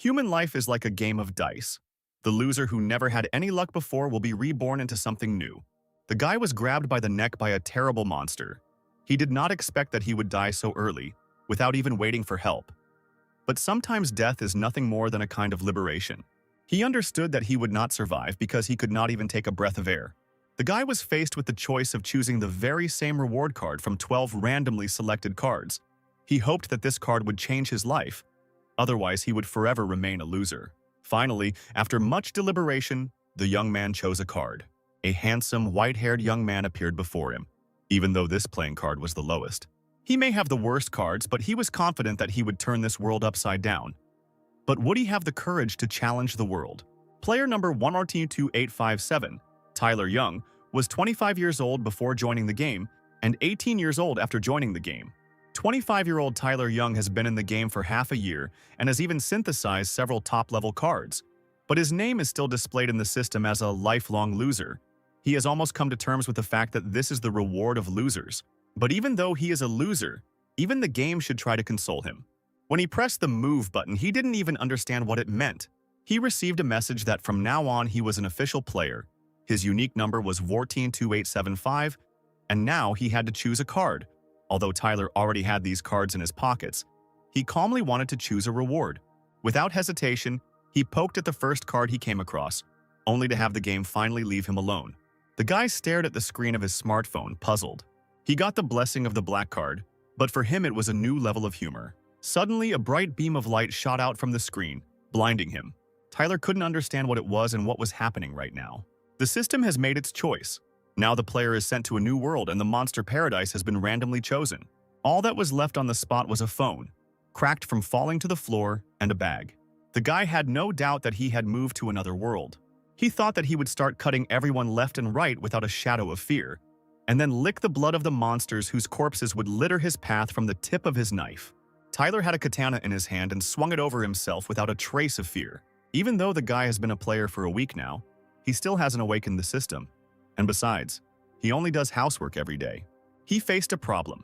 Human life is like a game of dice. The loser who never had any luck before will be reborn into something new. The guy was grabbed by the neck by a terrible monster. He did not expect that he would die so early, without even waiting for help. But sometimes death is nothing more than a kind of liberation. He understood that he would not survive because he could not even take a breath of air. The guy was faced with the choice of choosing the very same reward card from 12 randomly selected cards. He hoped that this card would change his life. Otherwise, he would forever remain a loser. Finally, after much deliberation, the young man chose a card. A handsome, white-haired young man appeared before him, even though this playing card was the lowest. He may have the worst cards, but he was confident that he would turn this world upside down. But would he have the courage to challenge the world? Player number 1RT2857, Tyler Young, was 25 years old before joining the game and 18 years old after joining the game. 25-year-old Tyler Young has been in the game for half a year and has even synthesized several top-level cards. But his name is still displayed in the system as a lifelong loser. He has almost come to terms with the fact that this is the reward of losers. But even though he is a loser, even the game should try to console him. When he pressed the move button, he didn't even understand what it meant. He received a message that from now on he was an official player. His unique number was 142875, and now he had to choose a card. Although Tyler already had these cards in his pockets, he calmly wanted to choose a reward. Without hesitation, he poked at the first card he came across, only to have the game finally leave him alone. The guy stared at the screen of his smartphone, puzzled. He got the blessing of the black card, but for him it was a new level of humor. Suddenly, a bright beam of light shot out from the screen, blinding him. Tyler couldn't understand what it was and what was happening right now. The system has made its choice. Now the player is sent to a new world and the monster paradise has been randomly chosen. All that was left on the spot was a phone, cracked from falling to the floor, and a bag. The guy had no doubt that he had moved to another world. He thought that he would start cutting everyone left and right without a shadow of fear, and then lick the blood of the monsters whose corpses would litter his path from the tip of his knife. Tyler had a katana in his hand and swung it over himself without a trace of fear. Even though the guy has been a player for a week now, he still hasn't awakened the system. And besides, he only does housework every day. He faced a problem.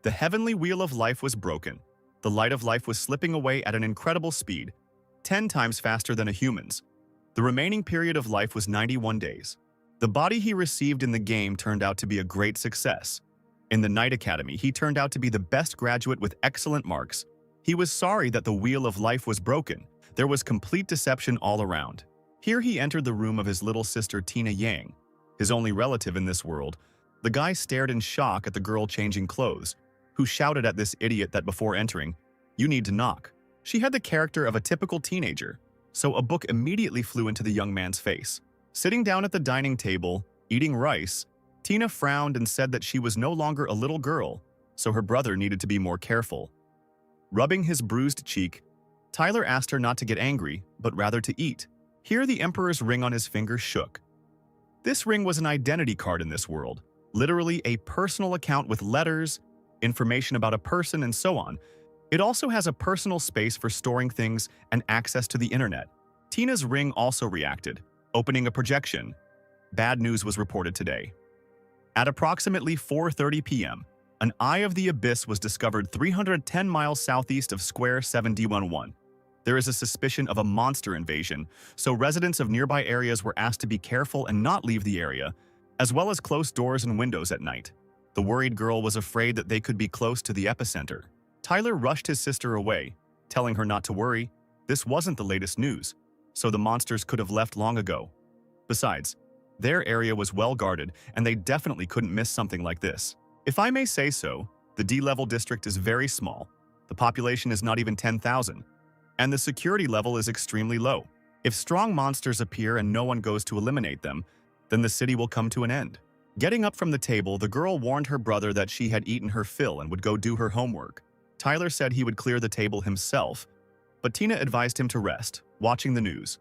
The heavenly wheel of life was broken. The light of life was slipping away at an incredible speed, 10 times faster than a human's. The remaining period of life was 91 days. The body he received in the game turned out to be a great success. In the Night Academy, he turned out to be the best graduate with excellent marks. He was sorry that the wheel of life was broken. There was complete deception all around. Here he entered the room of his little sister Tina Yang, his only relative in this world. The guy stared in shock at the girl changing clothes, who shouted at this idiot that before entering, "You need to knock." She had the character of a typical teenager, so a book immediately flew into the young man's face. Sitting down at the dining table, eating rice, Tina frowned and said that she was no longer a little girl, so her brother needed to be more careful. Rubbing his bruised cheek, Tyler asked her not to get angry, but rather to eat. Here the Emperor's ring on his finger shook. This ring was an identity card in this world, literally a personal account with letters, information about a person, and so on. It also has a personal space for storing things and access to the internet. Tina's ring also reacted, opening a projection. Bad news was reported today. At approximately 4:30 p.m., an eye of the abyss was discovered 310 miles southeast of Square 7D11. There is a suspicion of a monster invasion, so residents of nearby areas were asked to be careful and not leave the area, as well as close doors and windows at night. The worried girl was afraid that they could be close to the epicenter. Tyler rushed his sister away, telling her not to worry. This wasn't the latest news, so the monsters could have left long ago. Besides, their area was well guarded and they definitely couldn't miss something like this. If I may say so, the D-level district is very small. The population is not even 10,000. And the security level is extremely low. If strong monsters appear and no one goes to eliminate them, then the city will come to an end. Getting up from the table, the girl warned her brother that she had eaten her fill and would go do her homework. Tyler said he would clear the table himself, but Tina advised him to rest, watching the news.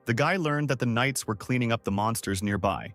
The guy learned that the knights were cleaning up the monsters nearby.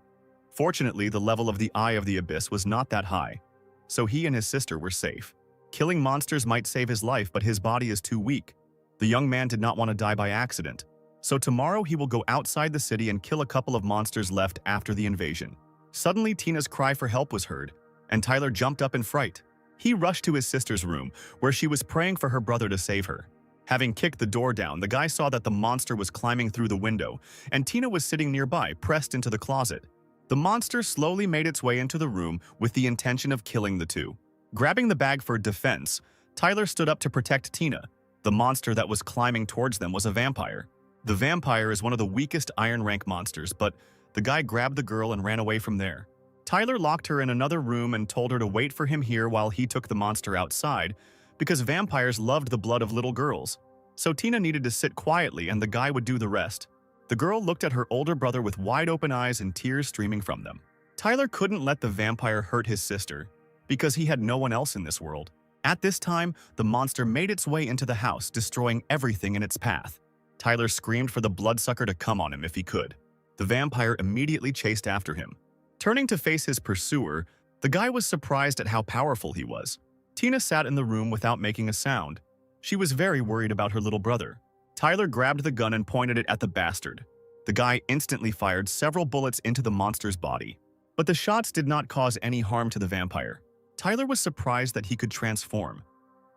Fortunately, the level of the Eye of the Abyss was not that high, so he and his sister were safe. Killing monsters might save his life, but his body is too weak. The young man did not want to die by accident, so tomorrow he will go outside the city and kill a couple of monsters left after the invasion. Suddenly, Tina's cry for help was heard, and Tyler jumped up in fright. He rushed to his sister's room, where she was praying for her brother to save her. Having kicked the door down, the guy saw that the monster was climbing through the window, and Tina was sitting nearby, pressed into the closet. The monster slowly made its way into the room with the intention of killing the two. Grabbing the bag for defense, Tyler stood up to protect Tina. The monster that was climbing towards them was a vampire. The vampire is one of the weakest iron rank monsters, but the guy grabbed the girl and ran away from there. Tyler locked her in another room and told her to wait for him here while he took the monster outside, because vampires loved the blood of little girls. So Tina needed to sit quietly and the guy would do the rest. The girl looked at her older brother with wide-open eyes and tears streaming from them. Tyler couldn't let the vampire hurt his sister, because he had no one else in this world. At this time, the monster made its way into the house, destroying everything in its path. Tyler screamed for the bloodsucker to come on him if he could. The vampire immediately chased after him. Turning to face his pursuer, the guy was surprised at how powerful he was. Tina sat in the room without making a sound. She was very worried about her little brother. Tyler grabbed the gun and pointed it at the bastard. The guy instantly fired several bullets into the monster's body. But the shots did not cause any harm to the vampire. Tyler was surprised that he could transform.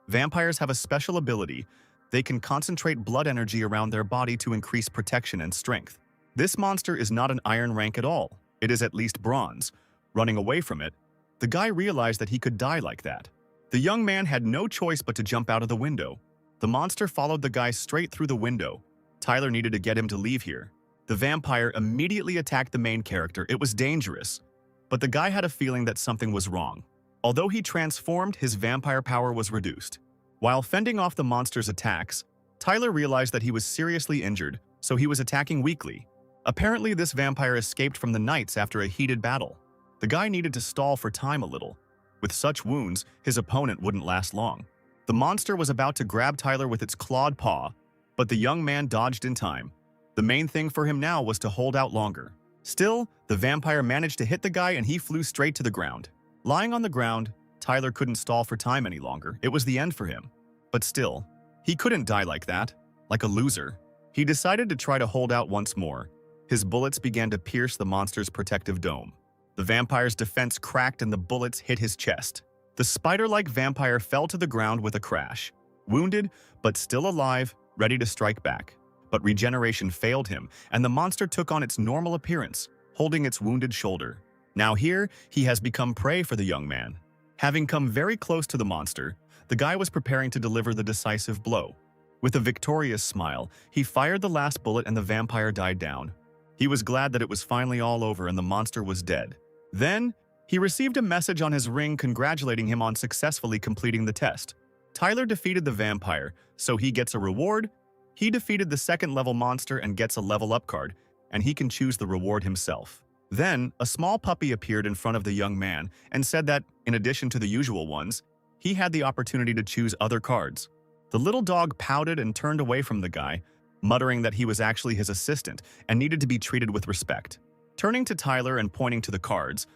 Vampires have a special ability. They can concentrate blood energy around their body to increase protection and strength. This monster is not an iron rank at all. It is at least bronze. Running away from it, the guy realized that he could die like that. The young man had no choice but to jump out of the window. The monster followed the guy straight through the window. Tyler needed to get him to leave here. The vampire immediately attacked the main character. It was dangerous. But the guy had a feeling that something was wrong. Although he transformed, his vampire power was reduced. While fending off the monster's attacks, Tyler realized that he was seriously injured, so he was attacking weakly. Apparently, this vampire escaped from the knights after a heated battle. The guy needed to stall for time a little. With such wounds, his opponent wouldn't last long. The monster was about to grab Tyler with its clawed paw, but the young man dodged in time. The main thing for him now was to hold out longer. Still, the vampire managed to hit the guy and he flew straight to the ground. Lying on the ground, Tyler couldn't stall for time any longer. It was the end for him. But still, he couldn't die like that, like a loser. He decided to try to hold out once more. His bullets began to pierce the monster's protective dome. The vampire's defense cracked and the bullets hit his chest. The spider-like vampire fell to the ground with a crash. Wounded, but still alive, ready to strike back. But regeneration failed him, and the monster took on its normal appearance, holding its wounded shoulder. Now here, he has become prey for the young man. Having come very close to the monster, the guy was preparing to deliver the decisive blow. With a victorious smile, he fired the last bullet and the vampire died down. He was glad that it was finally all over and the monster was dead. Then, he received a message on his ring congratulating him on successfully completing the test. Tyler defeated the vampire, so he gets a reward. He defeated the second-level monster and gets a level-up card, and he can choose the reward himself. Then, a small puppy appeared in front of the young man and said that, in addition to the usual ones, he had the opportunity to choose other cards. The little dog pouted and turned away from the guy, muttering that he was actually his assistant and needed to be treated with respect. Turning to Tyler and pointing to the cards,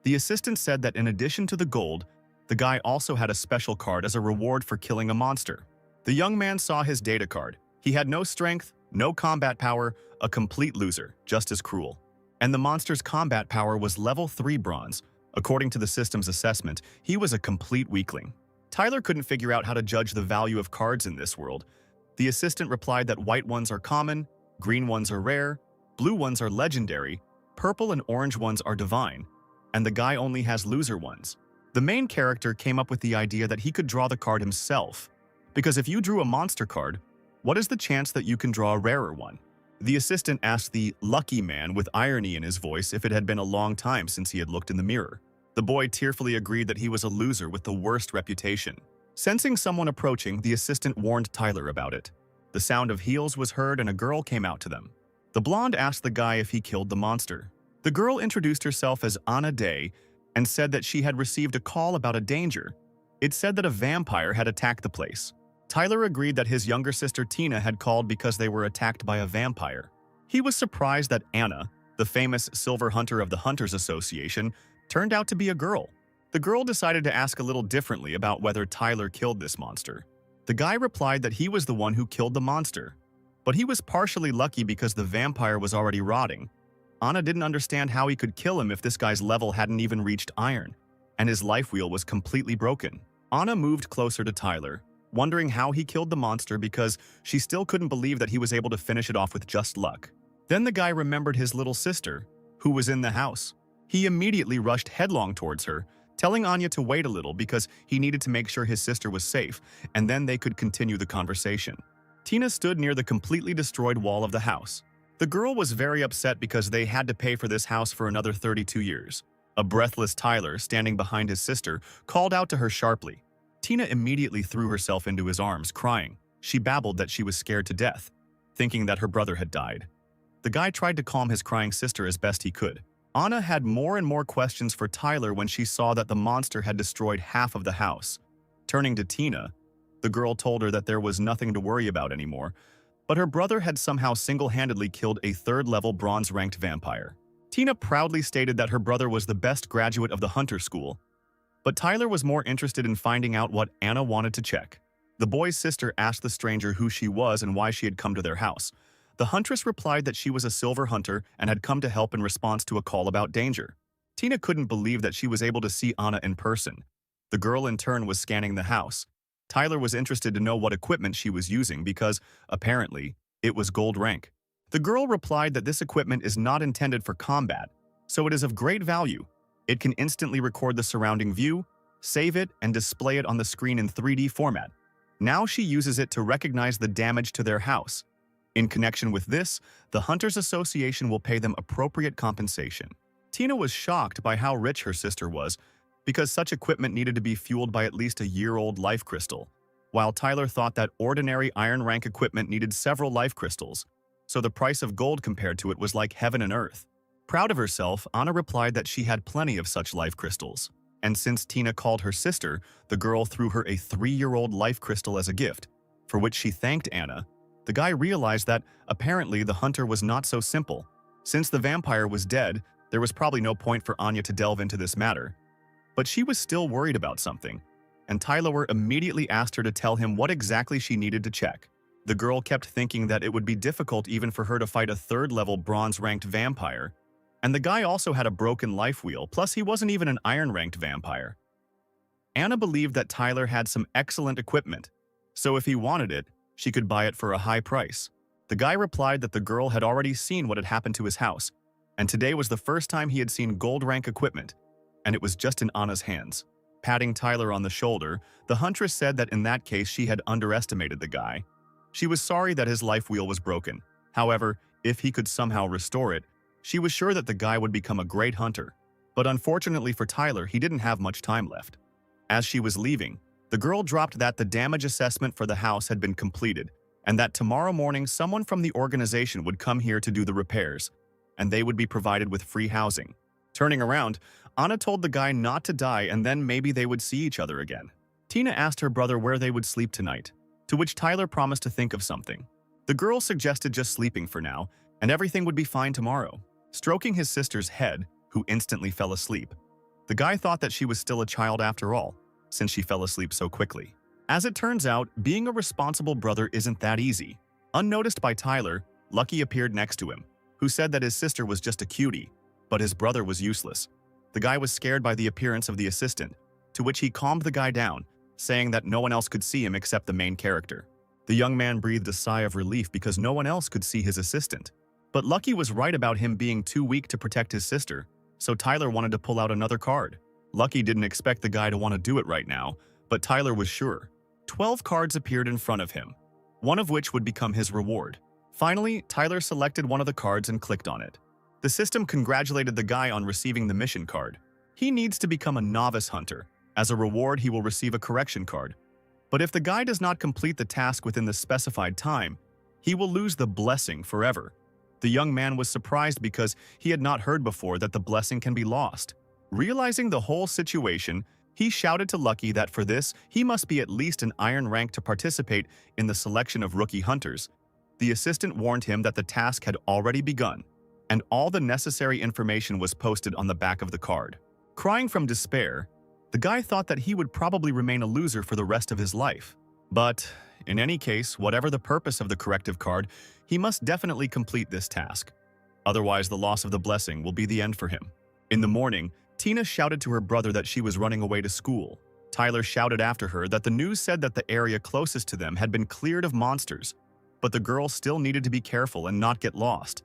the assistant said that in addition to the gold, the guy also had a special card as a reward for killing a monster. The young man saw his data card. He had no strength, no combat power, a complete loser, just as cruel. And the monster's combat power was level 3 bronze. According to the system's assessment, he was a complete weakling. Tyler couldn't figure out how to judge the value of cards in this world. The assistant replied that white ones are common, green ones are rare, blue ones are legendary, purple and orange ones are divine, and the guy only has loser ones. The main character came up with the idea that he could draw the card himself, because if you drew a monster card, what is the chance that you can draw a rarer one? The assistant asked the lucky man with irony in his voice if it had been a long time since he had looked in the mirror. The boy tearfully agreed that he was a loser with the worst reputation. Sensing someone approaching, the assistant warned Tyler about it. The sound of heels was heard and a girl came out to them. The blonde asked the guy if he killed the monster. The girl introduced herself as Anna Day and said that she had received a call about a danger. It said that a vampire had attacked the place. Tyler agreed that his younger sister Tina had called because they were attacked by a vampire. He was surprised that Anna, the famous silver hunter of the Hunters Association, turned out to be a girl. The girl decided to ask a little differently about whether Tyler killed this monster. The guy replied that he was the one who killed the monster, but he was partially lucky because the vampire was already rotting. Anna didn't understand how he could kill him if this guy's level hadn't even reached iron, and his life wheel was completely broken. Anna moved closer to Tyler. wondering how he killed the monster because she still couldn't believe that he was able to finish it off with just luck. Then the guy remembered his little sister, who was in the house. He immediately rushed headlong towards her, telling Anya to wait a little because he needed to make sure his sister was safe, and then they could continue the conversation. Tina stood near the completely destroyed wall of the house. The girl was very upset because they had to pay for this house for another 32 years. A breathless Tyler, standing behind his sister, called out to her sharply. Tina immediately threw herself into his arms, crying. She babbled that she was scared to death, thinking that her brother had died. The guy tried to calm his crying sister as best he could. Anna had more and more questions for Tyler when she saw that the monster had destroyed half of the house. Turning to Tina, the girl told her that there was nothing to worry about anymore, but her brother had somehow single-handedly killed a third-level bronze-ranked vampire. Tina proudly stated that her brother was the best graduate of the Hunter School, but Tyler was more interested in finding out what Anna wanted to check. The boy's sister asked the stranger who she was and why she had come to their house. The huntress replied that she was a silver hunter and had come to help in response to a call about danger. Tina couldn't believe that she was able to see Anna in person. The girl in turn was scanning the house. Tyler was interested to know what equipment she was using because, apparently, it was gold rank. The girl replied that this equipment is not intended for combat, so it is of great value. It can instantly record the surrounding view, save it, and display it on the screen in 3D format. Now she uses it to recognize the damage to their house. In connection with this, the Hunters Association will pay them appropriate compensation. Tina was shocked by how rich her sister was, because such equipment needed to be fueled by at least a year-old life crystal, while Tyler thought that ordinary iron rank equipment needed several life crystals, so the price of gold compared to it was like heaven and earth. Proud of herself, Anna replied that she had plenty of such life crystals, and since Tina called her sister, the girl threw her a 3-year-old life crystal as a gift, for which she thanked Anna. The guy realized that, apparently, the hunter was not so simple. Since the vampire was dead, there was probably no point for Anya to delve into this matter. But she was still worried about something, and Tyler immediately asked her to tell him what exactly she needed to check. The girl kept thinking that it would be difficult even for her to fight a third-level bronze-ranked vampire, and the guy also had a broken life wheel, plus he wasn't even an iron-ranked vampire. Anna believed that Tyler had some excellent equipment, so if he wanted it, she could buy it for a high price. The guy replied that the girl had already seen what had happened to his house, and today was the first time he had seen gold-rank equipment, and it was just in Anna's hands. Patting Tyler on the shoulder, the huntress said that in that case she had underestimated the guy. She was sorry that his life wheel was broken. However, if he could somehow restore it, she was sure that the guy would become a great hunter. But unfortunately for Tyler, he didn't have much time left. As she was leaving, the girl dropped that the damage assessment for the house had been completed, and that tomorrow morning someone from the organization would come here to do the repairs, and they would be provided with free housing. Turning around, Anna told the guy not to die and then maybe they would see each other again. Tina asked her brother where they would sleep tonight, to which Tyler promised to think of something. The girl suggested just sleeping for now, and everything would be fine tomorrow. Stroking his sister's head, who instantly fell asleep, the guy thought that she was still a child after all, since she fell asleep so quickly. As it turns out, being a responsible brother isn't that easy. Unnoticed by Tyler, Lucky appeared next to him, who said that his sister was just a cutie, but his brother was useless. The guy was scared by the appearance of the assistant, to which he calmed the guy down, saying that no one else could see him except the main character. The young man breathed a sigh of relief because no one else could see his assistant. But Lucky was right about him being too weak to protect his sister, so Tyler wanted to pull out another card. Lucky didn't expect the guy to want to do it right now, but Tyler was sure. 12 cards appeared in front of him, one of which would become his reward. Finally, Tyler selected one of the cards and clicked on it. The system congratulated the guy on receiving the mission card. He needs to become a novice hunter. As a reward, he will receive a correction card. But if the guy does not complete the task within the specified time, he will lose the blessing forever. The young man was surprised because he had not heard before that the blessing can be lost. Realizing the whole situation, he shouted to Lucky that for this, he must be at least an iron rank to participate in the selection of rookie hunters. The assistant warned him that the task had already begun, and all the necessary information was posted on the back of the card. Crying from despair, the guy thought that he would probably remain a loser for the rest of his life. But, in any case, whatever the purpose of the corrective card, he must definitely complete this task. Otherwise, the loss of the blessing will be the end for him. In the morning, Tina shouted to her brother that she was running away to school. Tyler shouted after her that the news said that the area closest to them had been cleared of monsters, but the girl still needed to be careful and not get lost,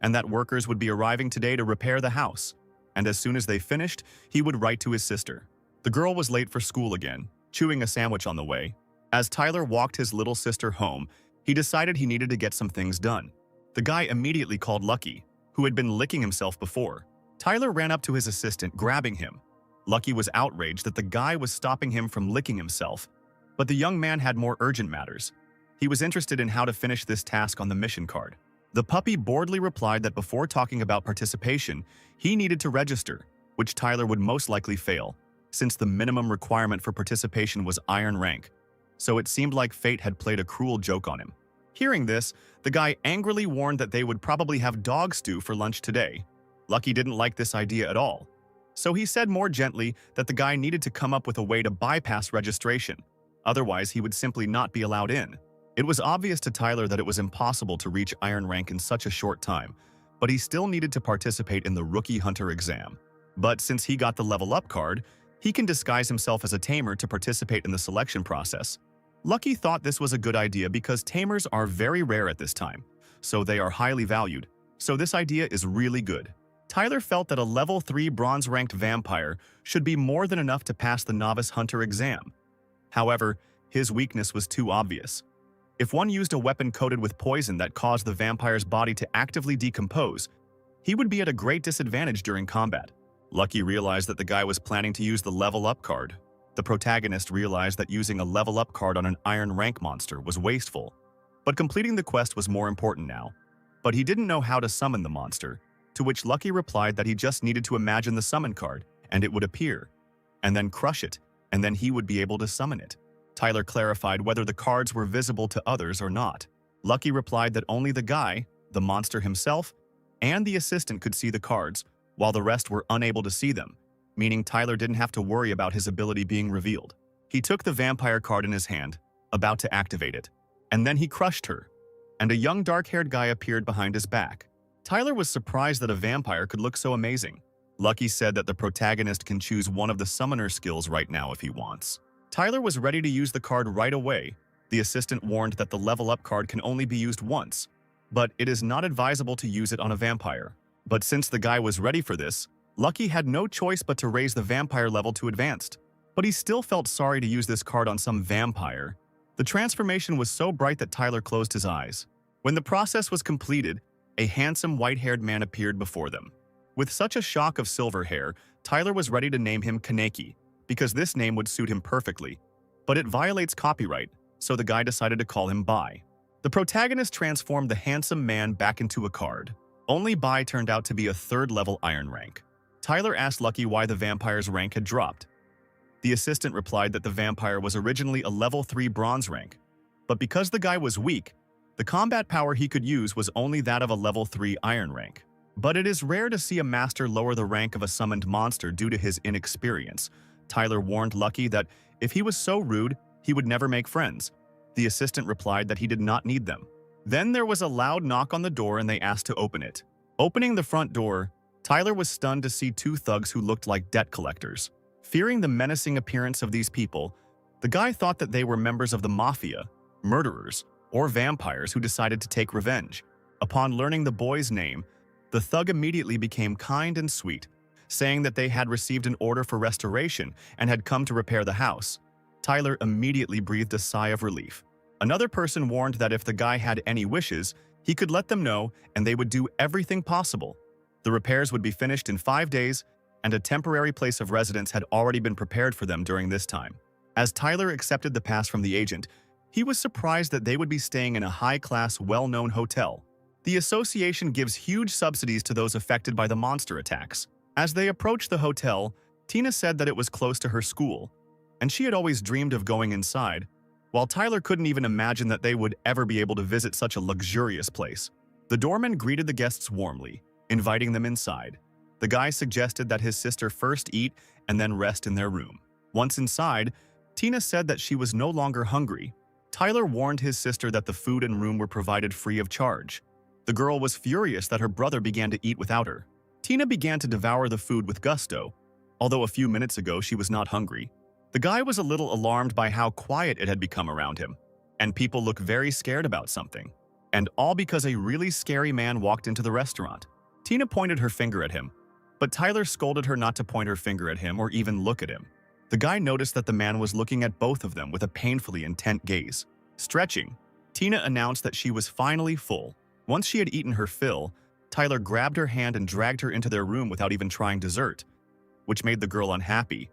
and that workers would be arriving today to repair the house, and as soon as they finished, he would write to his sister. The girl was late for school again, chewing a sandwich on the way. As Tyler walked his little sister home, he decided he needed to get some things done. The guy immediately called Lucky, who had been licking himself before. Tyler ran up to his assistant, grabbing him. Lucky was outraged that the guy was stopping him from licking himself, but the young man had more urgent matters. He was interested in how to finish this task on the mission card. The puppy boredly replied that before talking about participation, he needed to register, which Tyler would most likely fail, since the minimum requirement for participation was Iron rank. So it seemed like fate had played a cruel joke on him. Hearing this, the guy angrily warned that they would probably have dog stew for lunch today. Lucky didn't like this idea at all, so he said more gently that the guy needed to come up with a way to bypass registration, otherwise he would simply not be allowed in. It was obvious to Tyler that it was impossible to reach Iron rank in such a short time, but he still needed to participate in the Rookie Hunter exam. But since he got the level up card, he can disguise himself as a tamer to participate in the selection process. Lucky thought this was a good idea because tamers are very rare at this time, so they are highly valued. So this idea is really good. Tyler felt that a level 3 bronze-ranked vampire should be more than enough to pass the novice hunter exam. However, his weakness was too obvious. If one used a weapon coated with poison that caused the vampire's body to actively decompose, he would be at a great disadvantage during combat. Lucky realized that the guy was planning to use the level up card. The protagonist realized that using a level up card on an Iron rank monster was wasteful, but completing the quest was more important now. But he didn't know how to summon the monster, to which Lucky replied that he just needed to imagine the summon card, and it would appear, and then crush it, and then he would be able to summon it. Tyler clarified whether the cards were visible to others or not. Lucky replied that only the guy, the monster himself, and the assistant could see the cards, while the rest were unable to see them, meaning Tyler didn't have to worry about his ability being revealed. He took the vampire card in his hand, about to activate it, and then he crushed her, and a young dark-haired guy appeared behind his back. Tyler was surprised that a vampire could look so amazing. Lucky said that the protagonist can choose one of the summoner skills right now if he wants. Tyler was ready to use the card right away. The assistant warned that the level up card can only be used once, but it is not advisable to use it on a vampire. But since the guy was ready for this, Lucky had no choice but to raise the vampire level to advanced. But he still felt sorry to use this card on some vampire. The transformation was so bright that Tyler closed his eyes. When the process was completed, a handsome white-haired man appeared before them. With such a shock of silver hair, Tyler was ready to name him Kaneki, because this name would suit him perfectly. But it violates copyright, so the guy decided to call him Bai. The protagonist transformed the handsome man back into a card. Only Bai turned out to be a 3rd level Iron rank. Tyler asked Lucky why the vampire's rank had dropped. The assistant replied that the vampire was originally a level 3 bronze rank, but because the guy was weak, the combat power he could use was only that of a level 3 Iron rank. But it is rare to see a master lower the rank of a summoned monster due to his inexperience. Tyler warned Lucky that if he was so rude, he would never make friends. The assistant replied that he did not need them. Then there was a loud knock on the door and they asked to open it. Opening the front door, Tyler was stunned to see 2 thugs who looked like debt collectors. Fearing the menacing appearance of these people, the guy thought that they were members of the mafia, murderers, or vampires who decided to take revenge. Upon learning the boy's name, the thug immediately became kind and sweet, saying that they had received an order for restoration and had come to repair the house. Tyler immediately breathed a sigh of relief. Another person warned that if the guy had any wishes, he could let them know and they would do everything possible. The repairs would be finished in 5 days, and a temporary place of residence had already been prepared for them during this time. As Tyler accepted the pass from the agent, he was surprised that they would be staying in a high-class, well-known hotel. The association gives huge subsidies to those affected by the monster attacks. As they approached the hotel, Tina said that it was close to her school, and she had always dreamed of going inside, while Tyler couldn't even imagine that they would ever be able to visit such a luxurious place. The doorman greeted the guests warmly, inviting them inside. The guy suggested that his sister first eat and then rest in their room. Once inside, Tina said that she was no longer hungry. Tyler warned his sister that the food and room were provided free of charge. The girl was furious that her brother began to eat without her. Tina began to devour the food with gusto, although a few minutes ago she was not hungry. The guy was a little alarmed by how quiet it had become around him, and people look very scared about something. And all because a really scary man walked into the restaurant. Tina pointed her finger at him, but Tyler scolded her not to point her finger at him or even look at him. The guy noticed that the man was looking at both of them with a painfully intent gaze. Stretching, Tina announced that she was finally full. Once she had eaten her fill, Tyler grabbed her hand and dragged her into their room without even trying dessert, which made the girl unhappy.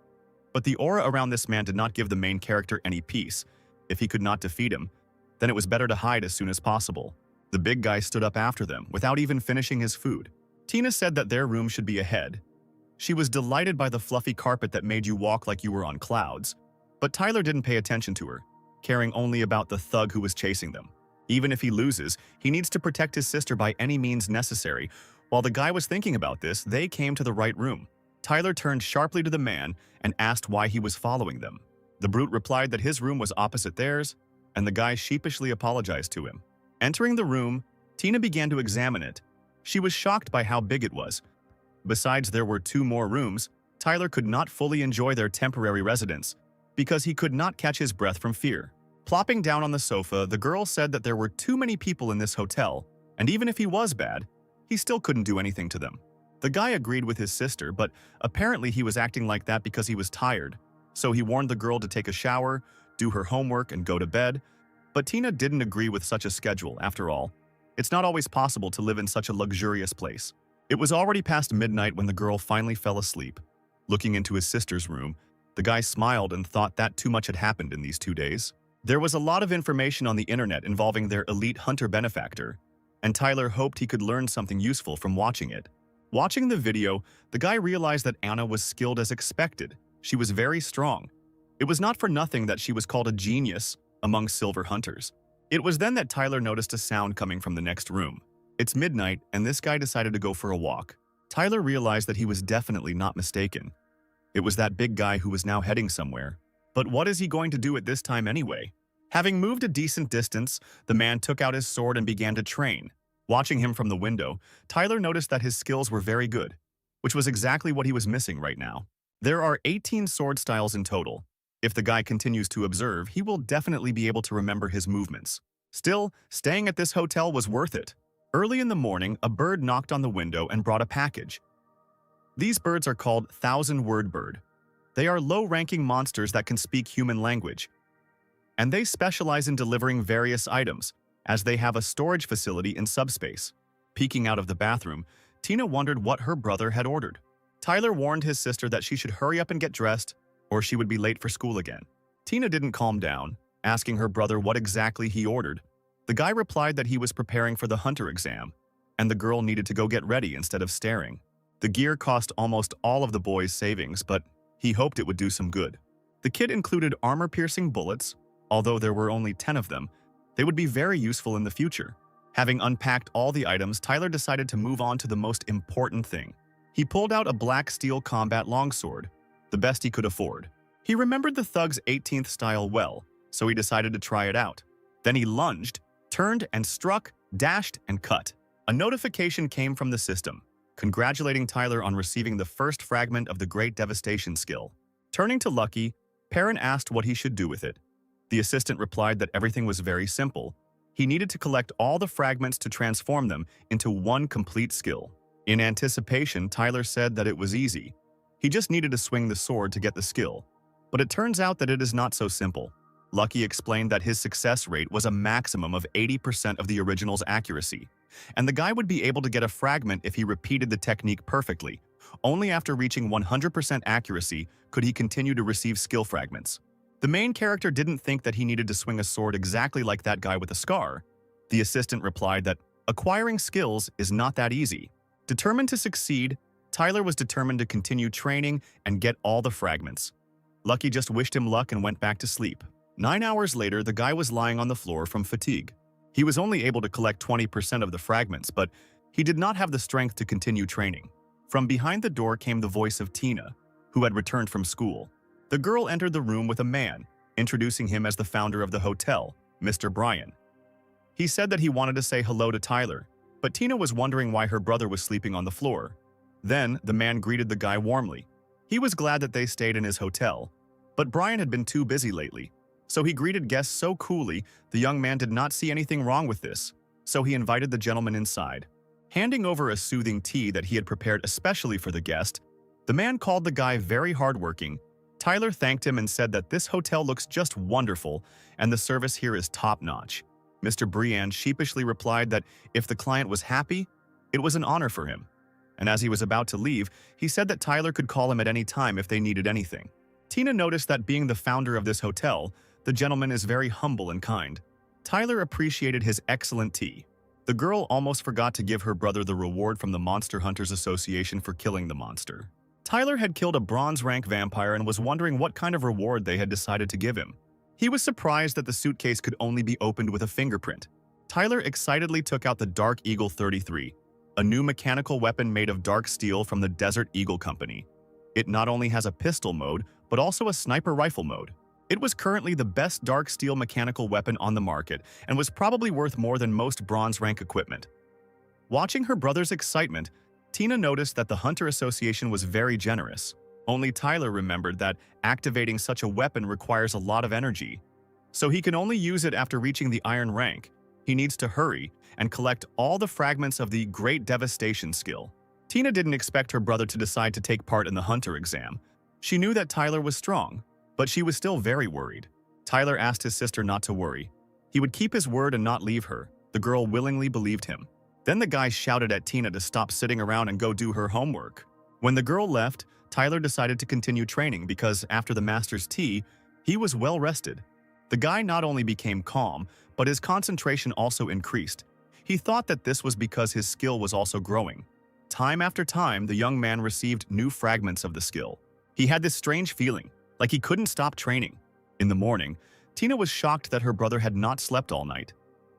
But the aura around this man did not give the main character any peace. If he could not defeat him, then it was better to hide as soon as possible. The big guy stood up after them without even finishing his food. Tina said that their room should be ahead. She was delighted by the fluffy carpet that made you walk like you were on clouds. But Tyler didn't pay attention to her, caring only about the thug who was chasing them. Even if he loses, he needs to protect his sister by any means necessary. While the guy was thinking about this, they came to the right room. Tyler turned sharply to the man and asked why he was following them. The brute replied that his room was opposite theirs, and the guy sheepishly apologized to him. Entering the room, Tina began to examine it. She was shocked by how big it was. Besides, there were 2 more rooms. Tyler could not fully enjoy their temporary residence because he could not catch his breath from fear. Plopping down on the sofa, the girl said that there were too many people in this hotel, and even if he was bad, he still couldn't do anything to them. The guy agreed with his sister, but apparently he was acting like that because he was tired. So he warned the girl to take a shower, do her homework, and go to bed. But Tina didn't agree with such a schedule, after all. It's not always possible to live in such a luxurious place. It was already past midnight when the girl finally fell asleep. Looking into his sister's room, the guy smiled and thought that too much had happened in these 2 days. There was a lot of information on the internet involving their elite hunter benefactor, and Tyler hoped he could learn something useful from watching it. Watching the video, the guy realized that Anna was skilled as expected. She was very strong. It was not for nothing that she was called a genius among silver hunters. It was then that Tyler noticed a sound coming from the next room. It's midnight, and this guy decided to go for a walk. Tyler realized that he was definitely not mistaken. It was that big guy who was now heading somewhere. But what is he going to do at this time anyway? Having moved a decent distance, the man took out his sword and began to train. Watching him from the window, Tyler noticed that his skills were very good, which was exactly what he was missing right now. There are 18 sword styles in total. If the guy continues to observe, he will definitely be able to remember his movements. Still, staying at this hotel was worth it. Early in the morning, a bird knocked on the window and brought a package. These birds are called thousand-word bird. They are low-ranking monsters that can speak human language, and they specialize in delivering various items, as they have a storage facility in subspace. Peeking out of the bathroom, Tina wondered what her brother had ordered. Tyler warned his sister that she should hurry up and get dressed, or she would be late for school again. Tina didn't calm down, asking her brother what exactly he ordered. The guy replied that he was preparing for the hunter exam, and the girl needed to go get ready instead of staring. The gear cost almost all of the boy's savings, but he hoped it would do some good. The kit included armor-piercing bullets. Although there were only 10 of them, they would be very useful in the future. Having unpacked all the items, Tyler decided to move on to the most important thing. He pulled out a black steel combat longsword, the best he could afford. He remembered the thug's 18th style well, so he decided to try it out. Then he lunged, turned and struck, dashed and cut. A notification came from the system, congratulating Tyler on receiving the first fragment of the Great Devastation skill. Turning to Lucky, Perrin asked what he should do with it. The assistant replied that everything was very simple. He needed to collect all the fragments to transform them into one complete skill. In anticipation, Tyler said that it was easy. He just needed to swing the sword to get the skill. But it turns out that it is not so simple. Lucky explained that his success rate was a maximum of 80% of the original's accuracy, and the guy would be able to get a fragment if he repeated the technique perfectly. Only after reaching 100% accuracy could he continue to receive skill fragments. The main character didn't think that he needed to swing a sword exactly like that guy with a scar. The assistant replied that acquiring skills is not that easy. Determined to succeed, Tyler was determined to continue training and get all the fragments. Lucky just wished him luck and went back to sleep. 9 hours later, the guy was lying on the floor from fatigue. He was only able to collect 20% of the fragments, but he did not have the strength to continue training. From behind the door came the voice of Tina, who had returned from school. The girl entered the room with a man, introducing him as the founder of the hotel, Mr. Brian. He said that he wanted to say hello to Tyler, but Tina was wondering why her brother was sleeping on the floor. Then, the man greeted the guy warmly. He was glad that they stayed in his hotel, But Brian had been too busy lately, so he greeted guests so coolly the young man did not see anything wrong with this, so he invited the gentleman inside. Handing over a soothing tea that he had prepared especially for the guest, the man called the guy very hardworking. Tyler thanked him and said that this hotel looks just wonderful and the service here is top-notch. Mr. Briand sheepishly replied that if the client was happy, it was an honor for him. And as he was about to leave, he said that Tyler could call him at any time if they needed anything. Tina noticed that being the founder of this hotel, the gentleman is very humble and kind. Tyler appreciated his excellent tea. The girl almost forgot to give her brother the reward from the Monster Hunters Association for killing the monster. Tyler had killed a bronze-rank vampire and was wondering what kind of reward they had decided to give him. He was surprised that the suitcase could only be opened with a fingerprint. Tyler excitedly took out the Dark Eagle 33, a new mechanical weapon made of dark steel from the Desert Eagle Company. It not only has a pistol mode, but also a sniper rifle mode. It was currently the best dark steel mechanical weapon on the market and was probably worth more than most bronze-rank equipment. Watching her brother's excitement, Tina noticed that the Hunter Association was very generous. Only Tyler remembered that activating such a weapon requires a lot of energy, so he can only use it after reaching the iron rank. He needs to hurry and collect all the fragments of the Great Devastation skill. Tina didn't expect her brother to decide to take part in the Hunter exam. She knew that Tyler was strong, but she was still very worried. Tyler asked his sister not to worry. He would keep his word and not leave her. The girl willingly believed him. Then the guy shouted at Tina to stop sitting around and go do her homework. When the girl left, Tyler decided to continue training because after the master's tea, he was well rested. The guy not only became calm, but his concentration also increased. He thought that this was because his skill was also growing. Time after time, the young man received new fragments of the skill. He had this strange feeling, like he couldn't stop training. In the morning, Tina was shocked that her brother had not slept all night.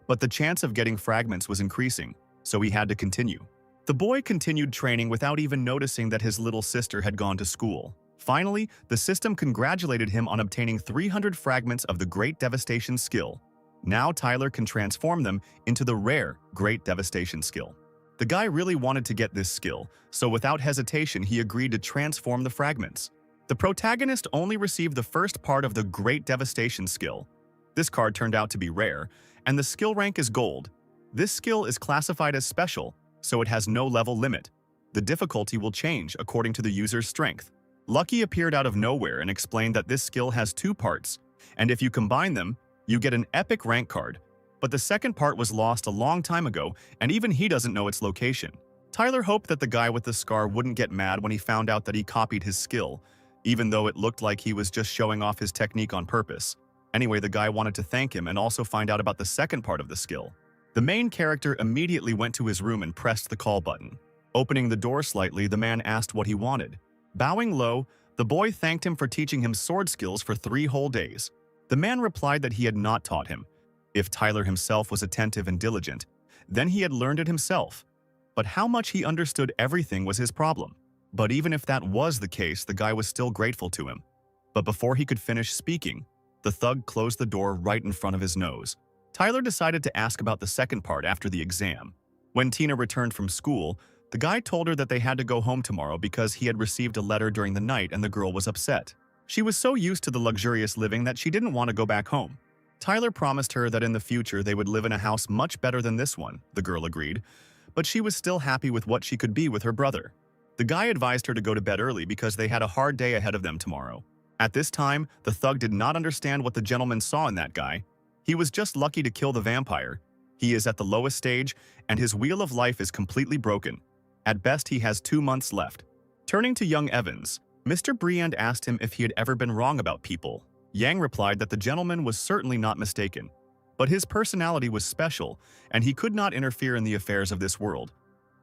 But the chance of getting fragments was increasing, so he had to continue. The boy continued training without even noticing that his little sister had gone to school. Finally, the system congratulated him on obtaining 300 fragments of the Great Devastation skill. Now Tyler can transform them into the rare Great Devastation skill. The guy really wanted to get this skill, so without hesitation he agreed to transform the fragments. The protagonist only received the first part of the Great Devastation skill. This card turned out to be rare, and the skill rank is gold. This skill is classified as special, so it has no level limit. The difficulty will change according to the user's strength. Lucky appeared out of nowhere and explained that this skill has 2 parts, and if you combine them, you get an epic rank card. But the second part was lost a long time ago, and even he doesn't know its location. Tyler hoped that the guy with the scar wouldn't get mad when he found out that he copied his skill, even though it looked like he was just showing off his technique on purpose. Anyway, the guy wanted to thank him and also find out about the second part of the skill. The main character immediately went to his room and pressed the call button. Opening the door slightly, the man asked what he wanted. Bowing low, the boy thanked him for teaching him sword skills for 3 whole days. The man replied that he had not taught him. If Tyler himself was attentive and diligent, then he had learned it himself. But how much he understood everything was his problem. But even if that was the case, the guy was still grateful to him. But before he could finish speaking, the thug closed the door right in front of his nose. Tyler decided to ask about the second part after the exam. When Tina returned from school, the guy told her that they had to go home tomorrow because he had received a letter during the night and the girl was upset. She was so used to the luxurious living that she didn't want to go back home. Tyler promised her that in the future they would live in a house much better than this one, the girl agreed, but she was still happy with what she could be with her brother. The guy advised her to go to bed early because they had a hard day ahead of them tomorrow. At this time, the thug did not understand what the gentleman saw in that guy. He was just lucky to kill the vampire. He is at the lowest stage, and his wheel of life is completely broken. At best, he has 2 months left. Turning to young Evans, Mr. Briand asked him if he had ever been wrong about people. Yang replied that the gentleman was certainly not mistaken, but his personality was special, and he could not interfere in the affairs of this world.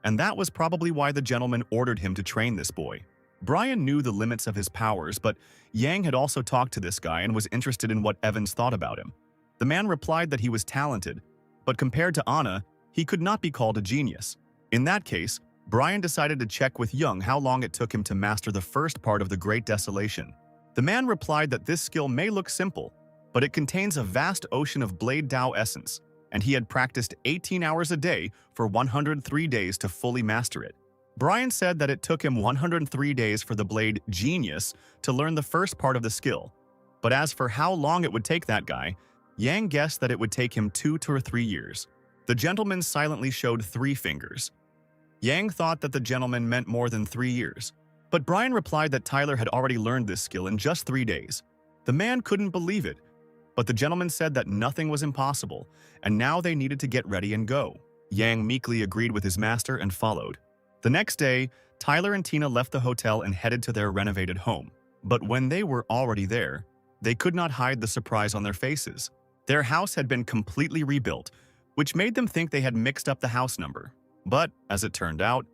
And that was probably why the gentleman ordered him to train this boy. Brian knew the limits of his powers, but Yang had also talked to this guy and was interested in what Evans thought about him. The man replied that he was talented, but compared to Anna, he could not be called a genius. In that case, Brian decided to check with Young how long it took him to master the first part of the Great Desolation. The man replied that this skill may look simple, but it contains a vast ocean of Blade Dao essence, and he had practiced 18 hours a day for 103 days to fully master it. Brian said that it took him 103 days for the Blade Genius to learn the first part of the skill, But as for how long it would take that guy, Yang guessed that it would take him 2 to 3 years. The gentleman silently showed 3 fingers. Yang thought that the gentleman meant more than 3 years. But Brian replied that Tyler had already learned this skill in just 3 days. The man couldn't believe it, but the gentleman said that nothing was impossible, and now they needed to get ready and go. Yang meekly agreed with his master and followed. The next day, Tyler and Tina left the hotel and headed to their renovated home. But when they were already there, they could not hide the surprise on their faces. Their house had been completely rebuilt, which made them think they had mixed up the house number. But, as it turned out,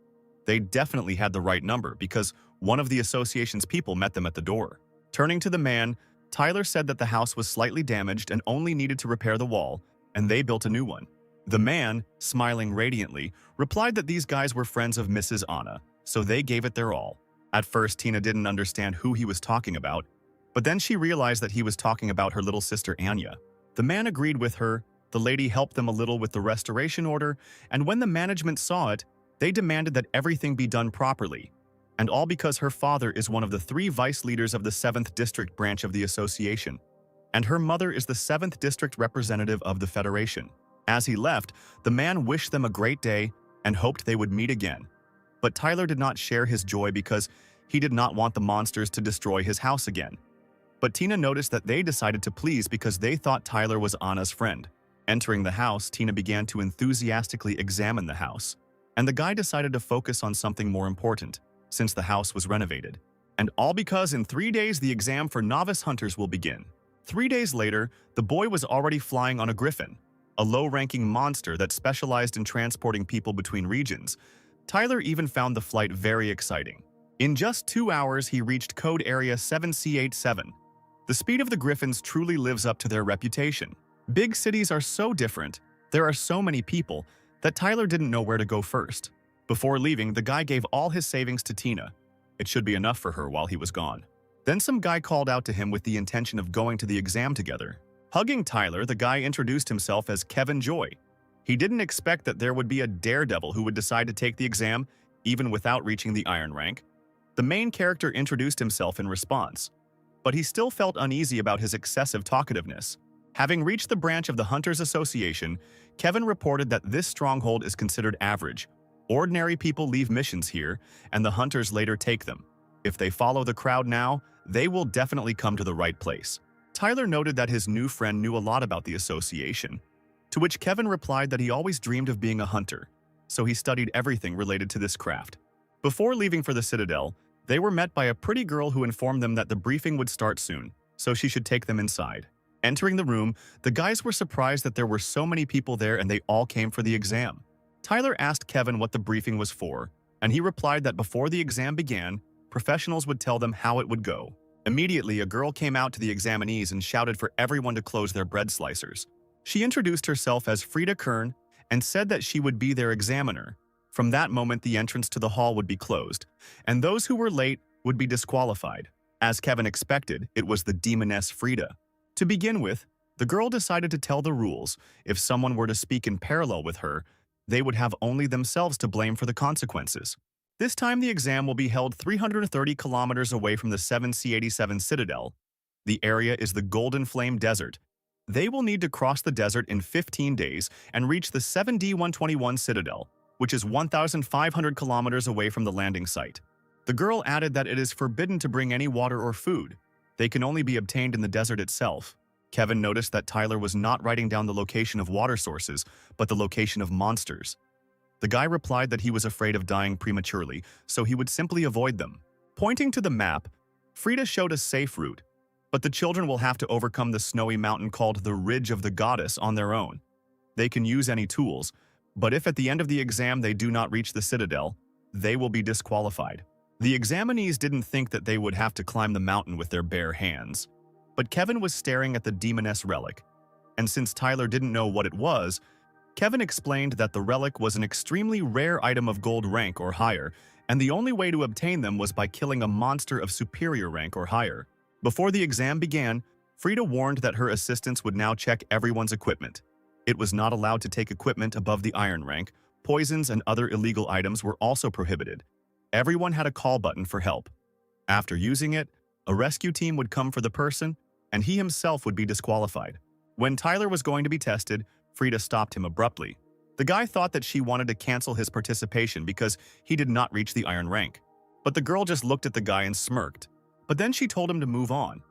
they definitely had the right number because one of the association's people met them at the door. Turning to the man, Tyler said that the house was slightly damaged and only needed to repair the wall, and they built a new one. The man, smiling radiantly, replied that these guys were friends of Mrs. Anna, so they gave it their all. At first, Tina didn't understand who he was talking about, but then she realized that he was talking about her little sister Anya. The man agreed with her, the lady helped them a little with the restoration order, and when the management saw it, they demanded that everything be done properly. And all because her father is one of the 3 vice leaders of the 7th District branch of the association, and her mother is the 7th District representative of the Federation. As he left, the man wished them a great day and hoped they would meet again. But Tyler did not share his joy because he did not want the monsters to destroy his house again. But Tina noticed that they decided to please because they thought Tyler was Anna's friend. Entering the house, Tina began to enthusiastically examine the house, and the guy decided to focus on something more important, since the house was renovated. And all because in 3 days the exam for novice hunters will begin. 3 days later, the boy was already flying on a griffin, a low-ranking monster that specialized in transporting people between regions. Tyler even found the flight very exciting. In just 2 hours, he reached code area 7C87. The speed of the griffins truly lives up to their reputation. Big cities are so different, there are so many people, that Tyler didn't know where to go first. Before leaving, the guy gave all his savings to Tina. It should be enough for her while he was gone. Then some guy called out to him with the intention of going to the exam together. Hugging Tyler, the guy introduced himself as Kevin Joy. He didn't expect that there would be a daredevil who would decide to take the exam, even without reaching the iron rank. The main character introduced himself in response, but he still felt uneasy about his excessive talkativeness. Having reached the branch of the Hunters Association, Kevin reported that this stronghold is considered average. Ordinary people leave missions here, and the hunters later take them. If they follow the crowd now, they will definitely come to the right place. Tyler noted that his new friend knew a lot about the association, to which Kevin replied that he always dreamed of being a hunter, so he studied everything related to this craft. Before leaving for the Citadel, they were met by a pretty girl who informed them that the briefing would start soon, so she should take them inside. Entering the room, the guys were surprised that there were so many people there and they all came for the exam. Tyler asked Kevin what the briefing was for, and he replied that before the exam began, professionals would tell them how it would go. Immediately, a girl came out to the examinees and shouted for everyone to close their bread slicers. She introduced herself as Frida Kern and said that she would be their examiner. From that moment, the entrance to the hall would be closed, and those who were late would be disqualified. As Kevin expected, it was the demoness Frida. To begin with, the girl decided to tell the rules. If someone were to speak in parallel with her, they would have only themselves to blame for the consequences. This time the exam will be held 330 kilometers away from the 7C87 Citadel. The area is the Golden Flame Desert. They will need to cross the desert in 15 days and reach the 7D121 Citadel, which is 1,500 kilometers away from the landing site. The girl added that it is forbidden to bring any water or food. They can only be obtained in the desert itself. Kevin noticed that Tyler was not writing down the location of water sources, but the location of monsters. The guy replied that he was afraid of dying prematurely, so he would simply avoid them. Pointing to the map, Frida showed a safe route, but the children will have to overcome the snowy mountain called the Ridge of the Goddess on their own. They can use any tools, but if at the end of the exam they do not reach the Citadel, they will be disqualified. The examinees didn't think that they would have to climb the mountain with their bare hands. But Kevin was staring at the demoness relic, and since Tyler didn't know what it was, Kevin explained that the relic was an extremely rare item of gold rank or higher, and the only way to obtain them was by killing a monster of superior rank or higher. Before the exam began, Frida warned that her assistants would now check everyone's equipment. It was not allowed to take equipment above the iron rank. Poisons and other illegal items were also prohibited. Everyone had a call button for help. After using it, a rescue team would come for the person, and he himself would be disqualified. When Tyler was going to be tested, Frida stopped him abruptly. The guy thought that she wanted to cancel his participation because he did not reach the iron rank. But the girl just looked at the guy and smirked. But then she told him to move on.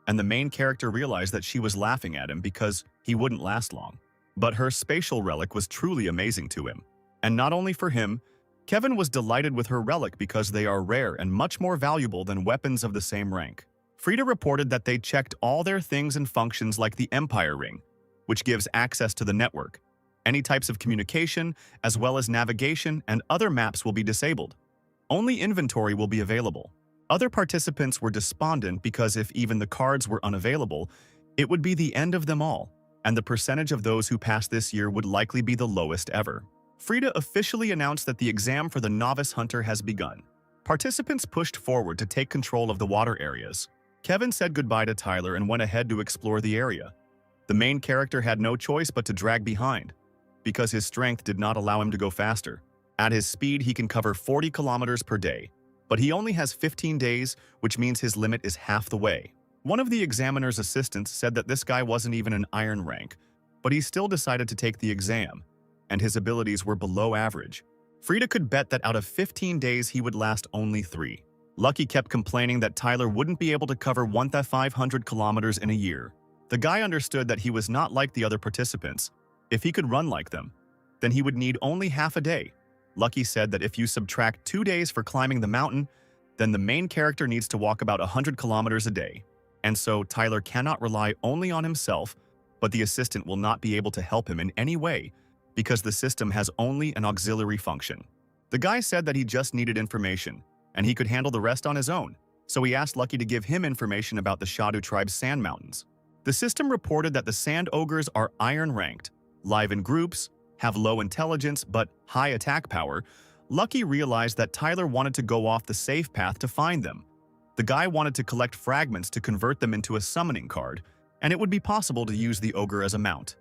And the main character realized that she was laughing at him because he wouldn't last long. But her spatial relic was truly amazing to him. And not only for him, Kevin was delighted with her relic because they are rare and much more valuable than weapons of the same rank. Frida reported that they checked all their things and functions like the Empire Ring, which gives access to the network. Any types of communication, as well as navigation and other maps will be disabled. Only inventory will be available. Other participants were despondent because if even the cards were unavailable, it would be the end of them all, and the percentage of those who passed this year would likely be the lowest ever. Frida officially announced that the exam for the novice hunter has begun. Participants pushed forward to take control of the water areas. Kevin said goodbye to Tyler and went ahead to explore the area. The main character had no choice but to drag behind, because his strength did not allow him to go faster. At his speed, he can cover 40 kilometers per day, but he only has 15 days, which means his limit is half the way. One of the examiner's assistants said that this guy wasn't even an iron rank, but he still decided to take the exam, and his abilities were below average. Frida could bet that out of 15 days he would last only 3. Lucky kept complaining that Tyler wouldn't be able to cover 1,500 kilometers in a year. The guy understood that he was not like the other participants. If he could run like them, then he would need only half a day. Lucky said that if you subtract 2 days for climbing the mountain, then the main character needs to walk about 100 kilometers a day. And so Tyler cannot rely only on himself, but the assistant will not be able to help him in any way because the system has only an auxiliary function. The guy said that he just needed information, and he could handle the rest on his own, so he asked Lucky to give him information about the Shadu tribe's sand mountains. The system reported that the sand ogres are iron-ranked, live in groups, have low intelligence but high attack power. Lucky realized that Tyler wanted to go off the safe path to find them. The guy wanted to collect fragments to convert them into a summoning card, and it would be possible to use the ogre as a mount.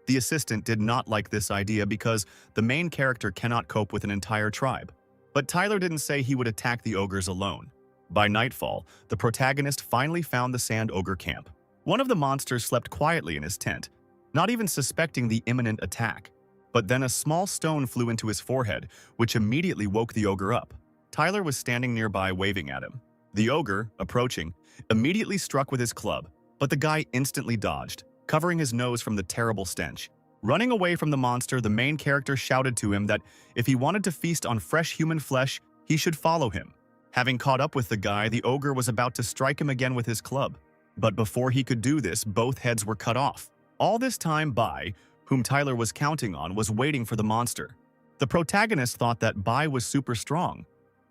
The assistant did not like this idea because the main character cannot cope with an entire tribe. But Tyler didn't say he would attack the ogres alone. By nightfall, the protagonist finally found the sand ogre camp. One of the monsters slept quietly in his tent, not even suspecting the imminent attack. But then a small stone flew into his forehead, which immediately woke the ogre up. Tyler was standing nearby waving at him. The ogre, approaching, immediately struck with his club, but the guy instantly dodged, covering his nose from the terrible stench. Running away from the monster, the main character shouted to him that if he wanted to feast on fresh human flesh, he should follow him. Having caught up with the guy, the ogre was about to strike him again with his club. But before he could do this, both heads were cut off. All this time, Bai, whom Tyler was counting on, was waiting for the monster. The protagonist thought that Bai was super strong.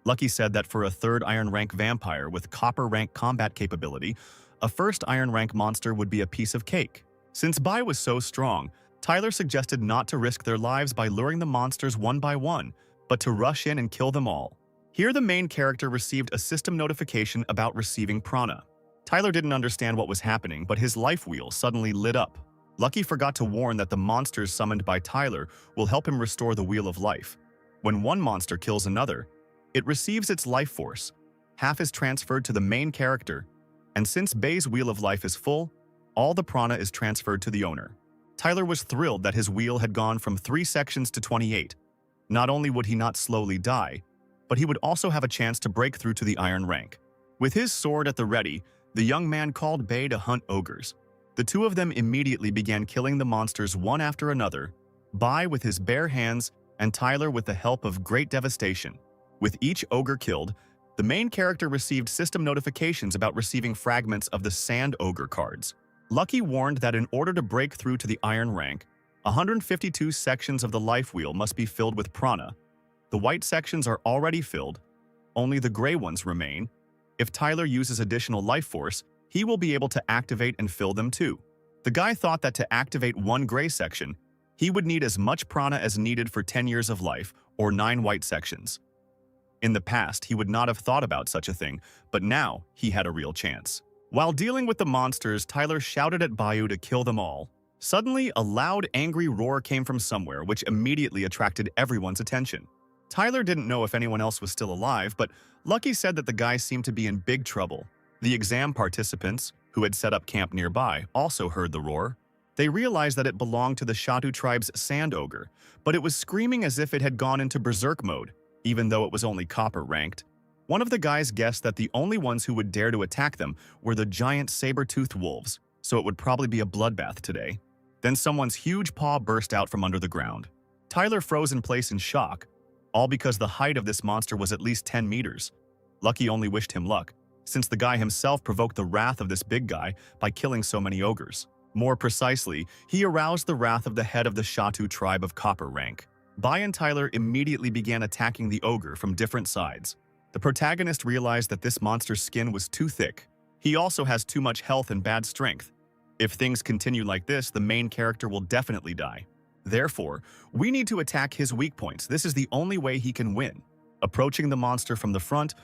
Lucky said that for a 3rd iron rank vampire with copper rank combat capability, a 1st iron rank monster would be a piece of cake. Since Bai was so strong, Tyler suggested not to risk their lives by luring the monsters one by one, but to rush in and kill them all. Here the main character received a system notification about receiving prana. Tyler didn't understand what was happening, but his life wheel suddenly lit up. Lucky forgot to warn that the monsters summoned by Tyler will help him restore the Wheel of Life. When one monster kills another, it receives its life force. Half is transferred to the main character, and since Bai's Wheel of Life is full, all the prana is transferred to the owner. Tyler was thrilled that his wheel had gone from 3 sections to 28. Not only would he not slowly die, but he would also have a chance to break through to the iron rank. With his sword at the ready, the young man called Bai to hunt ogres. The two of them immediately began killing the monsters one after another, Bai with his bare hands and Tyler with the help of great devastation. With each ogre killed, the main character received system notifications about receiving fragments of the Sand Ogre cards. Lucky warned that in order to break through to the iron rank, 152 sections of the life wheel must be filled with prana. The white sections are already filled, only the gray ones remain. If Tyler uses additional life force, he will be able to activate and fill them too. The guy thought that to activate one gray section, he would need as much prana as needed for 10 years of life, or 9 white sections. In the past, he would not have thought about such a thing, but now he had a real chance. While dealing with the monsters, Tyler shouted at Bayou to kill them all. Suddenly, a loud, angry roar came from somewhere, which immediately attracted everyone's attention. Tyler didn't know if anyone else was still alive, but Lucky said that the guy seemed to be in big trouble. The exam participants, who had set up camp nearby, also heard the roar. They realized that it belonged to the Shatu tribe's sand ogre, but it was screaming as if it had gone into berserk mode, even though it was only copper ranked. One of the guys guessed that the only ones who would dare to attack them were the giant saber-toothed wolves, so it would probably be a bloodbath today. Then someone's huge paw burst out from under the ground. Tyler froze in place in shock, all because the height of this monster was at least 10 meters. Lucky only wished him luck, since the guy himself provoked the wrath of this big guy by killing so many ogres. More precisely, he aroused the wrath of the head of the Shatu tribe of copper rank. Bai and Tyler immediately began attacking the ogre from different sides. The protagonist realized that this monster's skin was too thick. He also has too much health and bad strength. If things continue like this, the main character will definitely die. Therefore, we need to attack his weak points. This is the only way he can win. Approaching the monster from the front,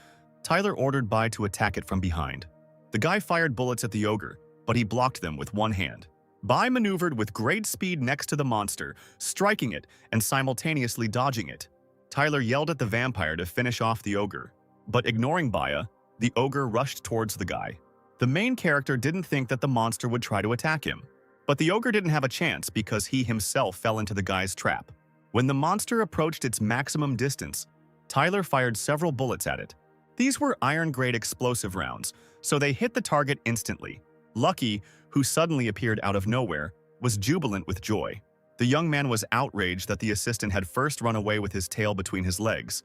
Tyler ordered Bai to attack it from behind. The guy fired bullets at the ogre, but he blocked them with one hand. Bai maneuvered with great speed next to the monster, striking it and simultaneously dodging it. Tyler yelled at the vampire to finish off the ogre, but ignoring Baya, the ogre rushed towards the guy. The main character didn't think that the monster would try to attack him, but the ogre didn't have a chance because he himself fell into the guy's trap. When the monster approached its maximum distance, Tyler fired several bullets at it. These were iron-grade explosive rounds, so they hit the target instantly. Lucky, who suddenly appeared out of nowhere, was jubilant with joy. The young man was outraged that the assistant had first run away with his tail between his legs,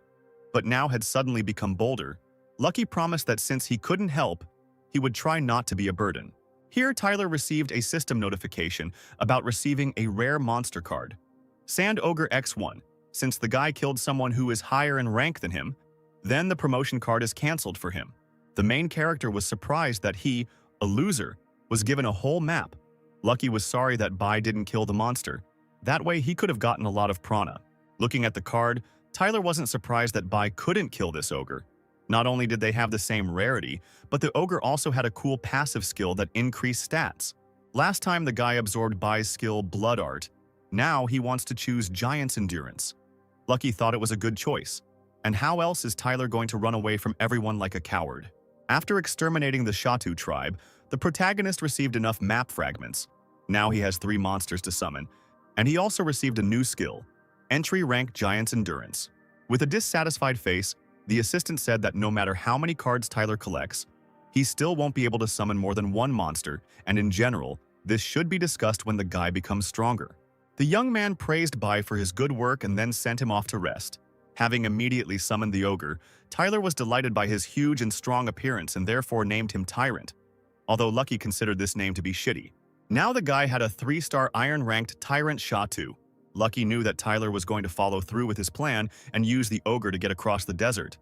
but now had suddenly become bolder. Lucky promised that since he couldn't help, he would try not to be a burden. Here, Tyler received a system notification about receiving a rare monster card. Sand Ogre X1. Since the guy killed someone who is higher in rank than him, then the promotion card is cancelled for him. The main character was surprised that he, a loser, was given a whole map. Lucky was sorry that Bai didn't kill the monster. That way he could have gotten a lot of prana. Looking at the card, Tyler wasn't surprised that Bai couldn't kill this ogre. Not only did they have the same rarity, but the ogre also had a cool passive skill that increased stats. Last time the guy absorbed Bai's skill Blood Art. Now he wants to choose Giant's Endurance. Lucky thought it was a good choice. And how else is Tyler going to run away from everyone like a coward? After exterminating the Shatu tribe, the protagonist received enough map fragments. Now he has 3 monsters to summon, and he also received a new skill, Entry Rank Giant's Endurance. With a dissatisfied face, the assistant said that no matter how many cards Tyler collects, he still won't be able to summon more than 1 monster, and in general, this should be discussed when the guy becomes stronger. The young man praised Bai for his good work and then sent him off to rest. Having immediately summoned the ogre, Tyler was delighted by his huge and strong appearance and therefore named him Tyrant, although Lucky considered this name to be shitty. Now the guy had a 3-star iron-ranked Tyrant Shatu. Lucky knew that Tyler was going to follow through with his plan and use the ogre to get across the desert.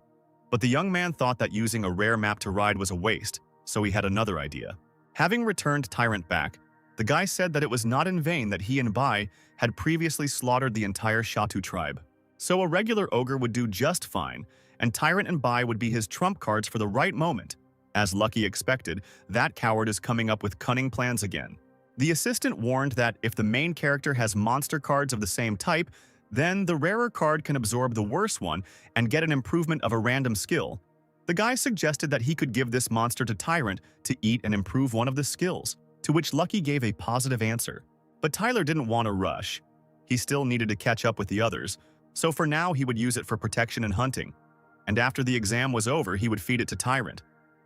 But the young man thought that using a rare map to ride was a waste, so he had another idea. Having returned Tyrant back, the guy said that it was not in vain that he and Bai had previously slaughtered the entire Shatu tribe. So a regular ogre would do just fine, and Tyrant and Bai would be his trump cards for the right moment. As Lucky expected, that coward is coming up with cunning plans again. The assistant warned that if the main character has monster cards of the same type, then the rarer card can absorb the worse one and get an improvement of a random skill. The guy suggested that he could give this monster to Tyrant to eat and improve one of the skills, to which Lucky gave a positive answer. But Tyler didn't want to rush. He still needed to catch up with the others, so for now he would use it for protection and hunting. And after the exam was over, he would feed it to Tyrant.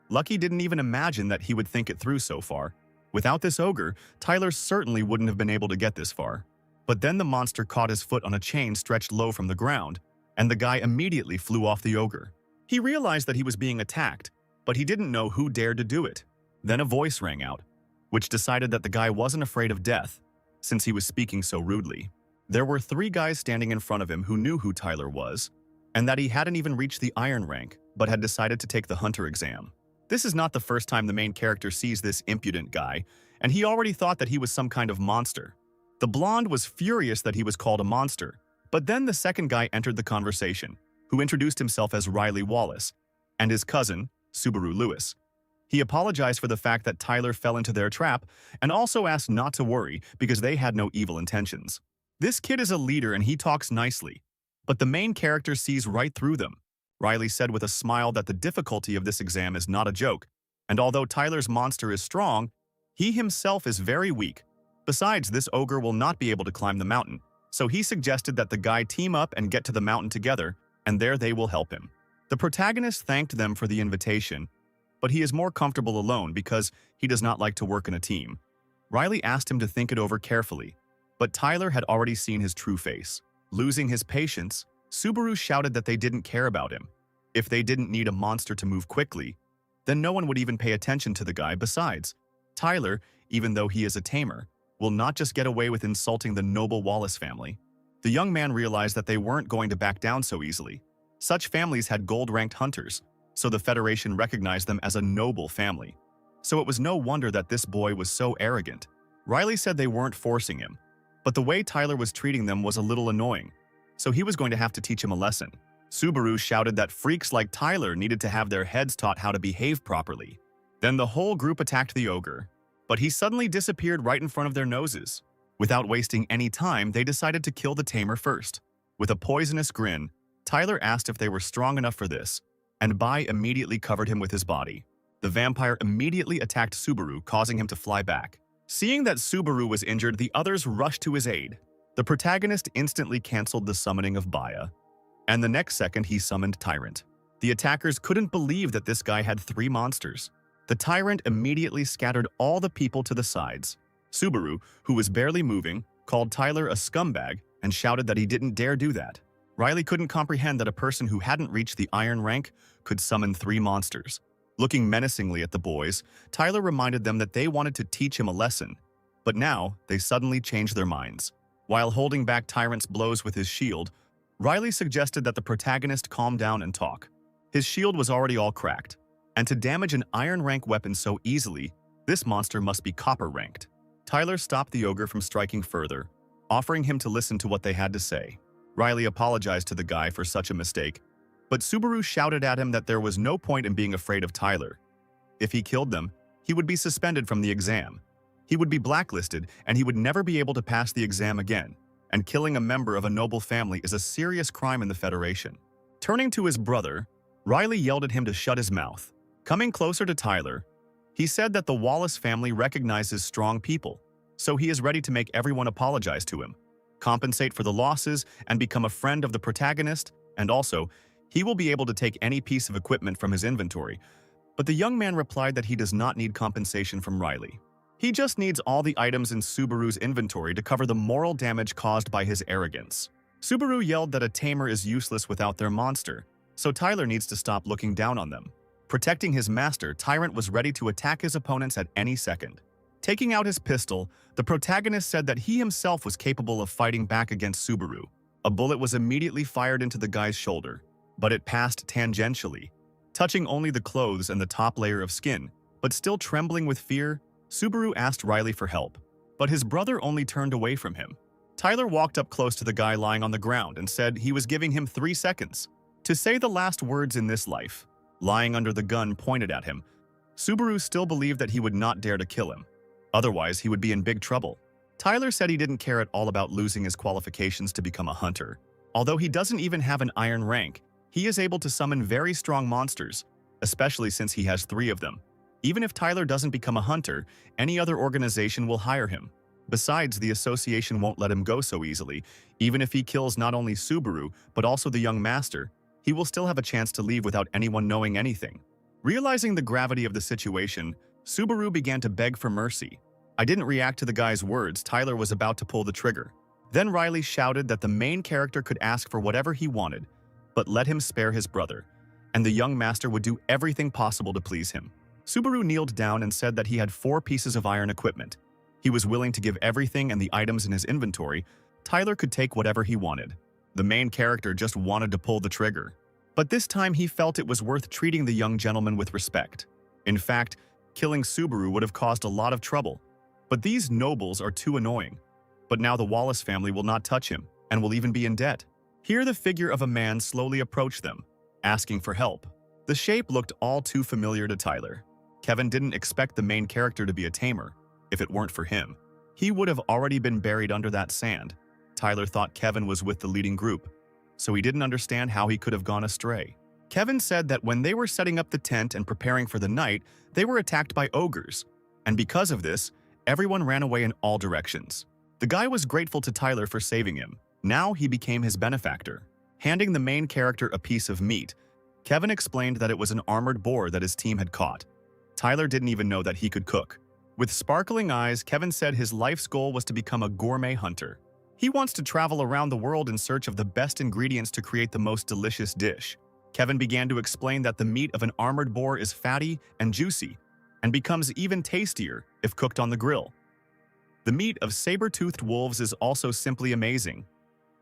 Lucky didn't even imagine that he would think it through so far. Without this ogre, Tyler certainly wouldn't have been able to get this far. But then the monster caught his foot on a chain stretched low from the ground, and the guy immediately flew off the ogre. He realized that he was being attacked, but he didn't know who dared to do it. Then a voice rang out, which decided that the guy wasn't afraid of death, since he was speaking so rudely. There were 3 guys standing in front of him who knew who Tyler was, and that he hadn't even reached the iron rank, but had decided to take the hunter exam. This is not the first time the main character sees this impudent guy, and he already thought that he was some kind of monster. The blonde was furious that he was called a monster, but then the second guy entered the conversation, who introduced himself as Riley Wallace, and his cousin, Subaru Lewis. He apologized for the fact that Tyler fell into their trap, and also asked not to worry because they had no evil intentions. This kid is a leader and he talks nicely, but the main character sees right through them. Riley said with a smile that the difficulty of this exam is not a joke, And although Tyler's monster is strong, he himself is very weak. Besides, this ogre will not be able to climb the mountain, so he suggested that the guy team up and get to the mountain together, and there they will help him. The protagonist thanked them for the invitation, but he is more comfortable alone because he does not like to work in a team. Riley asked him to think it over carefully, but Tyler had already seen his true face. Losing his patience, Subaru shouted that they didn't care about him. If they didn't need a monster to move quickly, then no one would even pay attention to the guy. Besides, Tyler, even though he is a tamer, will not just get away with insulting the noble Wallace family. The young man realized that they weren't going to back down so easily. Such families had gold-ranked hunters, so the Federation recognized them as a noble family. So it was no wonder that this boy was so arrogant. Riley said they weren't forcing him, but the way Tyler was treating them was a little annoying, so he was going to have to teach him a lesson. Subaru shouted that freaks like Tyler needed to have their heads taught how to behave properly. Then the whole group attacked the ogre, but he suddenly disappeared right in front of their noses. Without wasting any time, they decided to kill the tamer first. With a poisonous grin, Tyler asked if they were strong enough for this, and Bai immediately covered him with his body. The vampire immediately attacked Subaru, causing him to fly back. Seeing that Subaru was injured, the others rushed to his aid. The protagonist instantly canceled the summoning of Baya, and the next second he summoned Tyrant. The attackers couldn't believe that this guy had 3 monsters. The Tyrant immediately scattered all the people to the sides. Subaru, who was barely moving, called Tyler a scumbag and shouted that he didn't dare do that. Riley couldn't comprehend that a person who hadn't reached the iron rank could summon 3 monsters. Looking menacingly at the boys, Tyler reminded them that they wanted to teach him a lesson, but now they suddenly changed their minds. While holding back Tyrant's blows with his shield, Riley suggested that the protagonist calm down and talk. His shield was already all cracked, and to damage an iron rank weapon so easily, this monster must be copper ranked. Tyler stopped the ogre from striking further, offering him to listen to what they had to say. Riley apologized to the guy for such a mistake, but Subaru shouted at him that there was no point in being afraid of Tyler. If he killed them, he would be suspended from the exam. He would be blacklisted, and he would never be able to pass the exam again. And killing a member of a noble family is a serious crime in the Federation. Turning to his brother, Riley yelled at him to shut his mouth. Coming closer to Tyler, he said that the Wallace family recognizes strong people, so he is ready to make everyone apologize to him, compensate for the losses, and become a friend of the protagonist, and also, he will be able to take any piece of equipment from his inventory. But the young man replied that he does not need compensation from Riley. He just needs all the items in Subaru's inventory to cover the moral damage caused by his arrogance. Subaru yelled that a tamer is useless without their monster, so Tyler needs to stop looking down on them. Protecting his master, Tyrant was ready to attack his opponents at any second. Taking out his pistol, the protagonist said that he himself was capable of fighting back against Subaru. A bullet was immediately fired into the guy's shoulder, but it passed tangentially, touching only the clothes and the top layer of skin. But still trembling with fear, Subaru asked Riley for help, but his brother only turned away from him. Tyler walked up close to the guy lying on the ground and said he was giving him 3 seconds to say the last words in this life. Lying under the gun pointed at him, Subaru still believed that he would not dare to kill him. Otherwise, he would be in big trouble. Tyler said he didn't care at all about losing his qualifications to become a hunter. Although he doesn't even have an iron rank, he is able to summon very strong monsters, especially since he has 3 of them. Even if Tyler doesn't become a hunter, any other organization will hire him. Besides, the association won't let him go so easily. Even if he kills not only Subaru, but also the young master, he will still have a chance to leave without anyone knowing anything. Realizing the gravity of the situation, Subaru began to beg for mercy. I didn't react to the guy's words. Tyler was about to pull the trigger. Then Riley shouted that the main character could ask for whatever he wanted, but let him spare his brother, and the young master would do everything possible to please him. Subaru kneeled down and said that he had 4 pieces of iron equipment. He was willing to give everything and the items in his inventory. Tyler could take whatever he wanted. The main character just wanted to pull the trigger. But this time he felt it was worth treating the young gentleman with respect. In fact, killing Subaru would have caused a lot of trouble. But these nobles are too annoying. But now the Wallace family will not touch him, and will even be in debt. Here the figure of a man slowly approached them, asking for help. The shape looked all too familiar to Tyler. Kevin didn't expect the main character to be a tamer. If it weren't for him, he would have already been buried under that sand. Tyler thought Kevin was with the leading group, so he didn't understand how he could have gone astray. Kevin said that when they were setting up the tent and preparing for the night, they were attacked by ogres, and because of this, everyone ran away in all directions. The guy was grateful to Tyler for saving him. Now he became his benefactor. Handing the main character a piece of meat, Kevin explained that it was an armored boar that his team had caught. Tyler didn't even know that he could cook. With sparkling eyes, Kevin said his life's goal was to become a gourmet hunter. He wants to travel around the world in search of the best ingredients to create the most delicious dish. Kevin began to explain that the meat of an armored boar is fatty and juicy, and becomes even tastier if cooked on the grill. The meat of saber-toothed wolves is also simply amazing.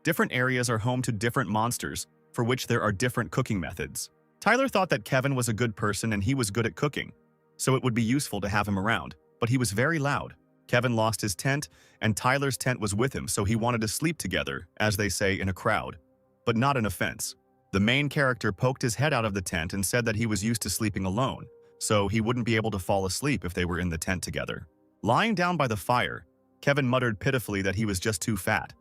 Different areas are home to different monsters, for which there are different cooking methods. Tyler thought that Kevin was a good person and he was good at cooking, so it would be useful to have him around, but he was very loud. Kevin lost his tent, and Tyler's tent was with him, so he wanted to sleep together, as they say in a crowd, but not an offense. The main character poked his head out of the tent and said that he was used to sleeping alone, so he wouldn't be able to fall asleep if they were in the tent together. Lying down by the fire, Kevin muttered pitifully that he was just too fat,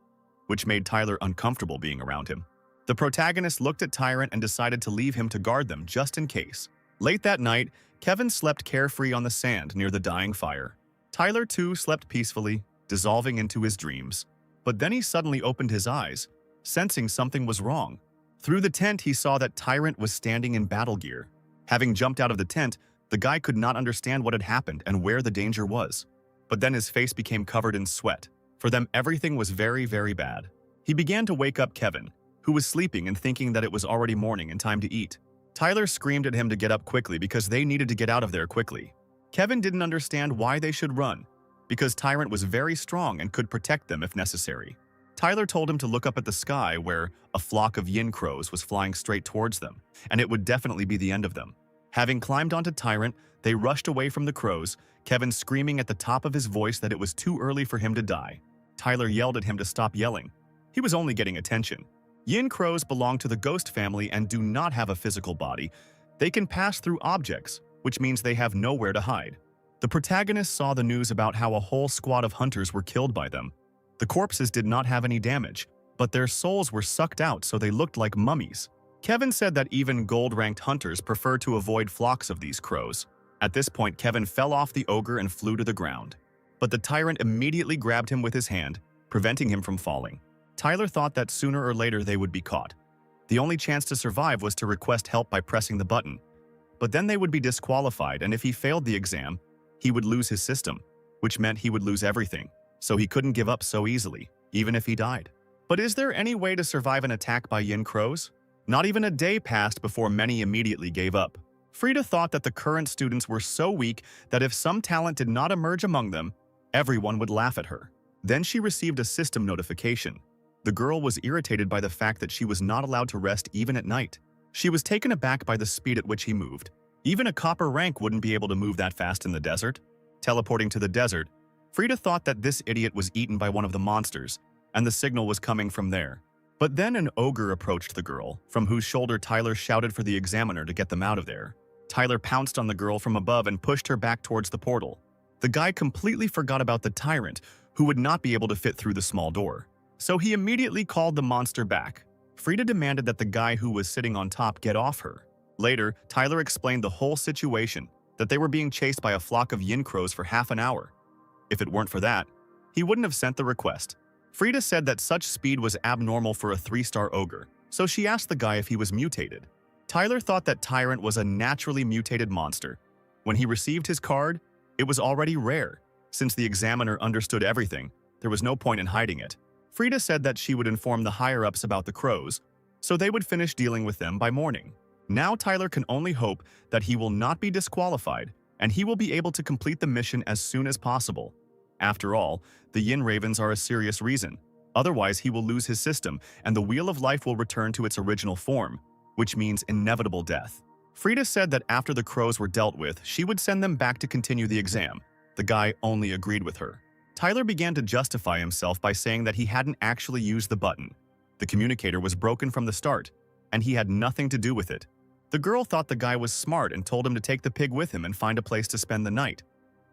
which made Tyler uncomfortable being around him. The protagonist looked at Tyrant and decided to leave him to guard them just in case. Late that night, Kevin slept carefree on the sand near the dying fire. Tyler too slept peacefully, dissolving into his dreams. But then he suddenly opened his eyes, sensing something was wrong. Through the tent, he saw that Tyrant was standing in battle gear. Having jumped out of the tent, the guy could not understand what had happened and where the danger was. But then his face became covered in sweat. For them, everything was very, very bad. He began to wake up Kevin, who was sleeping and thinking that it was already morning and time to eat. Tyler screamed at him to get up quickly because they needed to get out of there quickly. Kevin didn't understand why they should run, because Tyrant was very strong and could protect them if necessary. Tyler told him to look up at the sky where a flock of yin crows was flying straight towards them, and it would definitely be the end of them. Having climbed onto Tyrant, they rushed away from the crows, Kevin screaming at the top of his voice that it was too early for him to die. Tyler yelled at him to stop yelling. He was only getting attention. Yin crows belong to the ghost family and do not have a physical body. They can pass through objects, which means they have nowhere to hide. The protagonist saw the news about how a whole squad of hunters were killed by them. The corpses did not have any damage, but their souls were sucked out so they looked like mummies. Kevin said that even gold-ranked hunters prefer to avoid flocks of these crows. At this point, Kevin fell off the ogre and flew to the ground. But the tyrant immediately grabbed him with his hand, preventing him from falling. Tyler thought that sooner or later they would be caught. The only chance to survive was to request help by pressing the button. But then they would be disqualified, and if he failed the exam, he would lose his system, which meant he would lose everything. So he couldn't give up so easily, even if he died. But is there any way to survive an attack by yin crows? Not even a day passed before many immediately gave up. Frida thought that the current students were so weak that if some talent did not emerge among them, everyone would laugh at her. Then she received a system notification. The girl was irritated by the fact that she was not allowed to rest even at night. She was taken aback by the speed at which he moved. Even a copper rank wouldn't be able to move that fast in the desert. Teleporting to the desert, Frida thought that this idiot was eaten by one of the monsters, and the signal was coming from there. But then an ogre approached the girl, from whose shoulder Tyler shouted for the examiner to get them out of there. Tyler pounced on the girl from above and pushed her back towards the portal. The guy completely forgot about the tyrant, who would not be able to fit through the small door. So he immediately called the monster back. Frida demanded that the guy who was sitting on top get off her. Later, Tyler explained the whole situation, that they were being chased by a flock of yin crows for half an hour. If it weren't for that, he wouldn't have sent the request. Frida said that such speed was abnormal for a 3-star ogre, so she asked the guy if he was mutated. Tyler thought that Tyrant was a naturally mutated monster. When he received his card, it was already rare. Since the examiner understood everything, there was no point in hiding it. Frida said that she would inform the higher-ups about the crows, so they would finish dealing with them by morning. Now Tyler can only hope that he will not be disqualified, and he will be able to complete the mission as soon as possible. After all, the Yin Ravens are a serious reason. Otherwise, he will lose his system, and the Wheel of Life will return to its original form, which means inevitable death. Frida said that after the crows were dealt with, she would send them back to continue the exam. The guy only agreed with her. Tyler began to justify himself by saying that he hadn't actually used the button. The communicator was broken from the start, and he had nothing to do with it. The girl thought the guy was smart and told him to take the pig with him and find a place to spend the night.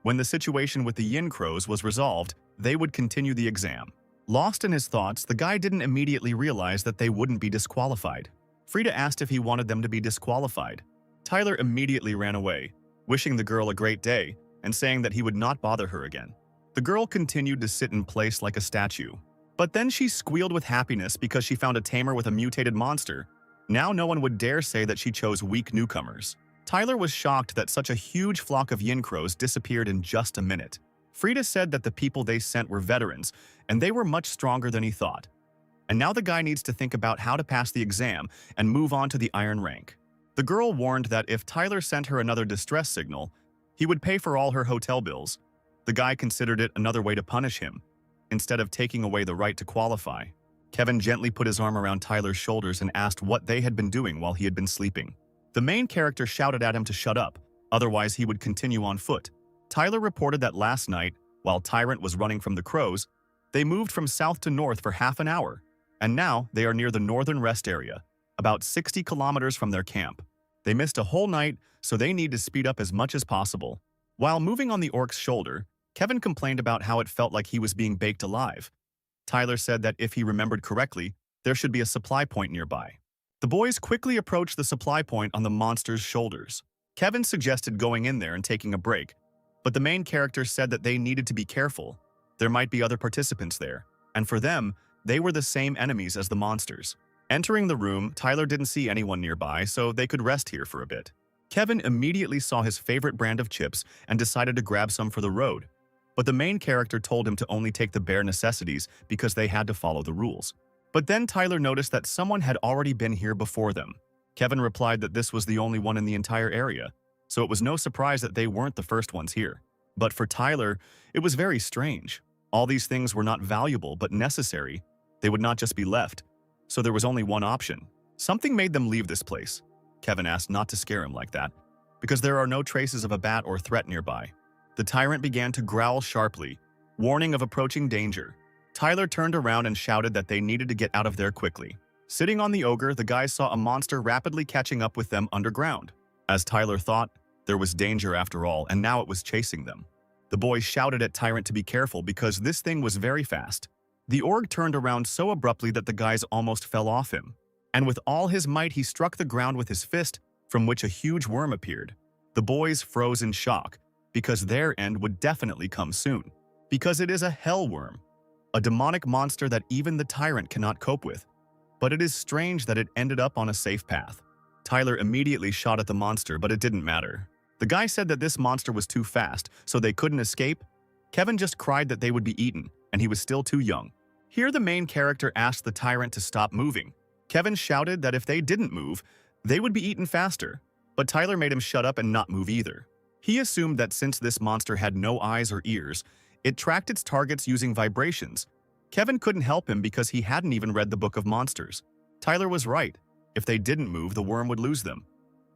When the situation with the yin crows was resolved, they would continue the exam. Lost in his thoughts, the guy didn't immediately realize that they wouldn't be disqualified. Frida asked if he wanted them to be disqualified. Tyler immediately ran away, wishing the girl a great day and saying that he would not bother her again. The girl continued to sit in place like a statue. But then she squealed with happiness because she found a tamer with a mutated monster. Now no one would dare say that she chose weak newcomers. Tyler was shocked that such a huge flock of yin crows disappeared in just a minute. Frida said that the people they sent were veterans, and they were much stronger than he thought. And now the guy needs to think about how to pass the exam and move on to the iron rank. The girl warned that if Tyler sent her another distress signal, he would pay for all her hotel bills. The guy considered it another way to punish him, instead of taking away the right to qualify. Kevin gently put his arm around Tyler's shoulders and asked what they had been doing while he had been sleeping. The main character shouted at him to shut up, otherwise he would continue on foot. Tyler reported that last night, while Tyrant was running from the crows, they moved from south to north for half an hour, and now they are near the northern rest area, about 60 kilometers from their camp. They missed a whole night, so they need to speed up as much as possible. While moving on the orc's shoulder, Kevin complained about how it felt like he was being baked alive. Tyler said that if he remembered correctly, there should be a supply point nearby. The boys quickly approached the supply point on the monster's shoulders. Kevin suggested going in there and taking a break, but the main character said that they needed to be careful. There might be other participants there, and for them, they were the same enemies as the monsters. Entering the room, Tyler didn't see anyone nearby, so they could rest here for a bit. Kevin immediately saw his favorite brand of chips and decided to grab some for the road. But the main character told him to only take the bare necessities because they had to follow the rules. But then Tyler noticed that someone had already been here before them. Kevin replied that this was the only one in the entire area, so it was no surprise that they weren't the first ones here. But for Tyler, it was very strange. All these things were not valuable but necessary. They would not just be left. So there was only one option. Something made them leave this place. Kevin asked not to scare him like that, because there are no traces of a bat or threat nearby. The tyrant began to growl sharply, warning of approaching danger. Tyler turned around and shouted that they needed to get out of there quickly. Sitting on the ogre, the guys saw a monster rapidly catching up with them underground. As Tyler thought, there was danger after all, and now it was chasing them. The boys shouted at Tyrant to be careful because this thing was very fast. The orc turned around so abruptly that the guys almost fell off him. And with all his might, he struck the ground with his fist, from which a huge worm appeared. The boys froze in shock, because their end would definitely come soon. Because it is a hell worm, a demonic monster that even the tyrant cannot cope with. But it is strange that it ended up on a safe path. Tyler immediately shot at the monster, but it didn't matter. The guy said that this monster was too fast, so they couldn't escape. Kevin just cried that they would be eaten, and he was still too young. Here the main character asked the tyrant to stop moving. Kevin shouted that if they didn't move, they would be eaten faster, but Tyler made him shut up and not move either. He assumed that since this monster had no eyes or ears, it tracked its targets using vibrations. Kevin couldn't help him because he hadn't even read the Book of Monsters. Tyler was right. If they didn't move, the worm would lose them.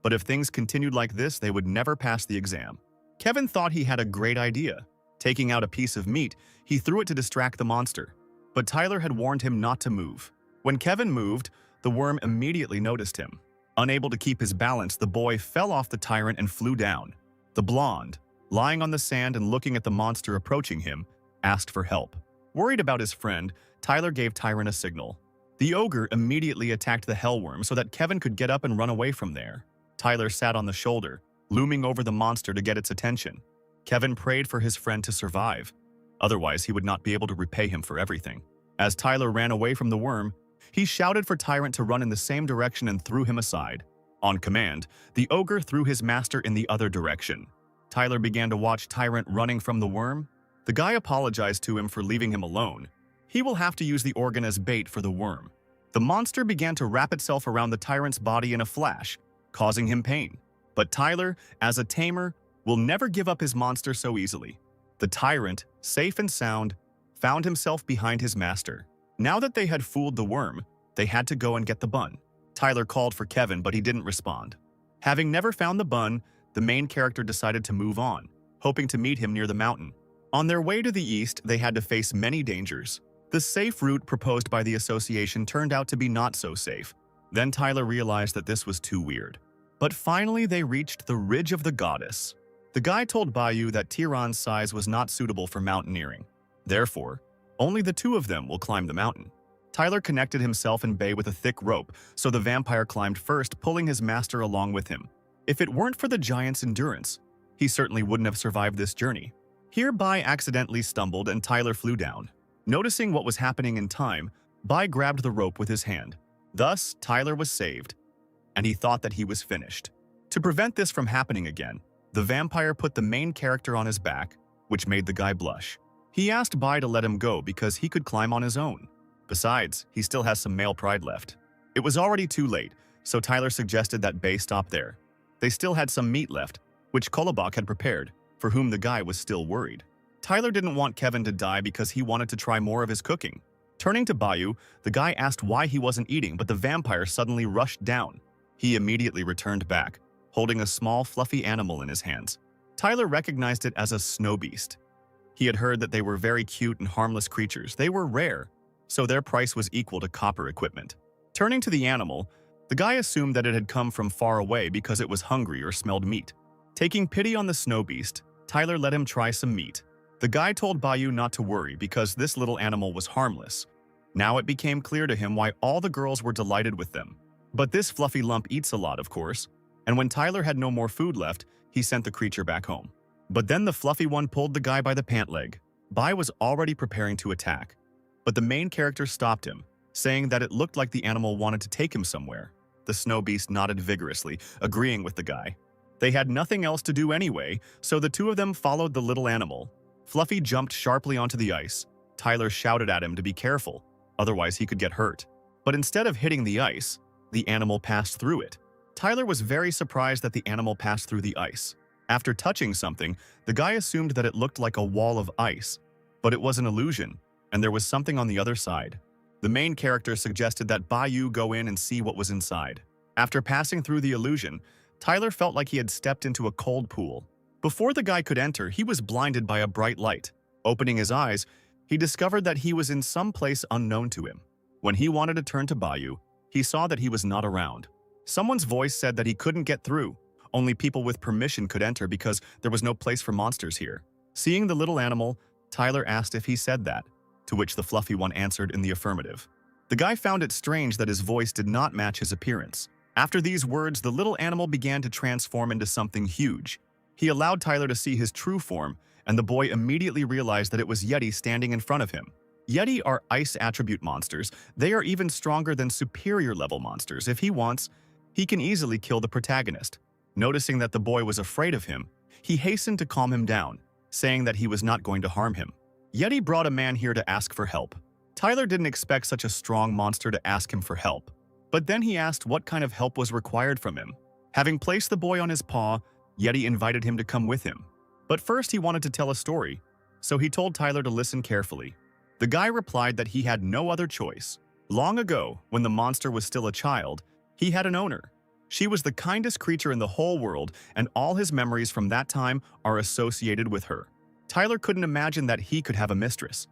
But if things continued like this, they would never pass the exam. Kevin thought he had a great idea. Taking out a piece of meat, he threw it to distract the monster. But Tyler had warned him not to move. When Kevin moved, the worm immediately noticed him. Unable to keep his balance, the boy fell off the tyrant and flew down. The blonde, lying on the sand and looking at the monster approaching him, asked for help. Worried about his friend, Tyler gave Tyrant a signal. The ogre immediately attacked the hellworm so that Kevin could get up and run away from there. Tyler sat on the shoulder, looming over the monster to get its attention. Kevin prayed for his friend to survive. Otherwise, he would not be able to repay him for everything. As Tyler ran away from the worm, he shouted for Tyrant to run in the same direction and threw him aside. On command, the ogre threw his master in the other direction. Tyler began to watch Tyrant running from the worm. The guy apologized to him for leaving him alone. He will have to use the organ as bait for the worm. The monster began to wrap itself around the tyrant's body in a flash, causing him pain. But Tyler, as a tamer, will never give up his monster so easily. The tyrant, safe and sound, found himself behind his master. Now that they had fooled the worm, they had to go and get the bun. Tyler called for Kevin, but he didn't respond. Having never found the bun, the main character decided to move on, hoping to meet him near the mountain. On their way to the east, they had to face many dangers. The safe route proposed by the association turned out to be not so safe. Then Tyler realized that this was too weird. But finally, they reached the Ridge of the Goddess. The guy told Bayou that Tiran's size was not suitable for mountaineering. Therefore, only the two of them will climb the mountain. Tyler connected himself and Bay with a thick rope, so the vampire climbed first, pulling his master along with him. If it weren't for the giant's endurance, he certainly wouldn't have survived this journey. Here, Bai accidentally stumbled and Tyler flew down. Noticing what was happening in time, Bai grabbed the rope with his hand. Thus, Tyler was saved, and he thought that he was finished. To prevent this from happening again, the vampire put the main character on his back, which made the guy blush. He asked Bai to let him go because he could climb on his own. Besides, he still has some male pride left. It was already too late, so Tyler suggested that Bai stop there. They still had some meat left, which Kolobok had prepared, for whom the guy was still worried. Tyler didn't want Kevin to die because he wanted to try more of his cooking. Turning to Bayou, the guy asked why he wasn't eating, but the vampire suddenly rushed down. He immediately returned back, holding a small, fluffy animal in his hands. Tyler recognized it as a snow beast. He had heard that they were very cute and harmless creatures. They were rare, so their price was equal to copper equipment. Turning to the animal, the guy assumed that it had come from far away because it was hungry or smelled meat. Taking pity on the snow beast, Tyler let him try some meat. The guy told Bayou not to worry because this little animal was harmless. Now it became clear to him why all the girls were delighted with them. But this fluffy lump eats a lot, of course, and when Tyler had no more food left, he sent the creature back home. But then the fluffy one pulled the guy by the pant leg. Bai was already preparing to attack, but the main character stopped him, saying that it looked like the animal wanted to take him somewhere. The snow beast nodded vigorously, agreeing with the guy. They had nothing else to do anyway, so the two of them followed the little animal. Fluffy jumped sharply onto the ice. Tyler shouted at him to be careful, otherwise he could get hurt. But instead of hitting the ice, the animal passed through it. Tyler was very surprised that the animal passed through the ice. After touching something, the guy assumed that it looked like a wall of ice, but it was an illusion, and there was something on the other side. The main character suggested that Bayou go in and see what was inside. After passing through the illusion, Tyler felt like he had stepped into a cold pool. Before the guy could enter, he was blinded by a bright light. Opening his eyes, he discovered that he was in some place unknown to him. When he wanted to turn to Bayou, he saw that he was not around. Someone's voice said that he couldn't get through. Only people with permission could enter because there was no place for monsters here. Seeing the little animal, Tyler asked if he said that, to which the fluffy one answered in the affirmative. The guy found it strange that his voice did not match his appearance. After these words, the little animal began to transform into something huge. He allowed Tyler to see his true form, and the boy immediately realized that it was Yeti standing in front of him. Yeti are ice attribute monsters. They are even stronger than superior level monsters. If he wants, he can easily kill the protagonist. Noticing that the boy was afraid of him, he hastened to calm him down, saying that he was not going to harm him. Yeti brought a man here to ask for help. Tyler didn't expect such a strong monster to ask him for help, but then he asked what kind of help was required from him. Having placed the boy on his paw, Yeti invited him to come with him. But first he wanted to tell a story, so he told Tyler to listen carefully. The guy replied that he had no other choice. Long ago, when the monster was still a child, he had an owner. She was the kindest creature in the whole world, and all his memories from that time are associated with her. Tyler couldn't imagine that he could have a mistress.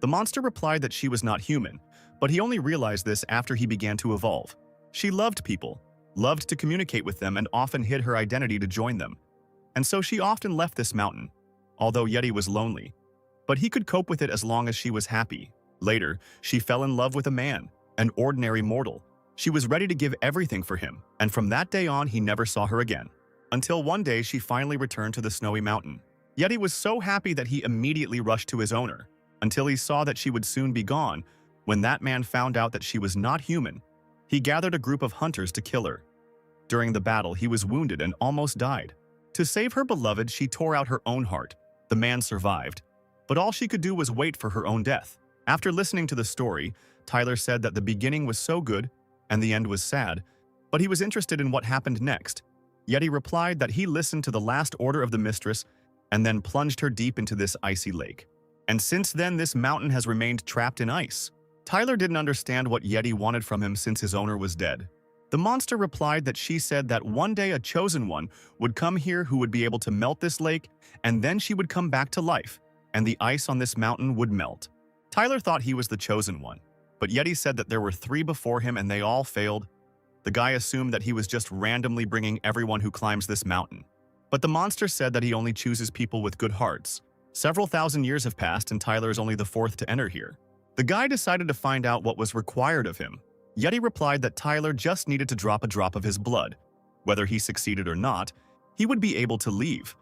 The monster replied that she was not human, but he only realized this after he began to evolve. She loved people, loved to communicate with them, and often hid her identity to join them. And so she often left this mountain, although Yeti was lonely. But he could cope with it as long as she was happy. Later, she fell in love with a man, an ordinary mortal. She was ready to give everything for him, and from that day on, he never saw her again. Until one day, she finally returned to the snowy mountain. Yeti was so happy that he immediately rushed to his owner, until he saw that she would soon be gone. When that man found out that she was not human, he gathered a group of hunters to kill her. During the battle, he was wounded and almost died. To save her beloved, she tore out her own heart. The man survived, but all she could do was wait for her own death. After listening to the story, Tyler said that the beginning was so good and the end was sad, but he was interested in what happened next. Yeti replied that he listened to the last order of the mistress and then plunged her deep into this icy lake. And since then, this mountain has remained trapped in ice. Tyler didn't understand what Yeti wanted from him since his owner was dead. The monster replied that she said that one day a chosen one would come here who would be able to melt this lake, and then she would come back to life, and the ice on this mountain would melt. Tyler thought he was the chosen one, but Yeti said that there were 3 before him and they all failed. The guy assumed that he was just randomly bringing everyone who climbs this mountain. But the monster said that he only chooses people with good hearts. Several thousand years have passed and Tyler is only the 4th to enter here. The guy decided to find out what was required of him. Yeti replied that Tyler just needed to drop a drop of his blood. Whether he succeeded or not, he would be able to leave.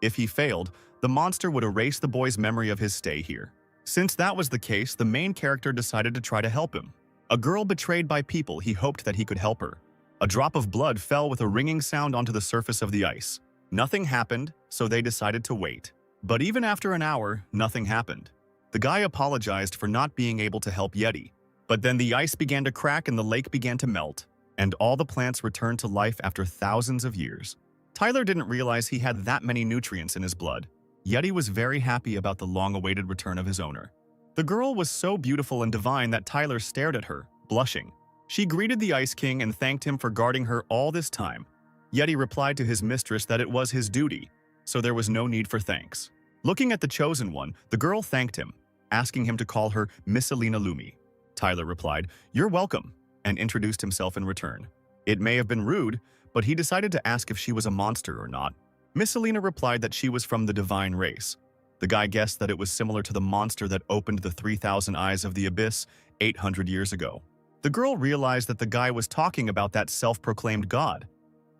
If he failed, the monster would erase the boy's memory of his stay here. Since that was the case, the main character decided to try to help him. A girl betrayed by people, he hoped that he could help her. A drop of blood fell with a ringing sound onto the surface of the ice. Nothing happened, so they decided to wait. But even after an hour, nothing happened. The guy apologized for not being able to help Yeti. But then the ice began to crack and the lake began to melt, and all the plants returned to life after thousands of years. Tyler didn't realize he had that many nutrients in his blood. Yeti was very happy about the long-awaited return of his owner. The girl was so beautiful and divine that Tyler stared at her, blushing. She greeted the Ice King and thanked him for guarding her all this time. Yeti replied to his mistress that it was his duty, so there was no need for thanks. Looking at the Chosen One, the girl thanked him, asking him to call her Miss Alina Lumi. Tyler replied, "You're welcome," and introduced himself in return. It may have been rude, but he decided to ask if she was a monster or not. Miss Alina replied that she was from the divine race. The guy guessed that it was similar to the monster that opened the 3,000 eyes of the abyss 800 years ago. The girl realized that the guy was talking about that self-proclaimed god.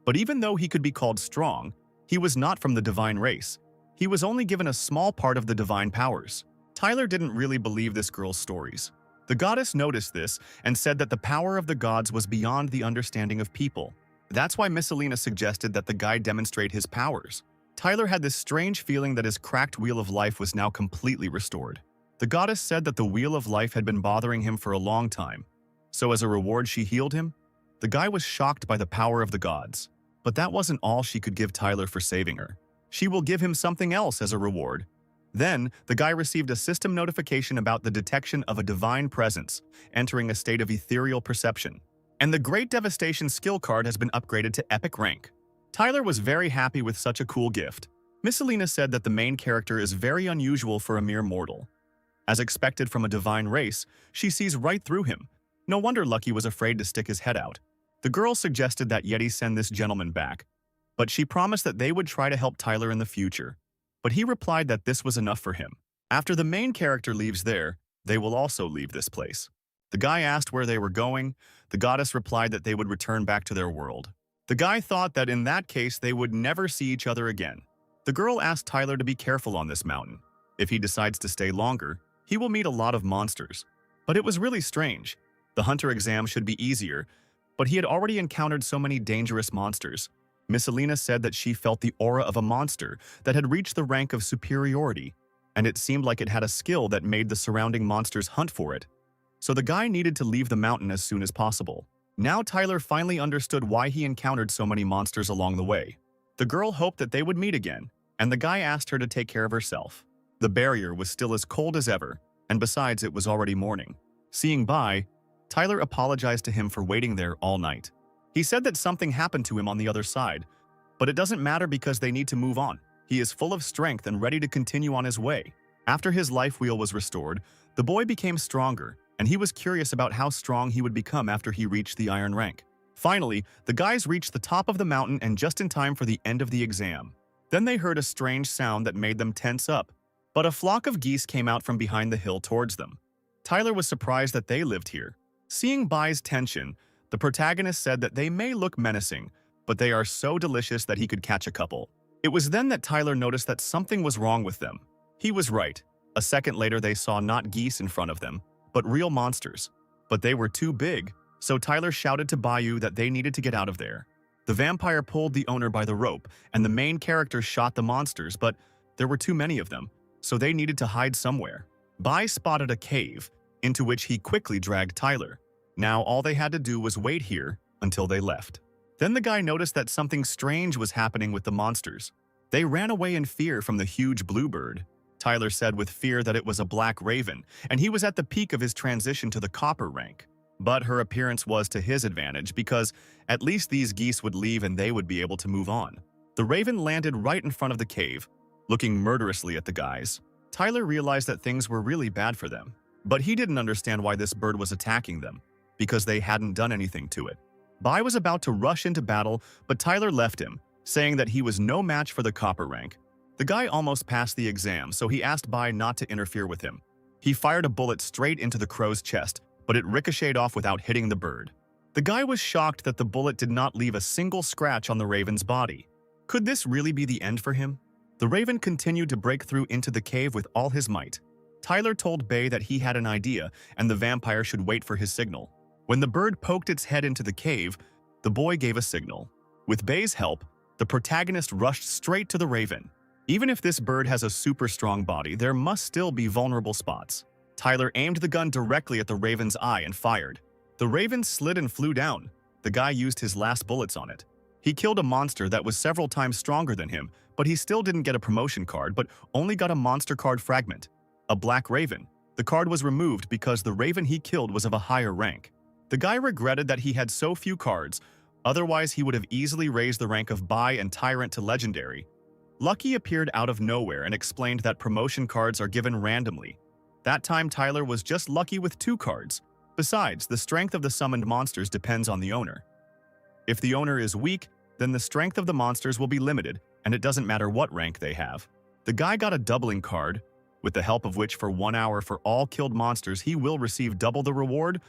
But even though he could be called strong, he was not from the divine race. He was only given a small part of the divine powers. Tyler didn't really believe this girl's stories. The goddess noticed this and said that the power of the gods was beyond the understanding of people. That's why Miss Alina suggested that the guy demonstrate his powers. Tyler had this strange feeling that his cracked wheel of life was now completely restored. The goddess said that the wheel of life had been bothering him for a long time, so as a reward she healed him. The guy was shocked by the power of the gods. But that wasn't all she could give Tyler for saving her. She will give him something else as a reward. Then, the guy received a system notification about the detection of a divine presence, entering a state of ethereal perception. And the Great Devastation skill card has been upgraded to epic rank. Tyler was very happy with such a cool gift. Miss Alina said that the main character is very unusual for a mere mortal. As expected from a divine race, she sees right through him. No wonder Lucky was afraid to stick his head out. The girl suggested that Yeti send this gentleman back, but she promised that they would try to help Tyler in the future. But he replied that this was enough for him. After the main character leaves there, they will also leave this place. The guy asked where they were going. The goddess replied that they would return back to their world. The guy thought that in that case they would never see each other again. The girl asked Tyler to be careful on this mountain. If he decides to stay longer, he will meet a lot of monsters. But it was really strange. The hunter exam should be easier, but he had already encountered so many dangerous monsters. Miss Alina said that she felt the aura of a monster that had reached the rank of superiority, and it seemed like it had a skill that made the surrounding monsters hunt for it. So the guy needed to leave the mountain as soon as possible. Now Tyler finally understood why he encountered so many monsters along the way. The girl hoped that they would meet again, and the guy asked her to take care of herself. The barrier was still as cold as ever, and besides it was already morning. Seeing Bai, Tyler apologized to him for waiting there all night. He said that something happened to him on the other side, but it doesn't matter because they need to move on. He is full of strength and ready to continue on his way. After his life wheel was restored, the boy became stronger, and he was curious about how strong he would become after he reached the iron rank. Finally, the guys reached the top of the mountain and just in time for the end of the exam. Then they heard a strange sound that made them tense up, but a flock of geese came out from behind the hill towards them. Tyler was surprised that they lived here. Seeing Bai's tension, the protagonist said that they may look menacing, but they are so delicious that he could catch a couple. It was then that Tyler noticed that something was wrong with them. He was right. A second later they saw not geese in front of them, but real monsters. But they were too big, so Tyler shouted to Bayou that they needed to get out of there. The vampire pulled the owner by the rope, and the main character shot the monsters, but there were too many of them, so they needed to hide somewhere. Bai spotted a cave, into which he quickly dragged Tyler. Now all they had to do was wait here until they left. Then the guy noticed that something strange was happening with the monsters. They ran away in fear from the huge bluebird. Tyler said with fear that it was a black raven, and he was at the peak of his transition to the copper rank. But her appearance was to his advantage because at least these geese would leave and they would be able to move on. The raven landed right in front of the cave, looking murderously at the guys. Tyler realized that things were really bad for them. But he didn't understand why this bird was attacking them, because they hadn't done anything to it. Bai was about to rush into battle, but Tyler left him, saying that he was no match for the copper rank. The guy almost passed the exam, so he asked Bai not to interfere with him. He fired a bullet straight into the crow's chest, but it ricocheted off without hitting the bird. The guy was shocked that the bullet did not leave a single scratch on the raven's body. Could this really be the end for him? The raven continued to break through into the cave with all his might. Tyler told Bay that he had an idea and the vampire should wait for his signal. When the bird poked its head into the cave, the boy gave a signal. With Bay's help, the protagonist rushed straight to the raven. Even if this bird has a super strong body, there must still be vulnerable spots. Tyler aimed the gun directly at the raven's eye and fired. The raven slid and flew down. The guy used his last bullets on it. He killed a monster that was several times stronger than him, but he still didn't get a promotion card, but only got a monster card fragment. A black raven. The card was removed because the raven he killed was of a higher rank. The guy regretted that he had so few cards, otherwise he would have easily raised the rank of Bai and Tyrant to legendary. Lucky appeared out of nowhere and explained that promotion cards are given randomly. That time Tyler was just lucky with 2 cards. Besides, the strength of the summoned monsters depends on the owner. If the owner is weak, then the strength of the monsters will be limited, and it doesn't matter what rank they have. The guy got a doubling card, with the help of which for 1 hour for all killed monsters he will receive double the reward.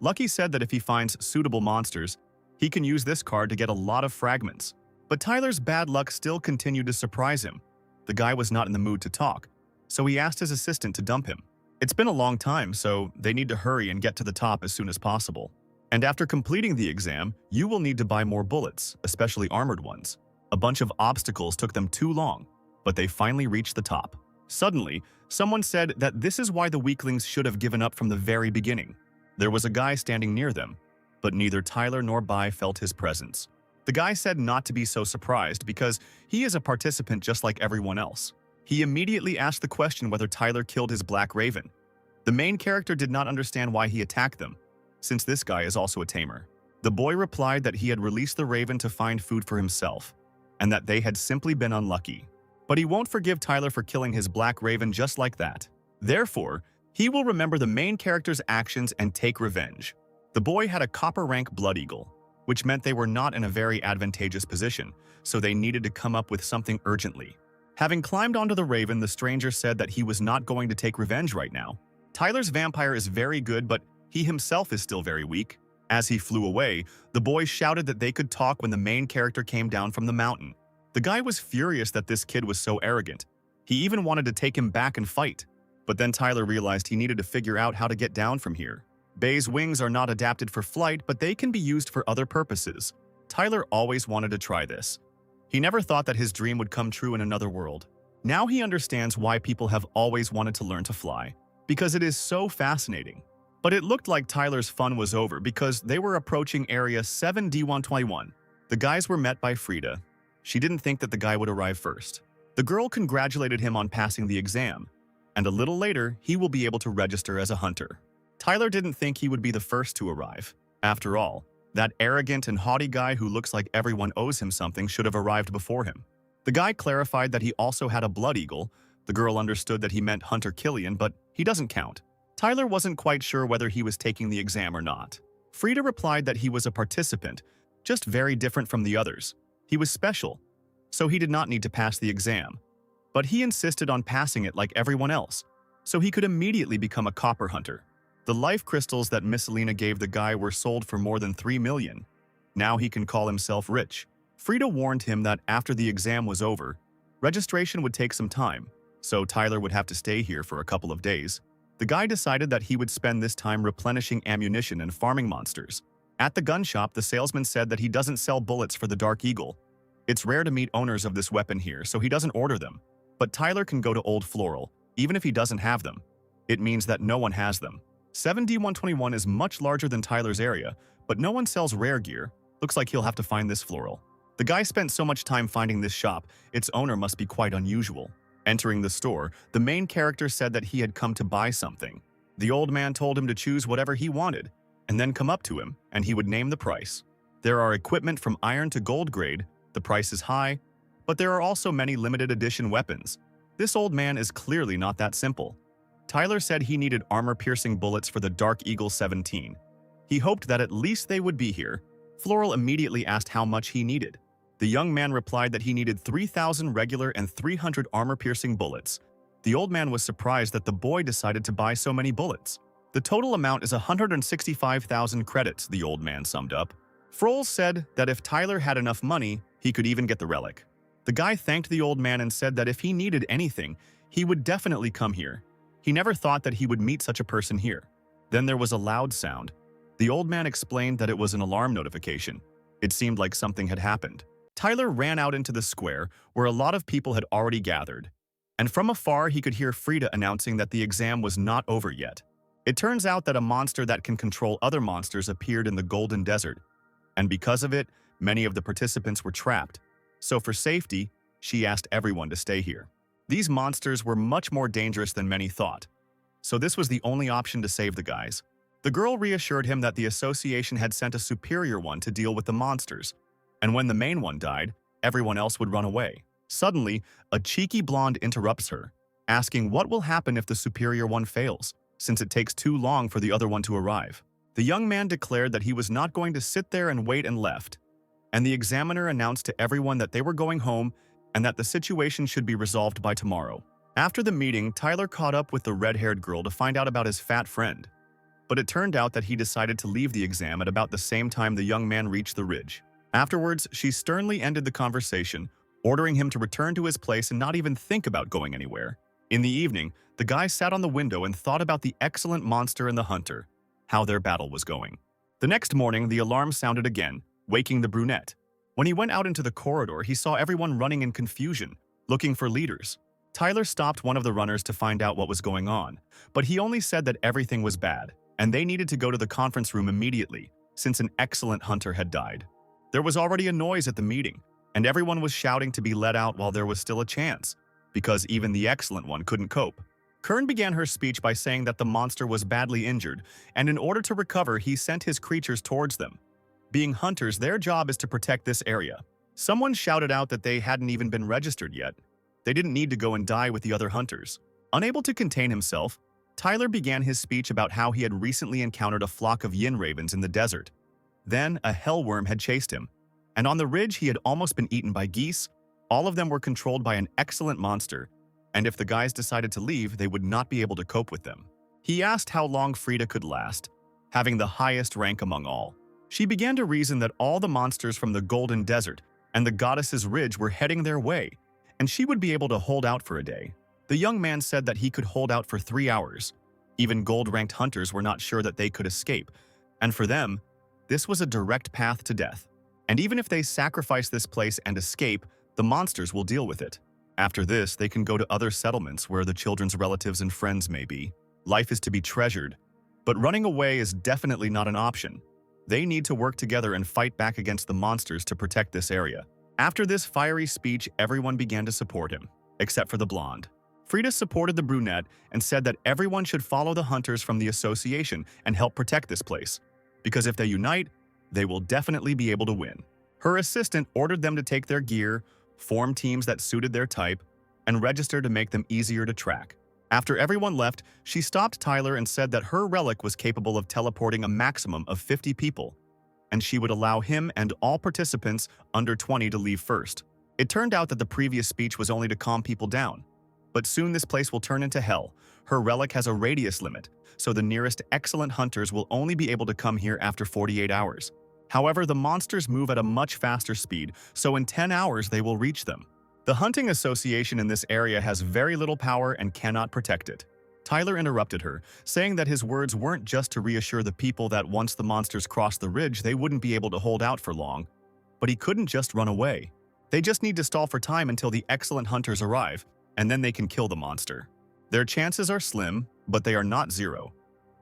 Lucky said that if he finds suitable monsters, he can use this card to get a lot of fragments. But Tyler's bad luck still continued to surprise him. The guy was not in the mood to talk, so he asked his assistant to dump him. It's been a long time, so they need to hurry and get to the top as soon as possible. And after completing the exam, you will need to buy more bullets, especially armored ones. A bunch of obstacles took them too long, but they finally reached the top. Suddenly, someone said that this is why the weaklings should have given up from the very beginning. There was a guy standing near them, but neither Tyler nor Bai felt his presence. The guy said not to be so surprised because he is a participant just like everyone else. He immediately asked the question whether Tyler killed his black raven. The main character did not understand why he attacked them, since this guy is also a tamer. The boy replied that he had released the raven to find food for himself, and that they had simply been unlucky. But he won't forgive Tyler for killing his black raven just like that. Therefore, he will remember the main character's actions and take revenge. The boy had a copper rank blood eagle, which meant they were not in a very advantageous position, so they needed to come up with something urgently. Having climbed onto the raven, the stranger said that he was not going to take revenge right now. Tyler's vampire is very good, but he himself is still very weak. As he flew away, the boys shouted that they could talk when the main character came down from the mountain. The guy was furious that this kid was so arrogant. He even wanted to take him back and fight. But then Tyler realized he needed to figure out how to get down from here. Bay's wings are not adapted for flight, but they can be used for other purposes. Tyler always wanted to try this. He never thought that his dream would come true in another world. Now he understands why people have always wanted to learn to fly, because it is so fascinating. But it looked like Tyler's fun was over because they were approaching Area 7D121. The guys were met by Frida. She didn't think that the guy would arrive first. The girl congratulated him on passing the exam, and a little later, he will be able to register as a hunter. Tyler didn't think he would be the first to arrive. After all, that arrogant and haughty guy who looks like everyone owes him something should have arrived before him. The guy clarified that he also had a blood eagle. The girl understood that he meant Hunter Killian, but he doesn't count. Tyler wasn't quite sure whether he was taking the exam or not. Frida replied that he was a participant, just very different from the others. He was special, so he did not need to pass the exam. But he insisted on passing it like everyone else, so he could immediately become a copper hunter. The life crystals that Miss Alina gave the guy were sold for more than 3 million. Now he can call himself rich. Frida warned him that after the exam was over, registration would take some time, so Tyler would have to stay here for a couple of days. The guy decided that he would spend this time replenishing ammunition and farming monsters. At the gun shop, the salesman said that he doesn't sell bullets for the Dark Eagle. It's rare to meet owners of this weapon here, so he doesn't order them. But Tyler can go to Old Floral, even if he doesn't have them. It means that no one has them. 7D121 is much larger than Tyler's area, but no one sells rare gear. Looks like he'll have to find this floral. The guy spent so much time finding this shop, its owner must be quite unusual. Entering the store, the main character said that he had come to buy something. The old man told him to choose whatever he wanted, and then come up to him, and he would name the price. There are equipment from iron to gold grade, the price is high, but there are also many limited edition weapons. This old man is clearly not that simple. Tyler said he needed armor-piercing bullets for the Dark Eagle 17. He hoped that at least they would be here. Floral immediately asked how much he needed. The young man replied that he needed 3,000 regular and 300 armor-piercing bullets. The old man was surprised that the boy decided to buy so many bullets. The total amount is 165,000 credits, the old man summed up. Frohl said that if Tyler had enough money, he could even get the relic. The guy thanked the old man and said that if he needed anything, he would definitely come here. He never thought that he would meet such a person here. Then there was a loud sound. The old man explained that it was an alarm notification. It seemed like something had happened. Tyler ran out into the square, where a lot of people had already gathered. And from afar, he could hear Frida announcing that the exam was not over yet. It turns out that a monster that can control other monsters appeared in the Golden Desert. And because of it, many of the participants were trapped. So for safety, she asked everyone to stay here. These monsters were much more dangerous than many thought. So this was the only option to save the guys. The girl reassured him that the association had sent a superior one to deal with the monsters. And when the main one died, everyone else would run away. Suddenly, a cheeky blonde interrupts her, asking what will happen if the superior one fails, since it takes too long for the other one to arrive. The young man declared that he was not going to sit there and wait and left. And the examiner announced to everyone that they were going home and that the situation should be resolved by tomorrow. After the meeting, Tyler caught up with the red-haired girl to find out about his fat friend. But it turned out that he decided to leave the exam at about the same time the young man reached the ridge. Afterwards, she sternly ended the conversation, ordering him to return to his place and not even think about going anywhere. In the evening, the guy sat on the window and thought about the excellent monster and the hunter, how their battle was going. The next morning, the alarm sounded again, waking the brunette. When he went out into the corridor, he saw everyone running in confusion, looking for leaders. Tyler stopped one of the runners to find out what was going on, but he only said that everything was bad, and they needed to go to the conference room immediately, since an excellent hunter had died. There was already a noise at the meeting, and everyone was shouting to be let out while there was still a chance, because even the excellent one couldn't cope. Kern began her speech by saying that the monster was badly injured, and in order to recover, he sent his creatures towards them. Being hunters, their job is to protect this area. Someone shouted out that they hadn't even been registered yet. They didn't need to go and die with the other hunters. Unable to contain himself, Tyler began his speech about how he had recently encountered a flock of yin ravens in the desert. Then, a hellworm had chased him. And on the ridge, he had almost been eaten by geese. All of them were controlled by an excellent monster, and if the guys decided to leave, they would not be able to cope with them. He asked how long Frida could last, having the highest rank among all. She began to reason that all the monsters from the Golden Desert and the Goddess's Ridge were heading their way, and she would be able to hold out for a day. The young man said that he could hold out for 3 hours. Even gold-ranked hunters were not sure that they could escape, and for them, this was a direct path to death. And even if they sacrifice this place and escape, the monsters will deal with it. After this, they can go to other settlements where the children's relatives and friends may be. Life is to be treasured, but running away is definitely not an option. They need to work together and fight back against the monsters to protect this area. After this fiery speech, everyone began to support him, except for the blonde. Frida supported the brunette and said that everyone should follow the hunters from the association and help protect this place, because if they unite, they will definitely be able to win. Her assistant ordered them to take their gear, form teams that suited their type, and register to make them easier to track. After everyone left, she stopped Tyler and said that her relic was capable of teleporting a maximum of 50 people, and she would allow him and all participants under 20 to leave first. It turned out that the previous speech was only to calm people down. But soon this place will turn into hell. Her relic has a radius limit, so the nearest excellent hunters will only be able to come here after 48 hours. However, the monsters move at a much faster speed, so in 10 hours they will reach them. The hunting association in this area has very little power and cannot protect it. Tyler interrupted her, saying that his words weren't just to reassure the people that once the monsters crossed the ridge, they wouldn't be able to hold out for long. But he couldn't just run away. They just need to stall for time until the excellent hunters arrive, and then they can kill the monster. Their chances are slim, but they are not zero.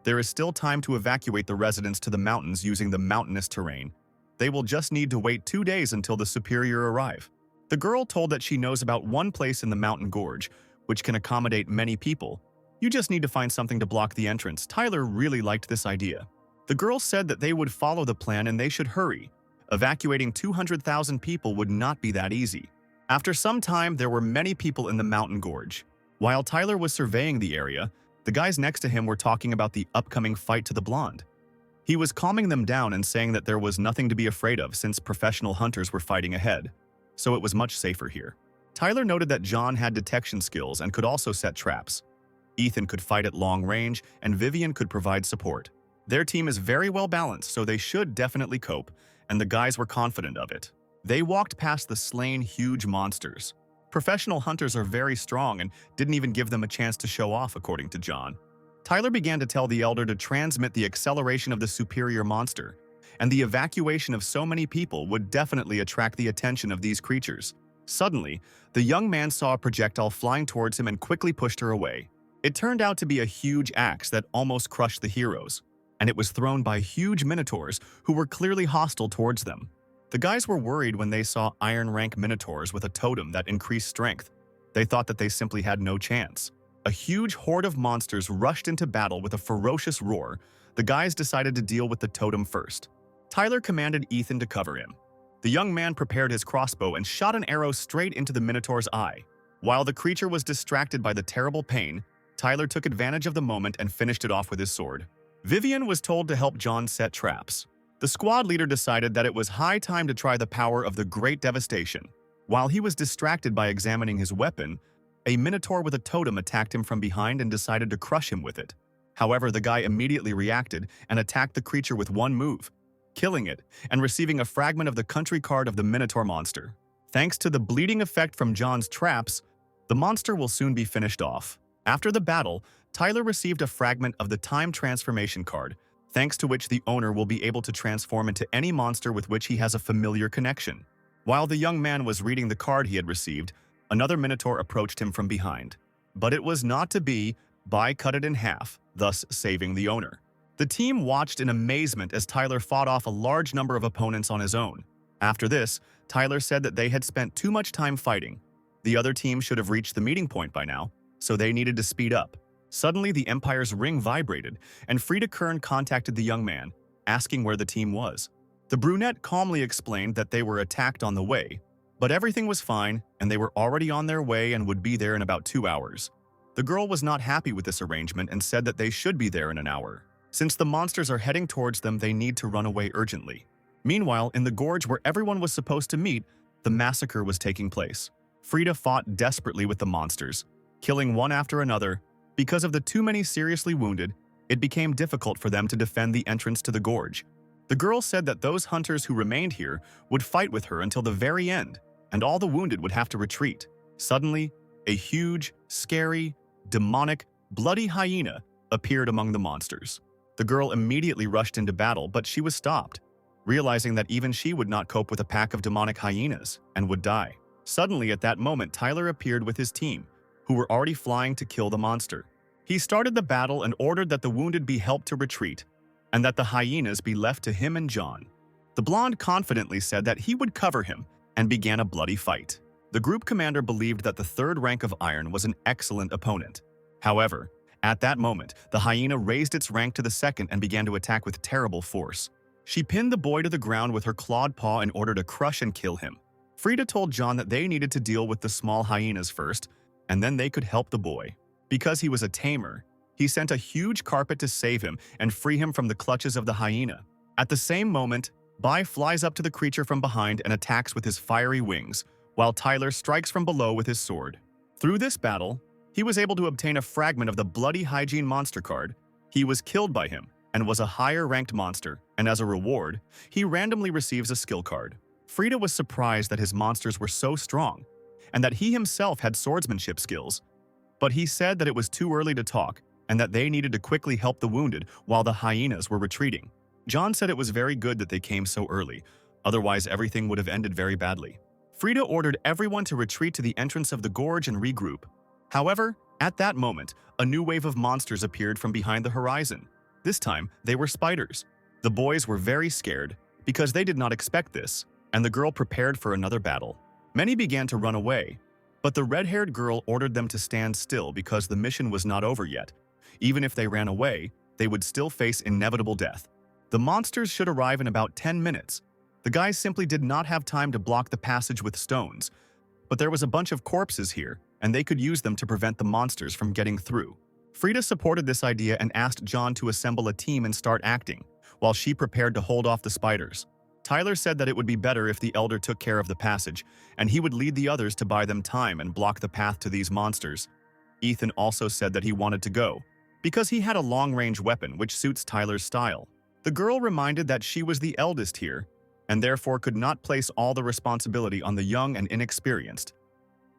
There is still time to evacuate the residents to the mountains using the mountainous terrain. They will just need to wait 2 days until the superior arrive. The girl told that she knows about one place in the mountain gorge, which can accommodate many people. You just need to find something to block the entrance. Tyler really liked this idea. The girl said that they would follow the plan and they should hurry. Evacuating 200,000 people would not be that easy. After some time, there were many people in the mountain gorge. While Tyler was surveying the area, the guys next to him were talking about the upcoming fight to the blonde. He was calming them down and saying that there was nothing to be afraid of since professional hunters were fighting ahead, so it was much safer here. Tyler noted that John had detection skills and could also set traps. Ethan could fight at long range, and Vivian could provide support. Their team is very well balanced, so they should definitely cope, and the guys were confident of it. They walked past the slain huge monsters. Professional hunters are very strong and didn't even give them a chance to show off, according to John. Tyler began to tell the elder to transmit the acceleration of the superior monster, and the evacuation of so many people would definitely attract the attention of these creatures. Suddenly, the young man saw a projectile flying towards him and quickly pushed her away. It turned out to be a huge axe that almost crushed the heroes, and it was thrown by huge minotaurs who were clearly hostile towards them. The guys were worried when they saw iron rank minotaurs with a totem that increased strength. They thought that they simply had no chance. A huge horde of monsters rushed into battle with a ferocious roar. The guys decided to deal with the totem first. Tyler commanded Ethan to cover him. The young man prepared his crossbow and shot an arrow straight into the minotaur's eye. While the creature was distracted by the terrible pain, Tyler took advantage of the moment and finished it off with his sword. Vivian was told to help John set traps. The squad leader decided that it was high time to try the power of the Great Devastation. While he was distracted by examining his weapon, a minotaur with a totem attacked him from behind and decided to crush him with it. However, the guy immediately reacted and attacked the creature with one move, killing it and receiving a fragment of the country card of the minotaur monster. Thanks to the bleeding effect from John's traps, the monster will soon be finished off. After the battle, Tyler received a fragment of the time transformation card, thanks to which the owner will be able to transform into any monster with which he has a familiar connection. While the young man was reading the card he had received, another minotaur approached him from behind. But it was not to be. Bai cut it in half, thus saving the owner. The team watched in amazement as Tyler fought off a large number of opponents on his own. After this, Tyler said that they had spent too much time fighting. The other team should have reached the meeting point by now, so they needed to speed up. Suddenly, the Empire's ring vibrated, and Frida Kern contacted the young man, asking where the team was. The brunette calmly explained that they were attacked on the way, but everything was fine, and they were already on their way and would be there in about 2 hours. The girl was not happy with this arrangement and said that they should be there in an hour. Since the monsters are heading towards them, they need to run away urgently. Meanwhile, in the gorge where everyone was supposed to meet, the massacre was taking place. Frida fought desperately with the monsters, killing one after another. Because of the too many seriously wounded, it became difficult for them to defend the entrance to the gorge. The girl said that those hunters who remained here would fight with her until the very end, and all the wounded would have to retreat. Suddenly, a huge, scary, demonic, bloody hyena appeared among the monsters. The girl immediately rushed into battle, but she was stopped, realizing that even she would not cope with a pack of demonic hyenas and would die. Suddenly, at that moment, Tyler appeared with his team, who were already flying to kill the monster. He started the battle and ordered that the wounded be helped to retreat, and that the hyenas be left to him and John. The blonde confidently said that he would cover him and began a bloody fight. The group commander believed that the third rank of iron was an excellent opponent. However, at that moment, the hyena raised its rank to the second and began to attack with terrible force. She pinned the boy to the ground with her clawed paw in order to crush and kill him. Frida told John that they needed to deal with the small hyenas first, and then they could help the boy. Because he was a tamer, he sent a huge carpet to save him and free him from the clutches of the hyena. At the same moment, Bai flies up to the creature from behind and attacks with his fiery wings, while Tyler strikes from below with his sword. Through this battle, he was able to obtain a fragment of the bloody hygiene monster card. He was killed by him and was a higher-ranked monster, and as a reward, he randomly receives a skill card. Frida was surprised that his monsters were so strong, and that he himself had swordsmanship skills. But he said that it was too early to talk, and that they needed to quickly help the wounded while the hyenas were retreating. John said it was very good that they came so early, otherwise everything would have ended very badly. Frida ordered everyone to retreat to the entrance of the gorge and regroup. However, at that moment, a new wave of monsters appeared from behind the horizon. This time, they were spiders. The boys were very scared because they did not expect this, and the girl prepared for another battle. Many began to run away, but the red-haired girl ordered them to stand still because the mission was not over yet. Even if they ran away, they would still face inevitable death. The monsters should arrive in about 10 minutes. The guys simply did not have time to block the passage with stones, but there was a bunch of corpses here, and they could use them to prevent the monsters from getting through. Frida supported this idea and asked John to assemble a team and start acting, while she prepared to hold off the spiders. Tyler said that it would be better if the elder took care of the passage, and he would lead the others to buy them time and block the path to these monsters. Ethan also said that he wanted to go, because he had a long-range weapon which suits Tyler's style. The girl reminded that she was the eldest here, and therefore could not place all the responsibility on the young and inexperienced.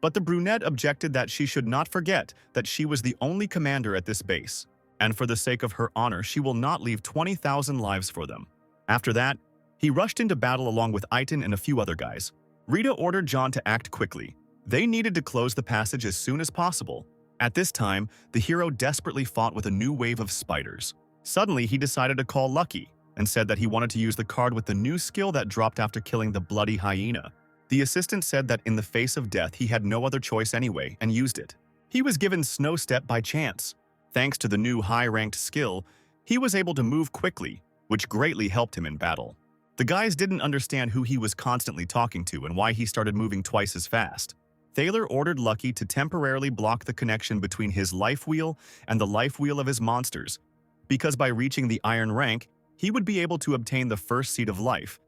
But the brunette objected that she should not forget that she was the only commander at this base, and for the sake of her honor she will not leave 20,000 lives for them. After that, he rushed into battle along with Aiton and a few other guys. Rita ordered John to act quickly. They needed to close the passage as soon as possible. At this time, the hero desperately fought with a new wave of spiders. Suddenly, he decided to call Lucky and said that he wanted to use the card with the new skill that dropped after killing the bloody hyena. The assistant said that in the face of death he had no other choice anyway and used it. He was given Snow Step by chance. Thanks to the new high-ranked skill, he was able to move quickly, which greatly helped him in battle. The guys didn't understand who he was constantly talking to and why he started moving twice as fast. Thaler ordered Lucky to temporarily block the connection between his life wheel and the life wheel of his monsters, because by reaching the iron rank, he would be able to obtain the first seed of life,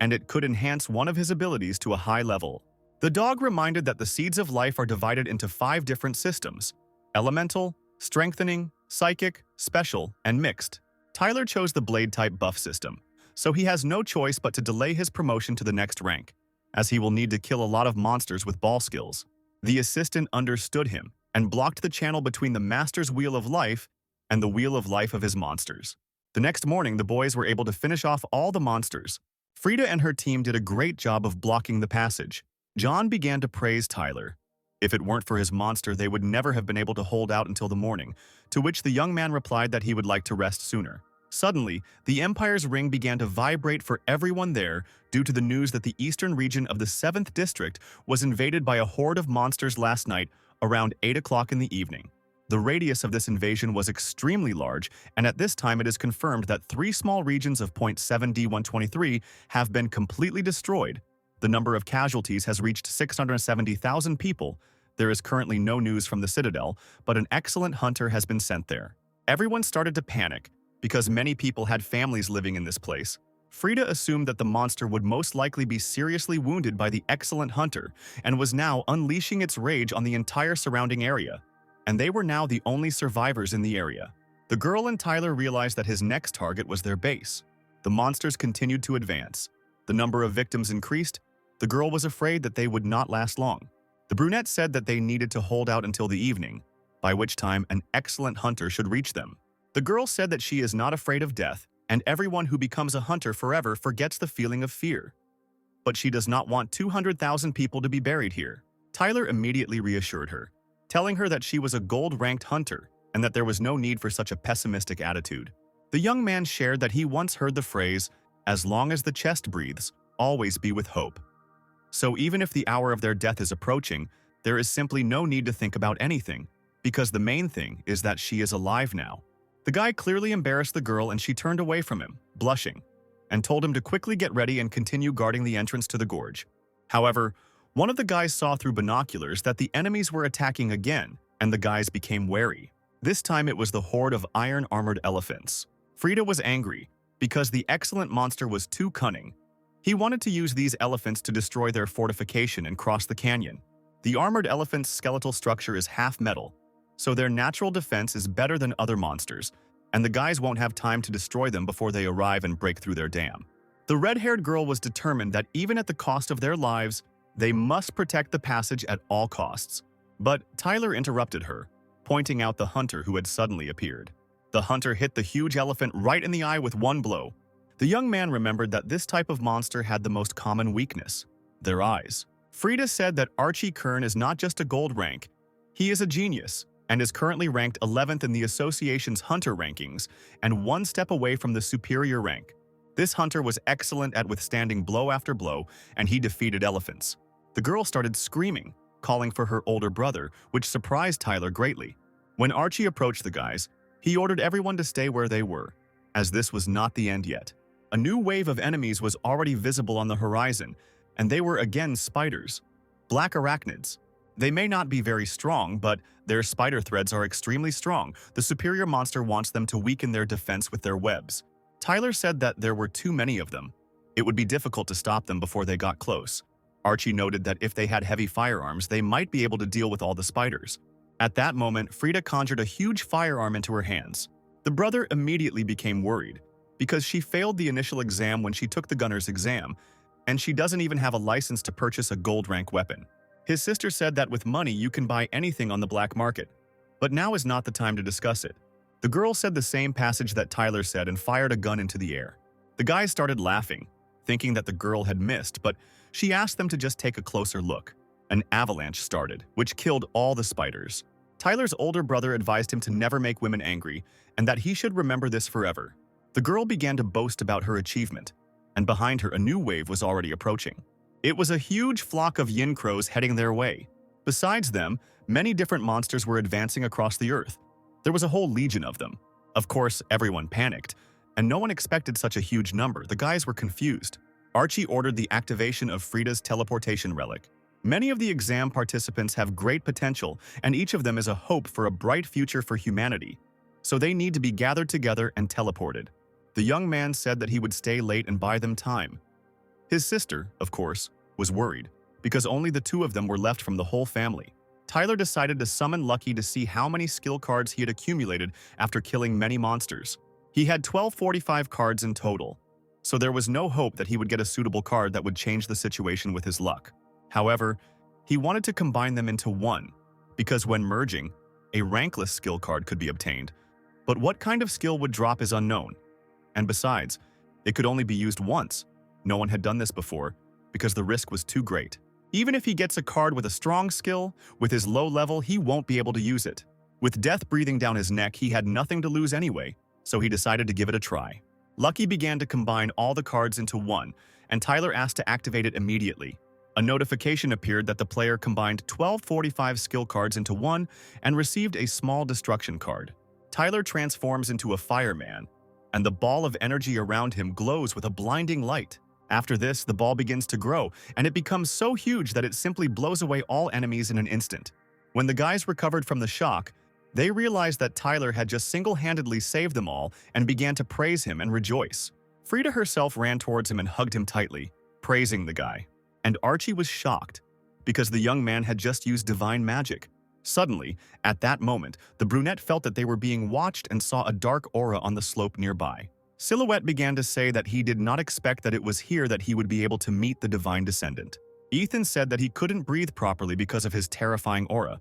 and it could enhance one of his abilities to a high level. The dog reminded that the seeds of life are divided into 5 different systems: elemental, strengthening, psychic, special, and mixed. Tyler chose the blade-type buff system, so he has no choice but to delay his promotion to the next rank, as he will need to kill a lot of monsters with ball skills. The assistant understood him and blocked the channel between the Master's Wheel of Life and the Wheel of Life of his monsters. The next morning, the boys were able to finish off all the monsters. Frida and her team did a great job of blocking the passage. John began to praise Tyler. If it weren't for his monster, they would never have been able to hold out until the morning, to which the young man replied that he would like to rest sooner. Suddenly, the Empire's ring began to vibrate for everyone there due to the news that the eastern region of the 7th District was invaded by a horde of monsters last night around 8 o'clock in the evening. The radius of this invasion was extremely large, and at this time it is confirmed that 3 small regions of 0.7D123 have been completely destroyed. The number of casualties has reached 670,000 people. There is currently no news from the Citadel, but an excellent hunter has been sent there. Everyone started to panic, because many people had families living in this place. Frida assumed that the monster would most likely be seriously wounded by the excellent hunter and was now unleashing its rage on the entire surrounding area. And they were now the only survivors in the area. The girl and Tyler realized that his next target was their base. The monsters continued to advance. The number of victims increased. The girl was afraid that they would not last long. The brunette said that they needed to hold out until the evening, by which time an excellent hunter should reach them. The girl said that she is not afraid of death, and everyone who becomes a hunter forever forgets the feeling of fear. But she does not want 200,000 people to be buried here. Tyler immediately reassured her, telling her that she was a gold-ranked hunter and that there was no need for such a pessimistic attitude. The young man shared that he once heard the phrase, "As long as the chest breathes, always be with hope." So even if the hour of their death is approaching, there is simply no need to think about anything, because the main thing is that she is alive now. The guy clearly embarrassed the girl and she turned away from him, blushing, and told him to quickly get ready and continue guarding the entrance to the gorge. However, one of the guys saw through binoculars that the enemies were attacking again, and the guys became wary. This time it was the horde of iron-armored elephants. Frida was angry, because the excellent monster was too cunning. He wanted to use these elephants to destroy their fortification and cross the canyon. The armored elephant's skeletal structure is half metal, so their natural defense is better than other monsters, and the guys won't have time to destroy them before they arrive and break through their dam. The red-haired girl was determined that even at the cost of their lives, they must protect the passage at all costs. But Tyler interrupted her, pointing out the hunter who had suddenly appeared. The hunter hit the huge elephant right in the eye with one blow. The young man remembered that this type of monster had the most common weakness: their eyes. Frida said that Archie Kern is not just a gold rank, he is a genius, and is currently ranked 11th in the association's hunter rankings and one step away from the superior rank. This hunter was excellent at withstanding blow after blow, and he defeated elephants. The girl started screaming, calling for her older brother, which surprised Tyler greatly. When Archie approached the guys, he ordered everyone to stay where they were, as this was not the end yet. A new wave of enemies was already visible on the horizon, and they were again spiders, black arachnids. They may not be very strong, but their spider threads are extremely strong. The superior monster wants them to weaken their defense with their webs. Tyler said that there were too many of them, It would be difficult to stop them before they got close. Archie noted that if they had heavy firearms, they might be able to deal with all the spiders. At that moment, Frida conjured a huge firearm into her hands. The brother immediately became worried, because she failed the initial exam when she took the gunner's exam, and she doesn't even have a license to purchase a gold rank weapon. His sister said that with money you can buy anything on the black market, but now is not the time to discuss it. The girl said the same passage that Tyler said and fired a gun into the air. The guys started laughing, thinking that the girl had missed, but she asked them to just take a closer look. An avalanche started, which killed all the spiders. Tyler's older brother advised him to never make women angry, and that he should remember this forever. The girl began to boast about her achievement, and behind her a new wave was already approaching. It was a huge flock of yin crows heading their way. Besides them, many different monsters were advancing across the earth. There was a whole legion of them. Of course, everyone panicked, and no one expected such a huge number. The guys were confused. Archie ordered the activation of Frida's teleportation relic. Many of the exam participants have great potential, and each of them is a hope for a bright future for humanity. So they need to be gathered together and teleported. The young man said that he would stay late and buy them time. His sister, of course, was worried, because only the two of them were left from the whole family. Tyler decided to summon Lucky to see how many skill cards he had accumulated after killing many monsters. He had 1245 cards in total, so there was no hope that he would get a suitable card that would change the situation with his luck. However, he wanted to combine them into one, because when merging, a rankless skill card could be obtained. But what kind of skill would drop is unknown. And besides, it could only be used once. No one had done this before, because the risk was too great. Even if he gets a card with a strong skill, with his low level, he won't be able to use it. With death breathing down his neck, he had nothing to lose anyway, so he decided to give it a try. Lucky began to combine all the cards into one, and Tyler asked to activate it immediately. A notification appeared that the player combined 1245 skill cards into one and received a small destruction card. Tyler transforms into a fireman, and the ball of energy around him glows with a blinding light. After this, the ball begins to grow, and it becomes so huge that it simply blows away all enemies in an instant. When the guys recovered from the shock, they realized that Tyler had just single-handedly saved them all and began to praise him and rejoice. Frida herself ran towards him and hugged him tightly, praising the guy. And Archie was shocked, because the young man had just used divine magic. Suddenly, at that moment, the brunette felt that they were being watched and saw a dark aura on the slope nearby. Silhouette began to say that he did not expect that it was here that he would be able to meet the divine descendant. Ethan said that he couldn't breathe properly because of his terrifying aura,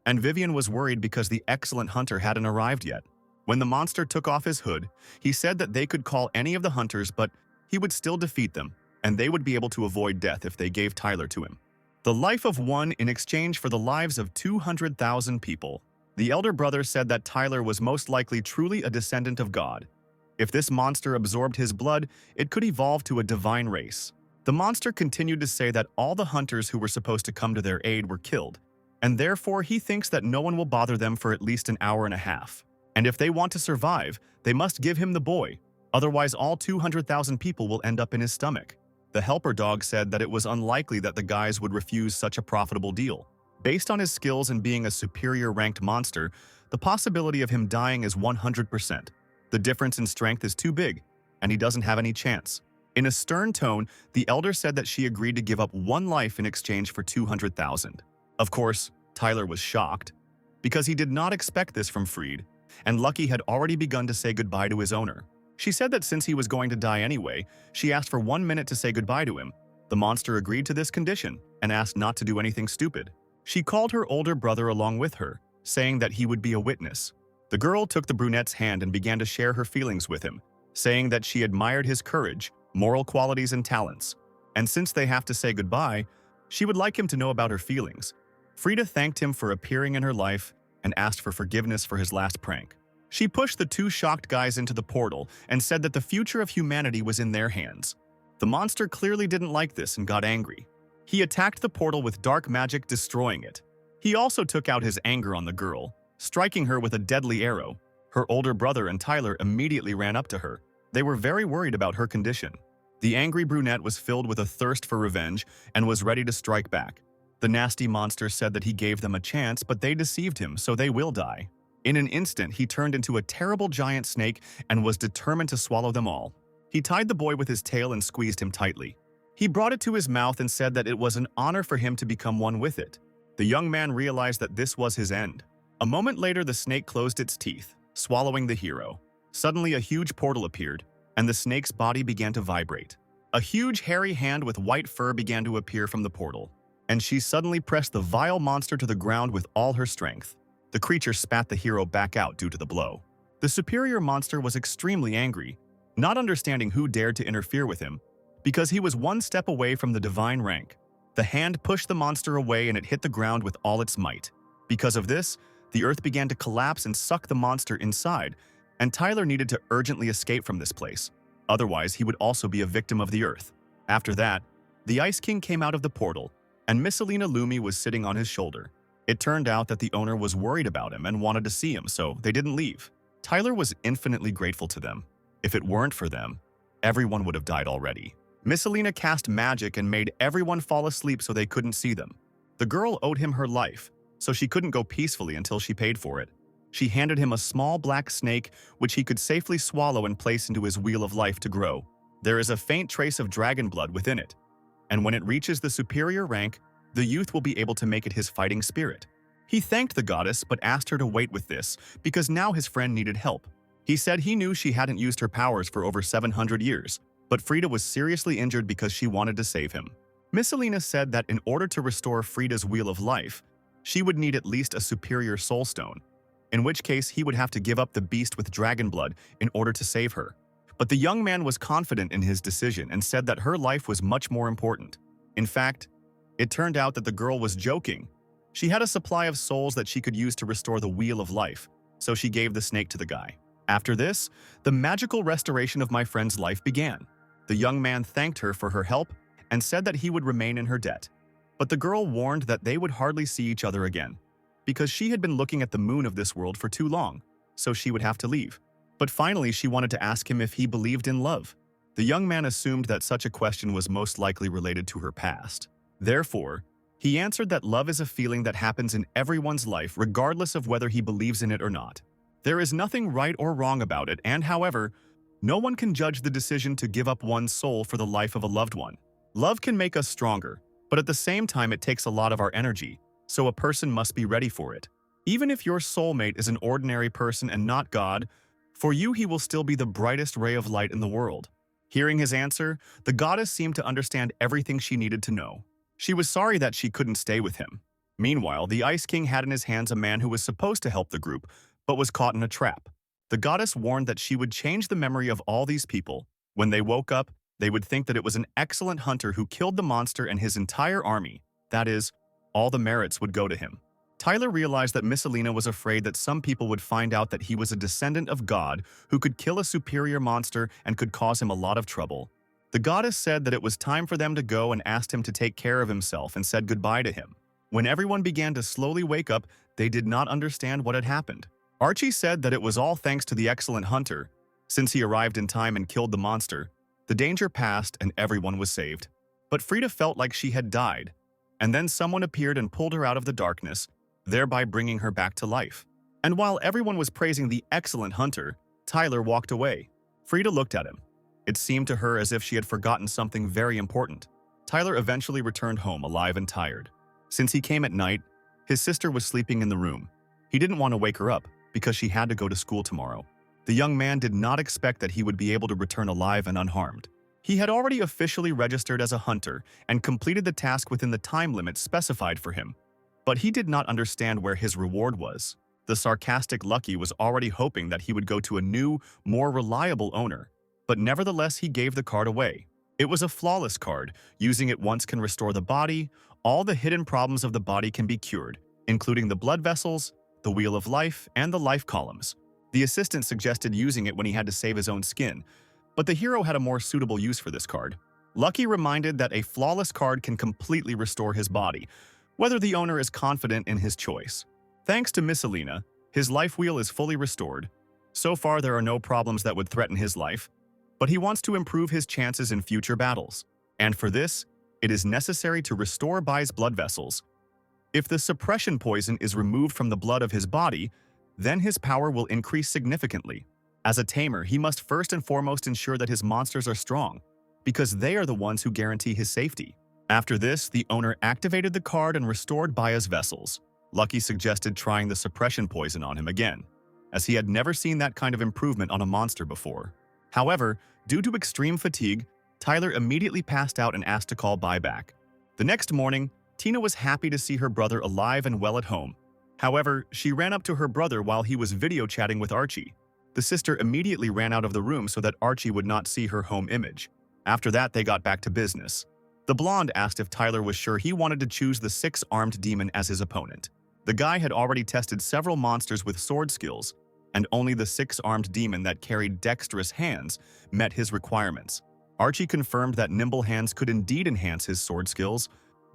and Vivian was worried because the excellent hunter hadn't arrived yet. When the monster took off his hood, he said that they could call any of the hunters, but he would still defeat them, and they would be able to avoid death if they gave Tyler to him. The life of one in exchange for the lives of 200,000 people. The elder brother said that Tyler was most likely truly a descendant of God. If this monster absorbed his blood, it could evolve to a divine race. The monster continued to say that all the hunters who were supposed to come to their aid were killed, and therefore he thinks that no one will bother them for at least an hour and a half. And if they want to survive, they must give him the boy, otherwise all 200,000 people will end up in his stomach. The helper dog said that it was unlikely that the guys would refuse such a profitable deal. Based on his skills and being a superior ranked monster, the possibility of him dying is 100%. The difference in strength is too big, and he doesn't have any chance. In a stern tone, the elder said that she agreed to give up one life in exchange for 200,000. Of course, Tyler was shocked, because he did not expect this from Fried, and Lucky had already begun to say goodbye to his owner. She said that since he was going to die anyway, she asked for 1 minute to say goodbye to him. The monster agreed to this condition and asked not to do anything stupid. She called her older brother along with her, saying that he would be a witness. The girl took the brunette's hand and began to share her feelings with him, saying that she admired his courage, moral qualities, and talents. And since they have to say goodbye, she would like him to know about her feelings. Frida thanked him for appearing in her life and asked for forgiveness for his last prank. She pushed the two shocked guys into the portal and said that the future of humanity was in their hands. The monster clearly didn't like this and got angry. He attacked the portal with dark magic, destroying it. He also took out his anger on the girl, striking her with a deadly arrow. Her older brother and Tyler immediately ran up to her. They were very worried about her condition. The angry brunette was filled with a thirst for revenge and was ready to strike back. The nasty monster said that he gave them a chance, but they deceived him, so they will die. In an instant, he turned into a terrible giant snake and was determined to swallow them all. He tied the boy with his tail and squeezed him tightly. He brought it to his mouth and said that it was an honor for him to become one with it. The young man realized that this was his end. A moment later, the snake closed its teeth, swallowing the hero. Suddenly, a huge portal appeared, and the snake's body began to vibrate. A huge hairy hand with white fur began to appear from the portal, and she suddenly pressed the vile monster to the ground with all her strength. The creature spat the hero back out due to the blow. The superior monster was extremely angry, not understanding who dared to interfere with him, because he was one step away from the divine rank. The hand pushed the monster away and it hit the ground with all its might. Because of this, the earth began to collapse and suck the monster inside, and Tyler needed to urgently escape from this place. Otherwise, he would also be a victim of the earth. After that, the Ice King came out of the portal, and Misselina Lumi was sitting on his shoulder. It turned out that the owner was worried about him and wanted to see him, so they didn't leave. Tyler was infinitely grateful to them. If it weren't for them, everyone would have died already. Misselina cast magic and made everyone fall asleep so they couldn't see them. The girl owed him her life, so she couldn't go peacefully until she paid for it. She handed him a small black snake which he could safely swallow and place into his wheel of life to grow. There is a faint trace of dragon blood within it, and when it reaches the superior rank, the youth will be able to make it his fighting spirit. He thanked the goddess but asked her to wait with this because now his friend needed help. He said he knew she hadn't used her powers for over 700 years, but Frida was seriously injured because she wanted to save him. Misselina said that in order to restore Frida's wheel of life, she would need at least a superior soul stone, in which case he would have to give up the beast with dragon blood in order to save her. But the young man was confident in his decision and said that her life was much more important. In fact, it turned out that the girl was joking. She had a supply of souls that she could use to restore the wheel of life, so she gave the snake to the guy. After this, the magical restoration of my friend's life began. The young man thanked her for her help and said that he would remain in her debt. But the girl warned that they would hardly see each other again, because she had been looking at the moon of this world for too long, so she would have to leave. But finally, she wanted to ask him if he believed in love. The young man assumed that such a question was most likely related to her past. Therefore, he answered that love is a feeling that happens in everyone's life regardless of whether he believes in it or not. There is nothing right or wrong about it, and however, no one can judge the decision to give up one's soul for the life of a loved one. Love can make us stronger, but at the same time it takes a lot of our energy, so a person must be ready for it. Even if your soulmate is an ordinary person and not God, for you he will still be the brightest ray of light in the world. Hearing his answer, the goddess seemed to understand everything she needed to know. She was sorry that she couldn't stay with him. Meanwhile, the Ice King had in his hands a man who was supposed to help the group, but was caught in a trap. The goddess warned that she would change the memory of all these people. When they woke up, they would think that it was an excellent hunter who killed the monster and his entire army. That is, all the merits would go to him. Tyler realized that Misselina was afraid that some people would find out that he was a descendant of God who could kill a superior monster and could cause him a lot of trouble. The goddess said that it was time for them to go and asked him to take care of himself and said goodbye to him. When everyone began to slowly wake up, they did not understand what had happened. Archie said that it was all thanks to the excellent hunter. Since he arrived in time and killed the monster, the danger passed and everyone was saved. But Frida felt like she had died, and then someone appeared and pulled her out of the darkness, thereby bringing her back to life. And while everyone was praising the excellent hunter, Tyler walked away. Frida looked at him. It seemed to her as if she had forgotten something very important. Tyler eventually returned home alive and tired. Since he came at night, his sister was sleeping in the room. He didn't want to wake her up because she had to go to school tomorrow. The young man did not expect that he would be able to return alive and unharmed. He had already officially registered as a hunter and completed the task within the time limit specified for him. But he did not understand where his reward was. The sarcastic Lucky was already hoping that he would go to a new, more reliable owner, but nevertheless he gave the card away. It was a flawless card. Using it once can restore the body. All the hidden problems of the body can be cured, including the blood vessels, the wheel of life, and the life columns. The assistant suggested using it when he had to save his own skin, but the hero had a more suitable use for this card. Lucky reminded that a flawless card can completely restore his body, whether the owner is confident in his choice. Thanks to Misselina, his life wheel is fully restored. So far, there are no problems that would threaten his life, but he wants to improve his chances in future battles. And for this, it is necessary to restore Bai's blood vessels. If the suppression poison is removed from the blood of his body, then his power will increase significantly. As a tamer, he must first and foremost ensure that his monsters are strong, because they are the ones who guarantee his safety. After this, the owner activated the card and restored Baya's vessels. Lucky suggested trying the suppression poison on him again, as he had never seen that kind of improvement on a monster before. However, due to extreme fatigue, Tyler immediately passed out and asked to call Bai back. The next morning, Tina was happy to see her brother alive and well at home. However, she ran up to her brother while he was video chatting with Archie. The sister immediately ran out of the room so that Archie would not see her home image. After that, they got back to business. The blonde asked if Tyler was sure he wanted to choose the six-armed demon as his opponent. The guy had already tested several monsters with sword skills, and only the six-armed demon that carried dexterous hands met his requirements. Archie confirmed that nimble hands could indeed enhance his sword skills,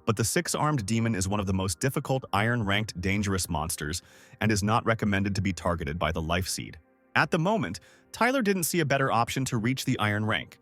but the six-armed demon is one of the most difficult iron-ranked dangerous monsters and is not recommended to be targeted by the life seed. At the moment, Tyler didn't see a better option to reach the iron rank,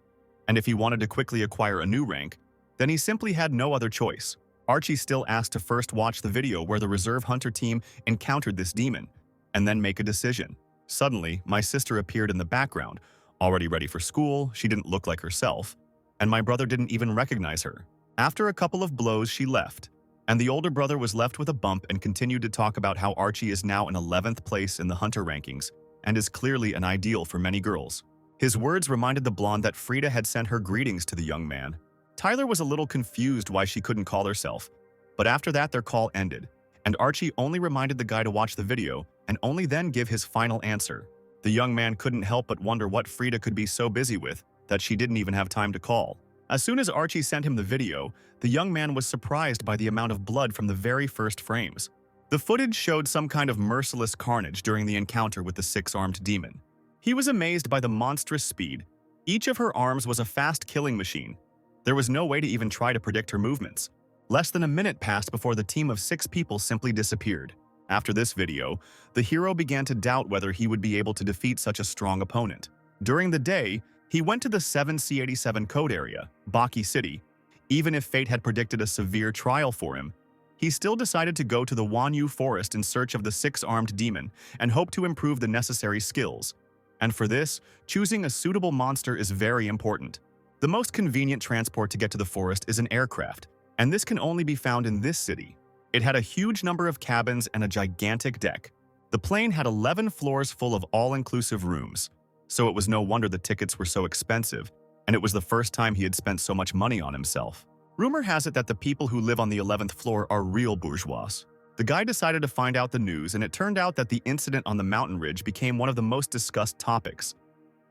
and if he wanted to quickly acquire a new rank, then he simply had no other choice. Archie still asked to first watch the video where the reserve hunter team encountered this demon, and then make a decision. Suddenly, my sister appeared in the background, already ready for school. She didn't look like herself, and my brother didn't even recognize her. After a couple of blows, she left, and the older brother was left with a bump and continued to talk about how Archie is now in 11th place in the hunter rankings and is clearly an ideal for many girls. His words reminded the blonde that Frida had sent her greetings to the young man. Tyler was a little confused why she couldn't call herself, but after that their call ended, and Archie only reminded the guy to watch the video and only then give his final answer. The young man couldn't help but wonder what Frida could be so busy with that she didn't even have time to call. As soon as Archie sent him the video, the young man was surprised by the amount of blood from the very first frames. The footage showed some kind of merciless carnage during the encounter with the six-armed demon. He was amazed by the monstrous speed. Each of her arms was a fast killing machine. There was no way to even try to predict her movements. Less than a minute passed before the team of 6 people simply disappeared. After this video, the hero began to doubt whether he would be able to defeat such a strong opponent. During the day, he went to the 7C87 code area, Baki City. Even if fate had predicted a severe trial for him, he still decided to go to the Wanu forest in search of the six-armed demon and hope to improve the necessary skills. And for this, choosing a suitable monster is very important. The most convenient transport to get to the forest is an aircraft, and this can only be found in this city. It had a huge number of cabins and a gigantic deck. The plane had 11 floors full of all-inclusive rooms, so it was no wonder the tickets were so expensive, and it was the first time he had spent so much money on himself. Rumor has it that the people who live on the 11th floor are real bourgeois. The guy decided to find out the news, and it turned out that the incident on the mountain ridge became one of the most discussed topics.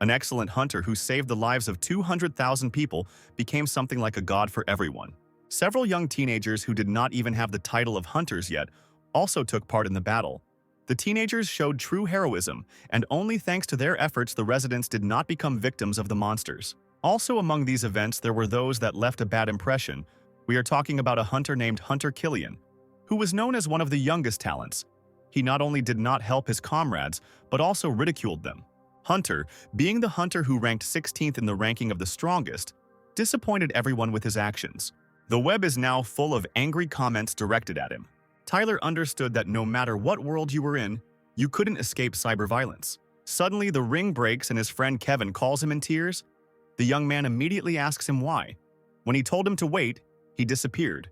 An excellent hunter who saved the lives of 200,000 people became something like a god for everyone. Several young teenagers who did not even have the title of hunters yet also took part in the battle. The teenagers showed true heroism, and only thanks to their efforts the residents did not become victims of the monsters. Also among these events there were those that left a bad impression. We are talking about a hunter named Hunter Killian, who was known as one of the youngest talents. He not only did not help his comrades, but also ridiculed them. Hunter, being the hunter who ranked 16th in the ranking of the strongest, disappointed everyone with his actions. The web is now full of angry comments directed at him. Tyler understood that no matter what world you were in, you couldn't escape cyber violence. Suddenly, the ring breaks and his friend Kevin calls him in tears. The young man immediately asks him why. When he told him to wait, he disappeared.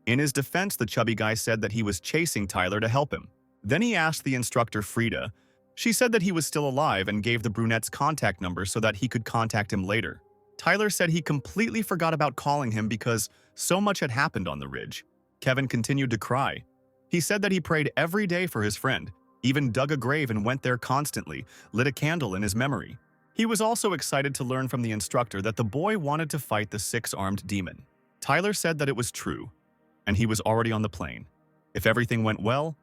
In his defense, the chubby guy said that he was chasing Tyler to help him. Then he asked the instructor, Frida. She said that he was still alive and gave the brunette's contact number so that he could contact him later. Tyler said he completely forgot about calling him because so much had happened on the ridge. Kevin continued to cry. He said that he prayed every day for his friend, even dug a grave and went there constantly, lit a candle in his memory. He was also excited to learn from the instructor that the boy wanted to fight the six-armed demon. Tyler said that it was true, and he was already on the plane. If everything went well,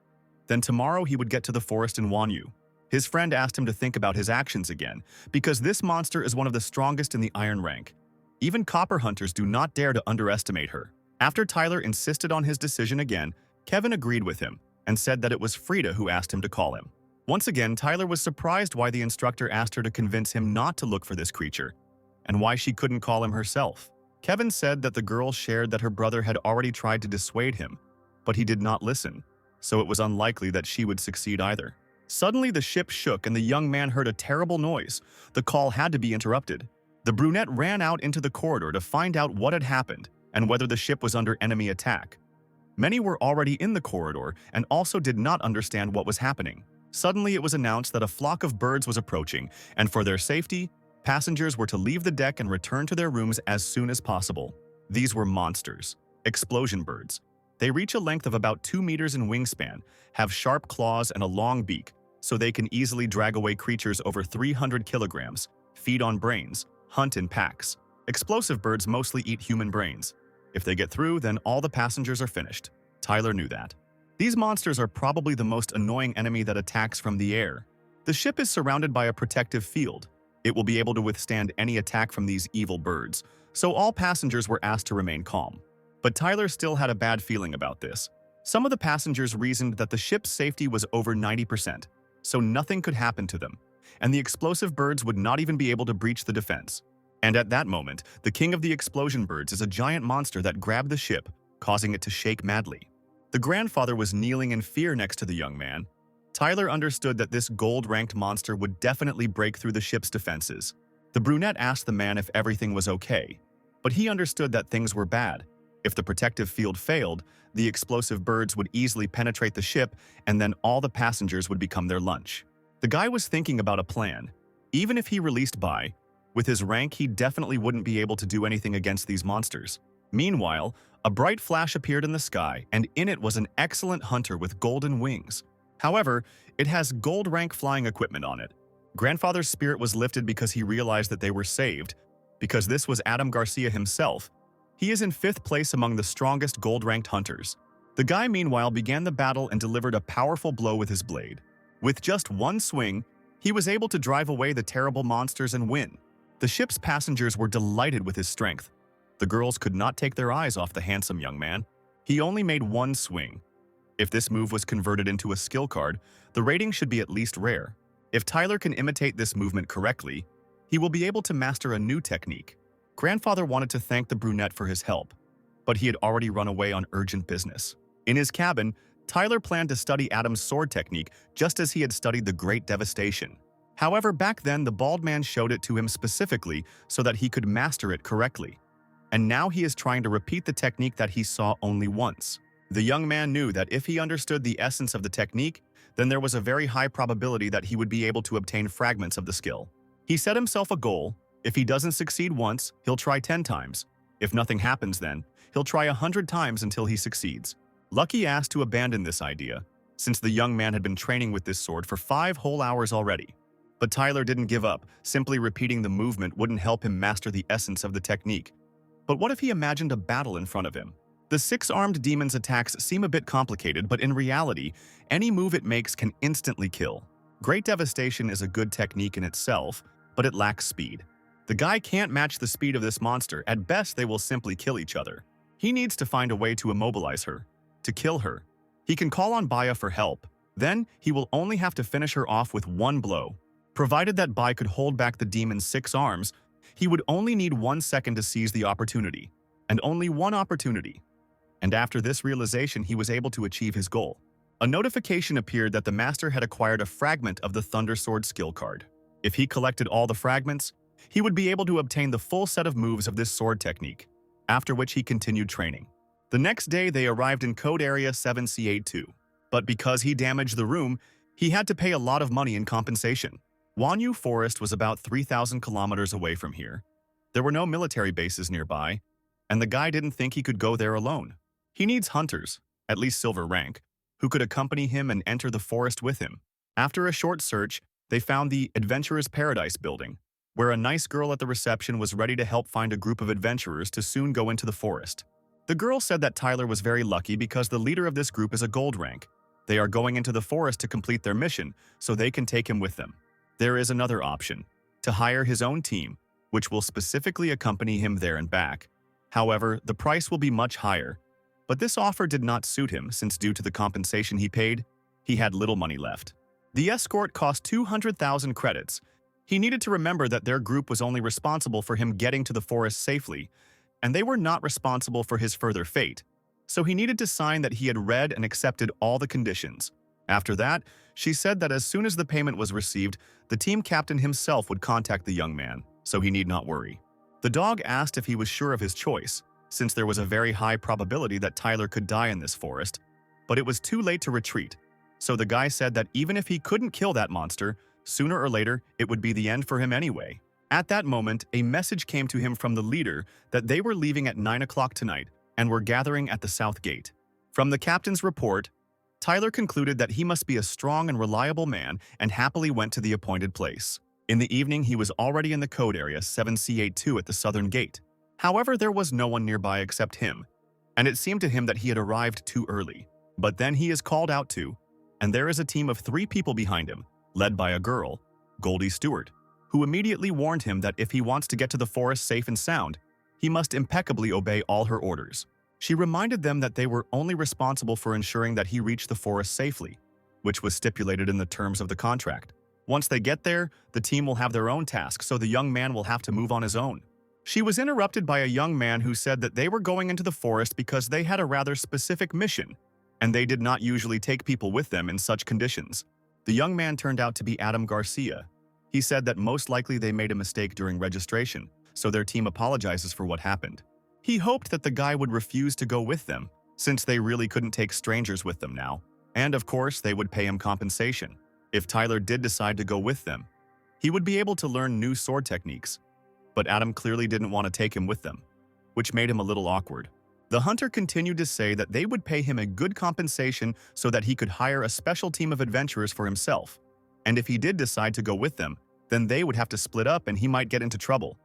then tomorrow he would get to the forest in Wanu. His friend asked him to think about his actions again, because this monster is one of the strongest in the iron rank. Even copper hunters do not dare to underestimate her. After Tyler insisted on his decision again, Kevin agreed with him and said that it was Frida who asked him to call him. Once again, Tyler was surprised why the instructor asked her to convince him not to look for this creature, and why she couldn't call him herself. Kevin said that the girl shared that her brother had already tried to dissuade him, but he did not listen, so it was unlikely that she would succeed either. Suddenly, the ship shook and the young man heard a terrible noise. The call had to be interrupted. The brunette ran out into the corridor to find out what had happened and whether the ship was under enemy attack. Many were already in the corridor and also did not understand what was happening. Suddenly, it was announced that a flock of birds was approaching, and for their safety, passengers were to leave the deck and return to their rooms as soon as possible. These were monsters, explosion birds. They reach a length of about 2 meters in wingspan, have sharp claws and a long beak, so they can easily drag away creatures over 300 kilograms, feed on brains, hunt in packs. Explosive birds mostly eat human brains. If they get through, then all the passengers are finished. Tyler knew that. These monsters are probably the most annoying enemy that attacks from the air. The ship is surrounded by a protective field. It will be able to withstand any attack from these evil birds, so all passengers were asked to remain calm. But Tyler still had a bad feeling about this. Some of the passengers reasoned that the ship's safety was over 90%, so nothing could happen to them, and the explosive birds would not even be able to breach the defense. And at that moment, the king of the explosion birds is a giant monster that grabbed the ship, causing it to shake madly. The grandfather was kneeling in fear next to the young man. Tyler understood that this gold-ranked monster would definitely break through the ship's defenses. The brunette asked the man if everything was okay, but he understood that things were bad. If the protective field failed, the explosive birds would easily penetrate the ship, and then all the passengers would become their lunch. The guy was thinking about a plan. Even if he released Bai, with his rank, he definitely wouldn't be able to do anything against these monsters. Meanwhile, a bright flash appeared in the sky, and in it was an excellent hunter with golden wings. However, it has gold rank flying equipment on it. Grandfather's spirit was lifted because he realized that they were saved, because this was Adam Garcia himself. He is in 5th place among the strongest gold-ranked hunters. The guy, meanwhile, began the battle and delivered a powerful blow with his blade. With just one swing, he was able to drive away the terrible monsters and win. The ship's passengers were delighted with his strength. The girls could not take their eyes off the handsome young man. He only made one swing. If this move was converted into a skill card, the rating should be at least rare. If Tyler can imitate this movement correctly, he will be able to master a new technique. Grandfather wanted to thank the brunette for his help, but he had already run away on urgent business. In his cabin, Tyler planned to study Adam's sword technique just as he had studied the Great Devastation. However, back then the bald man showed it to him specifically so that he could master it correctly. And now he is trying to repeat the technique that he saw only once. The young man knew that if he understood the essence of the technique, then there was a very high probability that he would be able to obtain fragments of the skill. He set himself a goal. If he doesn't succeed once, he'll try 10 times. If nothing happens then, he'll try 100 times until he succeeds. Lucky asked to abandon this idea, since the young man had been training with this sword for 5 whole hours already. But Tyler didn't give up. Simply repeating the movement wouldn't help him master the essence of the technique. But what if he imagined a battle in front of him? The 6-armed demon's attacks seem a bit complicated, but in reality, any move it makes can instantly kill. Great Devastation is a good technique in itself, but it lacks speed. The guy can't match the speed of this monster. At best, they will simply kill each other. He needs to find a way to immobilize her, to kill her. He can call on Baya for help. Then, he will only have to finish her off with one blow. Provided that Bai could hold back the demon's 6 arms, he would only need 1 second to seize the opportunity, and only one opportunity. And after this realization, he was able to achieve his goal. A notification appeared that the master had acquired a fragment of the Thunder Sword skill card. If he collected all the fragments, he would be able to obtain the full set of moves of this sword technique, after which he continued training. The next day, they arrived in Code Area 7C82. But because he damaged the room, he had to pay a lot of money in compensation. Wanu Forest was about 3,000 kilometers away from here. There were no military bases nearby, and the guy didn't think he could go there alone. He needs hunters, at least silver rank, who could accompany him and enter the forest with him. After a short search, they found the Adventurer's Paradise building, where a nice girl at the reception was ready to help find a group of adventurers to soon go into the forest. The girl said that Tyler was very lucky because the leader of this group is a gold rank. They are going into the forest to complete their mission, so they can take him with them. There is another option, to hire his own team, which will specifically accompany him there and back. However, the price will be much higher. But this offer did not suit him since due to the compensation he paid, he had little money left. The escort cost 200,000 credits. He needed to remember that their group was only responsible for him getting to the forest safely, and they were not responsible for his further fate. So he needed to sign that he had read and accepted all the conditions. After that, she said that as soon as the payment was received, the team captain himself would contact the young man, so he need not worry. The dog asked if he was sure of his choice, since there was a very high probability that Tyler could die in this forest, but it was too late to retreat. So the guy said that even if he couldn't kill that monster, sooner or later it would be the end for him anyway. At that moment, a message came to him from the leader that they were leaving at 9 o'clock tonight and were gathering at the south gate. From the captain's report, Tyler concluded that he must be a strong and reliable man and happily went to the appointed place. In the evening, he was already in the code area 7C82 at the southern gate. However, there was no one nearby except him, and it seemed to him that he had arrived too early. But then he is called out to, and there is a team of 3 people behind him, led by a girl, Goldie Stewart, who immediately warned him that if he wants to get to the forest safe and sound, he must impeccably obey all her orders. She reminded them that they were only responsible for ensuring that he reached the forest safely, which was stipulated in the terms of the contract. Once they get there, the team will have their own task, so the young man will have to move on his own. She was interrupted by a young man who said that they were going into the forest because they had a rather specific mission, and they did not usually take people with them in such conditions. The young man turned out to be Adam Garcia. He said that most likely they made a mistake during registration, so their team apologizes for what happened. He hoped that the guy would refuse to go with them, since they really couldn't take strangers with them now. And of course, they would pay him compensation. If Tyler did decide to go with them, he would be able to learn new sword techniques. But Adam clearly didn't want to take him with them, which made him a little awkward. The hunter continued to say that they would pay him a good compensation so that he could hire a special team of adventurers for himself. And if he did decide to go with them, then they would have to split up and he might get into trouble.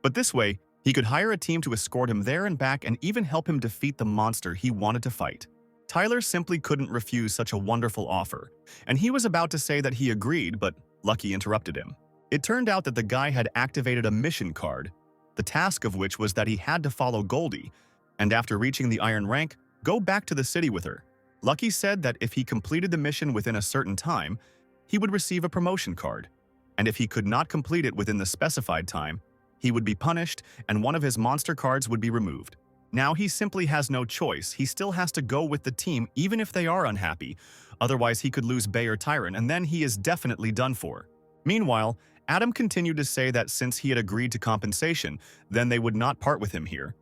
But this way, he could hire a team to escort him there and back and even help him defeat the monster he wanted to fight. Tyler simply couldn't refuse such a wonderful offer, and he was about to say that he agreed, but Lucky interrupted him. It turned out that the guy had activated a mission card, the task of which was that he had to follow Goldie, and after reaching the iron rank, go back to the city with her. Lucky said that if he completed the mission within a certain time, he would receive a promotion card, and if he could not complete it within the specified time, he would be punished and one of his monster cards would be removed. Now he simply has no choice. He still has to go with the team even if they are unhappy. Otherwise, he could lose Bay or Tyron, and then he is definitely done for. Meanwhile, Adam continued to say that since he had agreed to compensation, then they would not part with him here.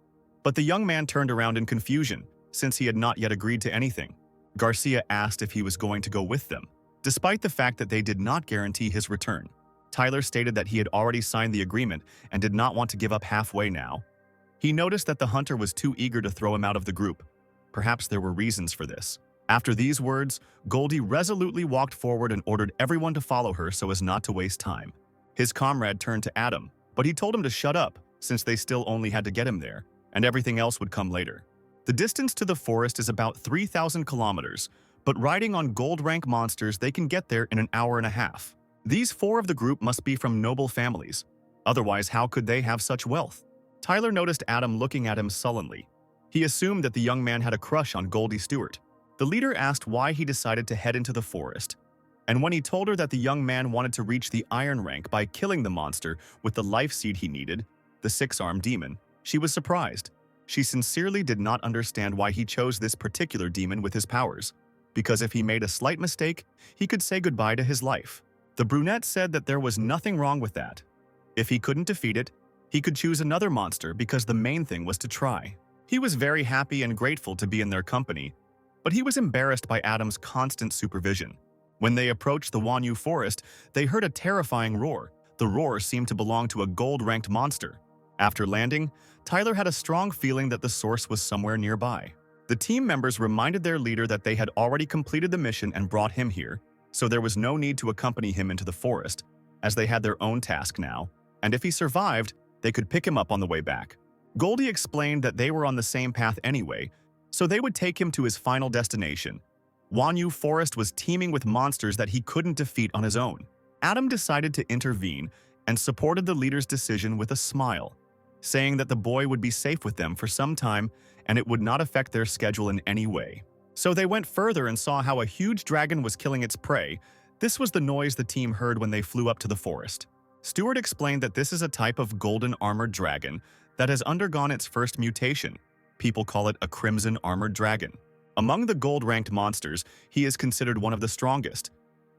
But the young man turned around in confusion, since he had not yet agreed to anything. Garcia asked if he was going to go with them, despite the fact that they did not guarantee his return. Tyler stated that he had already signed the agreement and did not want to give up halfway now. He noticed that the hunter was too eager to throw him out of the group. Perhaps there were reasons for this. After these words, Goldie resolutely walked forward and ordered everyone to follow her so as not to waste time. His comrade turned to Adam, but he told him to shut up since they still only had to get him there, and everything else would come later. The distance to the forest is about 3,000 kilometers, but riding on gold rank monsters they can get there in an hour and a half. These 4 of the group must be from noble families. Otherwise, how could they have such wealth? Tyler noticed Adam looking at him sullenly. He assumed that the young man had a crush on Goldie Stewart. The leader asked why he decided to head into the forest. And when he told her that the young man wanted to reach the iron rank by killing the monster with the life seed he needed, the 6-armed demon, she was surprised. She sincerely did not understand why he chose this particular demon with his powers, because if he made a slight mistake, he could say goodbye to his life. The brunette said that there was nothing wrong with that. If he couldn't defeat it, he could choose another monster because the main thing was to try. He was very happy and grateful to be in their company, but he was embarrassed by Adam's constant supervision. When they approached the Wanu forest, they heard a terrifying roar. The roar seemed to belong to a gold-ranked monster. After landing, Tyler had a strong feeling that the source was somewhere nearby. The team members reminded their leader that they had already completed the mission and brought him here, so there was no need to accompany him into the forest, as they had their own task now, and if he survived, they could pick him up on the way back. Goldie explained that they were on the same path anyway, so they would take him to his final destination. Wanu Forest was teeming with monsters that he couldn't defeat on his own. Adam decided to intervene and supported the leader's decision with a smile, saying that the boy would be safe with them for some time and it would not affect their schedule in any way. So they went further and saw how a huge dragon was killing its prey. This was the noise the team heard when they flew up to the forest. Stewart explained that this is a type of golden armored dragon that has undergone its first mutation. People call it a crimson armored dragon. Among the gold-ranked monsters, he is considered one of the strongest.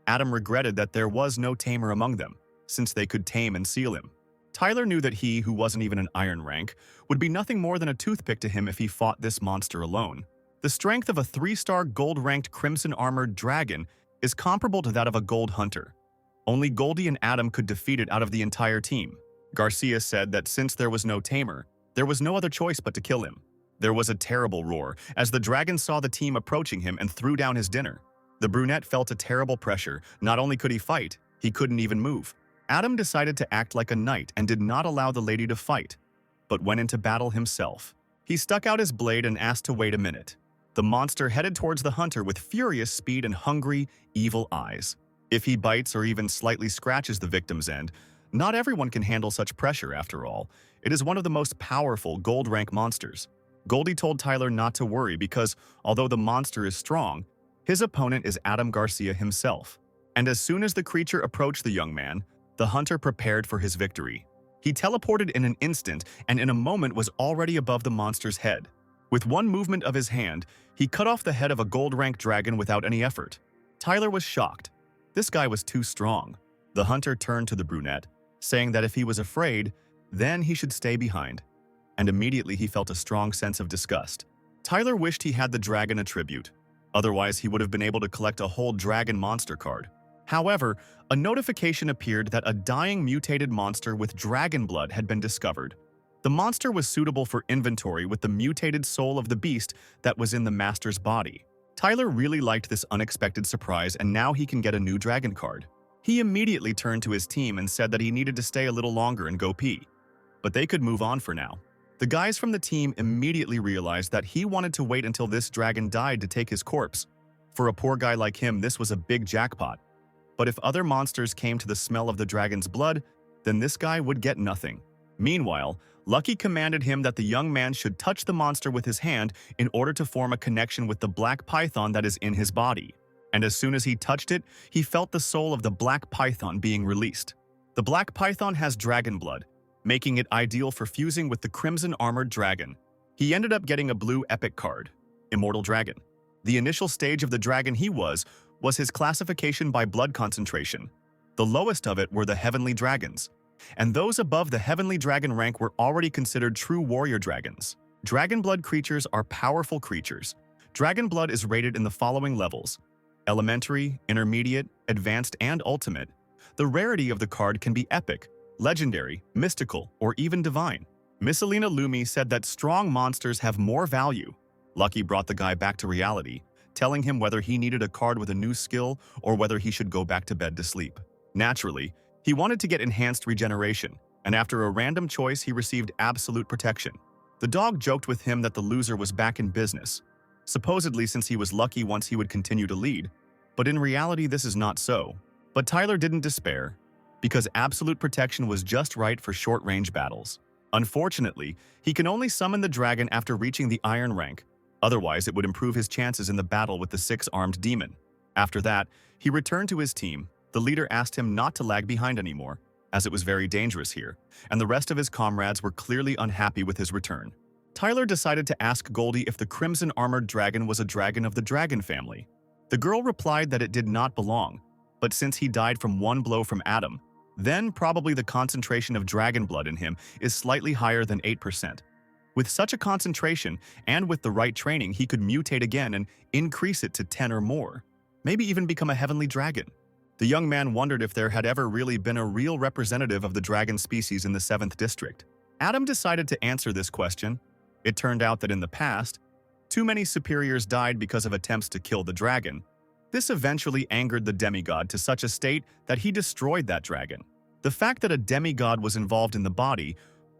Adam regretted that there was no tamer among them, since they could tame and seal him. Tyler knew that he, who wasn't even an iron rank, would be nothing more than a toothpick to him if he fought this monster alone. The strength of a 3-star gold-ranked crimson-armored dragon is comparable to that of a gold hunter. Only Goldie and Adam could defeat it out of the entire team. Garcia said that since there was no tamer, there was no other choice but to kill him. There was a terrible roar as the dragon saw the team approaching him and threw down his dinner. The brunette felt a terrible pressure. Not only could he fight, he couldn't even move. Adam decided to act like a knight and did not allow the lady to fight, but went into battle himself. He stuck out his blade and asked to wait a minute. The monster headed towards the hunter with furious speed and hungry, evil eyes. If he bites or even slightly scratches the victim's end, not everyone can handle such pressure after all. It is one of the most powerful gold rank monsters. Goldie told Tyler not to worry because, although the monster is strong, his opponent is Adam Garcia himself. And as soon as the creature approached the young man, the hunter prepared for his victory. He teleported in an instant and in a moment was already above the monster's head. With one movement of his hand, he cut off the head of a gold-ranked dragon without any effort. Tyler was shocked. This guy was too strong. The hunter turned to the brunette, saying that if he was afraid, then he should stay behind. And immediately he felt a strong sense of disgust. Tyler wished he had the dragon attribute. Otherwise, he would have been able to collect a whole dragon monster card. However, a notification appeared that a dying mutated monster with dragon blood had been discovered. The monster was suitable for inventory with the mutated soul of the beast that was in the master's body. Tyler really liked this unexpected surprise and now he can get a new dragon card. He immediately turned to his team and said that he needed to stay a little longer and go pee. But they could move on for now. The guys from the team immediately realized that he wanted to wait until this dragon died to take his corpse. For a poor guy like him, this was a big jackpot. But if other monsters came to the smell of the dragon's blood, then this guy would get nothing. Meanwhile, Lucky commanded him that the young man should touch the monster with his hand in order to form a connection with the black python that is in his body. And as soon as he touched it, he felt the soul of the black python being released. The black python has dragon blood, making it ideal for fusing with the crimson armored dragon. He ended up getting a blue epic card, Immortal Dragon. The initial stage of the dragon he was his classification by blood concentration. The lowest of it were the heavenly dragons, and those above the heavenly dragon rank were already considered true warrior dragons. Dragon blood creatures are powerful creatures. Dragon blood is rated in the following levels: elementary, intermediate, advanced, and ultimate. The rarity of the card can be epic, legendary, mystical, or even divine. Misselina Lumi said that strong monsters have more value. Lucky brought the guy back to reality, telling him whether he needed a card with a new skill or whether he should go back to bed to sleep. Naturally, he wanted to get enhanced regeneration, and after a random choice, he received absolute protection. The dog joked with him that the loser was back in business. Supposedly, since he was lucky once he would continue to lead, but in reality this is not so. But Tyler didn't despair, because absolute protection was just right for short-range battles. Unfortunately, he can only summon the dragon after reaching the iron rank, otherwise it would improve his chances in the battle with the 6-armed demon. After that, he returned to his team. The leader asked him not to lag behind anymore, as it was very dangerous here, and the rest of his comrades were clearly unhappy with his return. Tyler decided to ask Goldie if the crimson armored dragon was a dragon of the dragon family. The girl replied that it did not belong, but since he died from one blow from Adam, then probably the concentration of dragon blood in him is slightly higher than 8%. With such a concentration, and with the right training, he could mutate again and increase it to 10 or more, maybe even become a heavenly dragon. The young man wondered if there had ever really been a real representative of the dragon species in the 7th district. Adam decided to answer this question. It turned out that in the past, too many superiors died because of attempts to kill the dragon. This eventually angered the demigod to such a state that he destroyed that dragon. The fact that a demigod was involved in the body,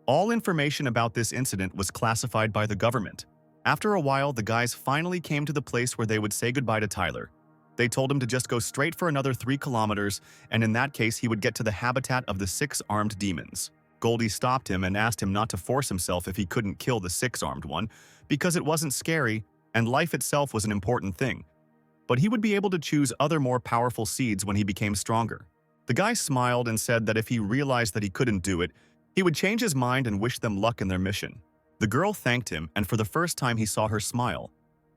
all information about this incident was classified by the government. After a while, the guys finally came to the place where they would say goodbye to Tyler. They told him to just go straight for another 3 kilometers, and in that case he would get to the habitat of the 6-armed demons. Goldie stopped him and asked him not to force himself if he couldn't kill the 6-armed one, because it wasn't scary and life itself was an important thing. But he would be able to choose other more powerful seeds when he became stronger. The guy smiled and said that if he realized that he couldn't do it, he would change his mind and wish them luck in their mission. The girl thanked him, and for the first time he saw her smile.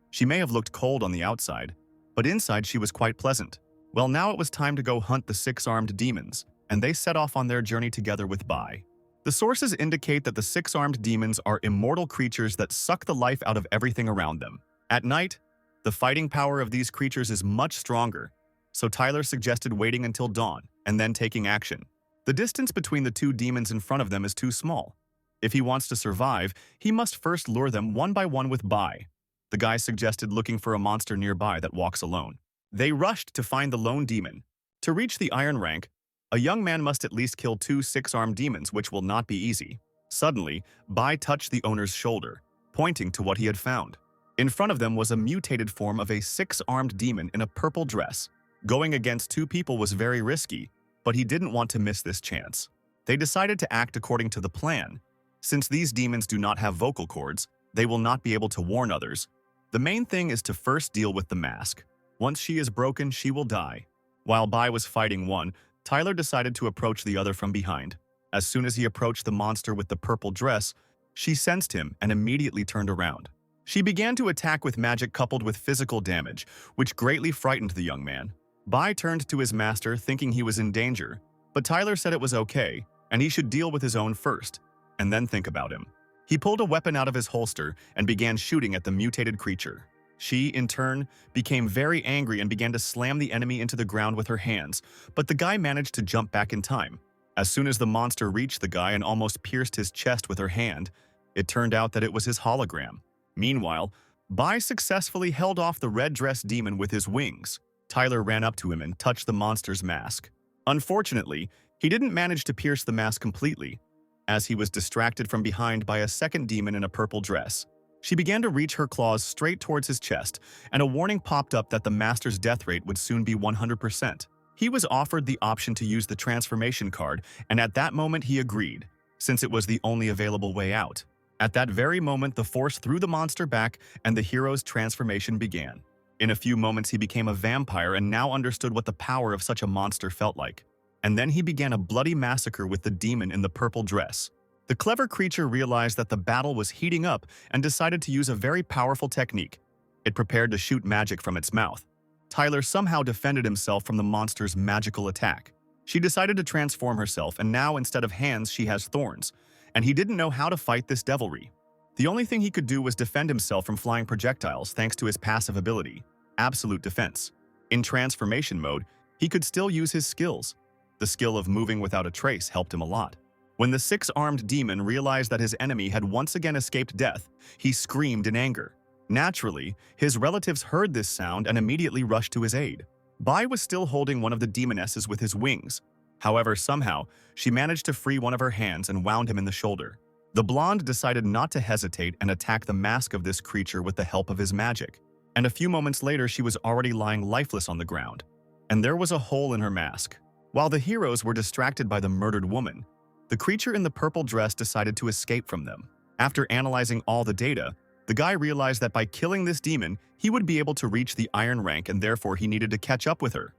She may have looked cold on the outside, but inside she was quite pleasant. Well, now it was time to go hunt the six-armed demons, and they set off on their journey together with Bai. The sources indicate that the six-armed demons are immortal creatures that suck the life out of everything around them. At night, the fighting power of these creatures is much stronger, so Tyler suggested waiting until dawn and then taking action. The distance between the two demons in front of them is too small. If he wants to survive, he must first lure them one by one with Bai. The guy suggested looking for a monster nearby that walks alone. They rushed to find the lone demon. To reach the iron rank, a young man must at least kill 2 six-armed demons, which will not be easy. Suddenly, Bai touched the owner's shoulder, pointing to what he had found. In front of them was a mutated form of a 6-armed demon in a purple dress. Going against 2 people was very risky, but he didn't want to miss this chance. They decided to act according to the plan. Since these demons do not have vocal cords, they will not be able to warn others. The main thing is to first deal with the mask. Once she is broken, she will die. While Bai was fighting one, Tyler decided to approach the other from behind. As soon as he approached the monster with the purple dress, she sensed him and immediately turned around. She began to attack with magic coupled with physical damage, which greatly frightened the young man. Bai turned to his master thinking he was in danger, but Tyler said it was okay and he should deal with his own first, and then think about him. He pulled a weapon out of his holster and began shooting at the mutated creature. She, in turn, became very angry and began to slam the enemy into the ground with her hands, but the guy managed to jump back in time. As soon as the monster reached the guy and almost pierced his chest with her hand, it turned out that it was his hologram. Meanwhile, Bai successfully held off the red-dressed demon with his wings. Tyler ran up to him and touched the monster's mask. Unfortunately, he didn't manage to pierce the mask completely, as he was distracted from behind by a second demon in a purple dress. She began to reach her claws straight towards his chest, and a warning popped up that the master's death rate would soon be 100%. He was offered the option to use the transformation card, and at that moment he agreed, since it was the only available way out. At that very moment, the force threw the monster back, and the hero's transformation began. In a few moments, he became a vampire and now understood what the power of such a monster felt like. And then he began a bloody massacre with the demon in the purple dress. The clever creature realized that the battle was heating up and decided to use a very powerful technique. It prepared to shoot magic from its mouth. Tyler somehow defended himself from the monster's magical attack. She decided to transform herself, and now instead of hands, she has thorns. And he didn't know how to fight this devilry. The only thing he could do was defend himself from flying projectiles thanks to his passive ability, Absolute Defense. In transformation mode, he could still use his skills. The skill of moving without a trace helped him a lot. When the 6-armed demon realized that his enemy had once again escaped death, he screamed in anger. Naturally, his relatives heard this sound and immediately rushed to his aid. Bai was still holding one of the demonesses with his wings. However, somehow, she managed to free one of her hands and wound him in the shoulder. The blonde decided not to hesitate and attack the mask of this creature with the help of his magic. And a few moments later, she was already lying lifeless on the ground. And there was a hole in her mask. While the heroes were distracted by the murdered woman, the creature in the purple dress decided to escape from them. After analyzing all the data, the guy realized that by killing this demon, he would be able to reach the iron rank and therefore he needed to catch up with her.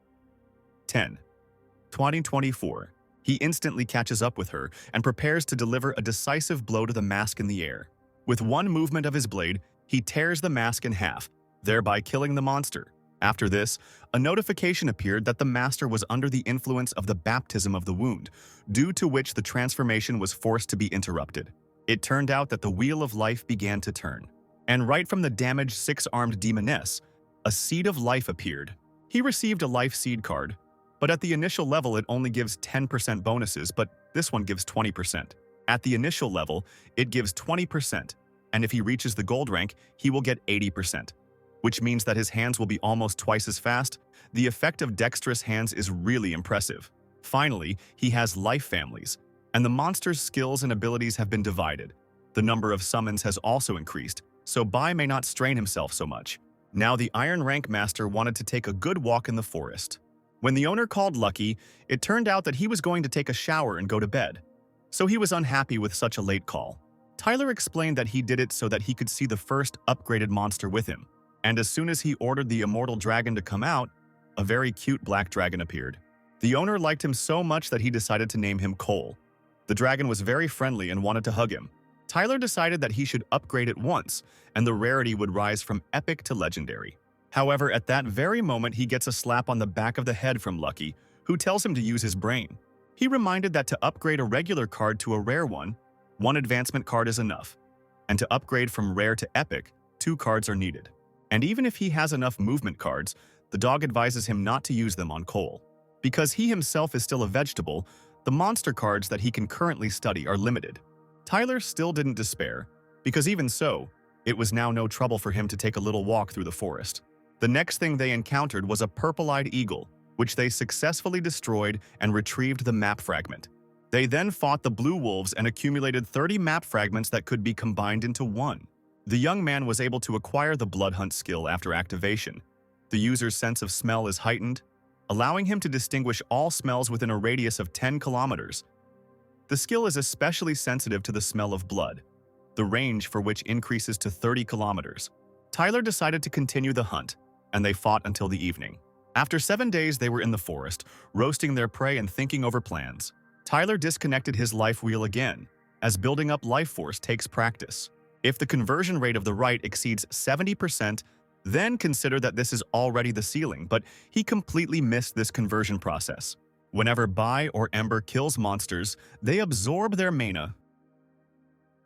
10. 2024. He instantly catches up with her and prepares to deliver a decisive blow to the mask in the air. With one movement of his blade, he tears the mask in half, thereby killing the monster. After this, a notification appeared that the master was under the influence of the baptism of the wound, due to which the transformation was forced to be interrupted. It turned out that the wheel of life began to turn. And right from the damaged 6-armed demoness, a seed of life appeared. He received a life seed card, but at the initial level it only gives 10% bonuses, but this one gives 20%. At the initial level, it gives 20%, and if he reaches the gold rank, he will get 80%. Which means that his hands will be almost twice as fast. The effect of dexterous hands is really impressive. Finally, he has life families, and the monster's skills and abilities have been divided. The number of summons has also increased, so Bai may not strain himself so much. Now the Iron Rank Master wanted to take a good walk in the forest. When the owner called Lucky, it turned out that he was going to take a shower and go to bed. So he was unhappy with such a late call. Tyler explained that he did it so that he could see the first upgraded monster with him. And as soon as he ordered the immortal dragon to come out, a very cute black dragon appeared. The owner liked him so much that he decided to name him Cole. The dragon was very friendly and wanted to hug him. Tyler decided that he should upgrade it once, and the rarity would rise from epic to legendary. However, at that very moment, he gets a slap on the back of the head from Lucky, who tells him to use his brain. He reminded that to upgrade a regular card to a rare one advancement card is enough, and to upgrade from rare to epic, 2 cards are needed. And even if he has enough movement cards, the dog advises him not to use them on Cole. Because he himself is still a vegetable, the monster cards that he can currently study are limited. Tyler still didn't despair, because even so, it was now no trouble for him to take a little walk through the forest. The next thing they encountered was a purple-eyed eagle, which they successfully destroyed and retrieved the map fragment. They then fought the blue wolves and accumulated 30 map fragments that could be combined into one. The young man was able to acquire the blood hunt skill after activation. The user's sense of smell is heightened, allowing him to distinguish all smells within a radius of 10 kilometers. The skill is especially sensitive to the smell of blood, the range for which increases to 30 kilometers. Tyler decided to continue the hunt, and they fought until the evening. After 7 days, they were in the forest, roasting their prey and thinking over plans. Tyler disconnected his life wheel again, as building up life force takes practice. If the conversion rate of the right exceeds 70%, then consider that this is already the ceiling, but he completely missed this conversion process. Whenever Bai or Ember kills monsters, they absorb their mana,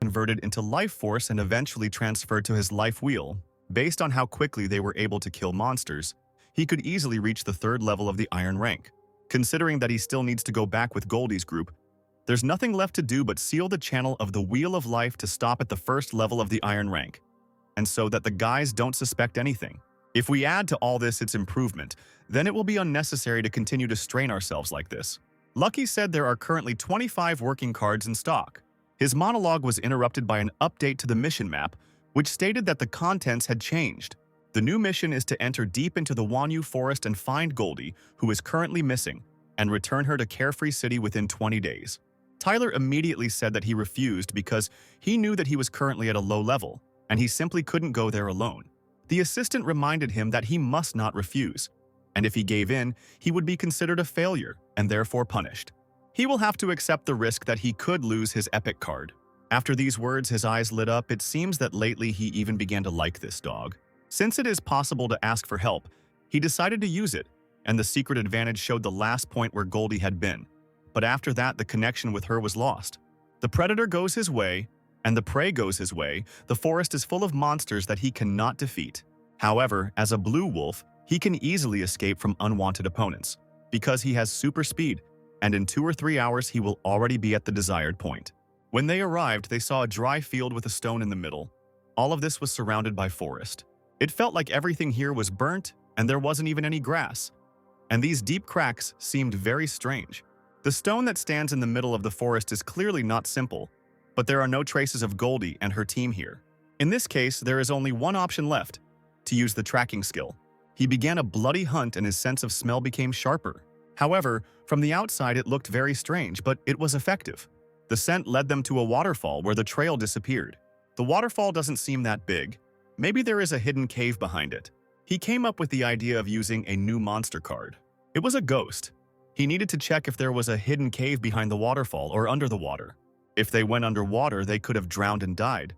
converted into life force and eventually transferred to his life wheel. Based on how quickly they were able to kill monsters, he could easily reach the 3rd level of the Iron rank. Considering that he still needs to go back with Goldie's group, there's nothing left to do but seal the channel of the Wheel of Life to stop at the 1st level of the Iron rank, and so that the guys don't suspect anything. If we add to all this its improvement, then it will be unnecessary to continue to strain ourselves like this. Lucky said there are currently 25 working cards in stock. His monologue was interrupted by an update to the mission map, which stated that the contents had changed. The new mission is to enter deep into the Wanu forest and find Goldie, who is currently missing, and return her to Carefree City within 20 days. Tyler immediately said that he refused because he knew that he was currently at a low level, and he simply couldn't go there alone. The assistant reminded him that he must not refuse, and if he gave in, he would be considered a failure and therefore punished. He will have to accept the risk that he could lose his epic card. After these words, his eyes lit up. It seems that lately he even began to like this dog. Since it is possible to ask for help, he decided to use it, and the secret advantage showed the last point where Goldie had been. But after that, the connection with her was lost. The predator goes his way, and the prey goes his way. The forest is full of monsters that he cannot defeat. However, as a blue wolf, he can easily escape from unwanted opponents, because he has super speed, and in 2 or 3 hours he will already be at the desired point. When they arrived, they saw a dry field with a stone in the middle. All of this was surrounded by forest. It felt like everything here was burnt, and there wasn't even any grass. And these deep cracks seemed very strange. The stone that stands in the middle of the forest is clearly not simple, but there are no traces of Goldie and her team here. In this case, there is only one option left: to use the tracking skill. He began a bloody hunt and his sense of smell became sharper. However, from the outside it looked very strange, but it was effective. The scent led them to a waterfall where the trail disappeared. The waterfall doesn't seem that big. Maybe there is a hidden cave behind it. He came up with the idea of using a new monster card. It was a ghost. He needed to check if there was a hidden cave behind the waterfall or under the water. If they went underwater, they could have drowned and died.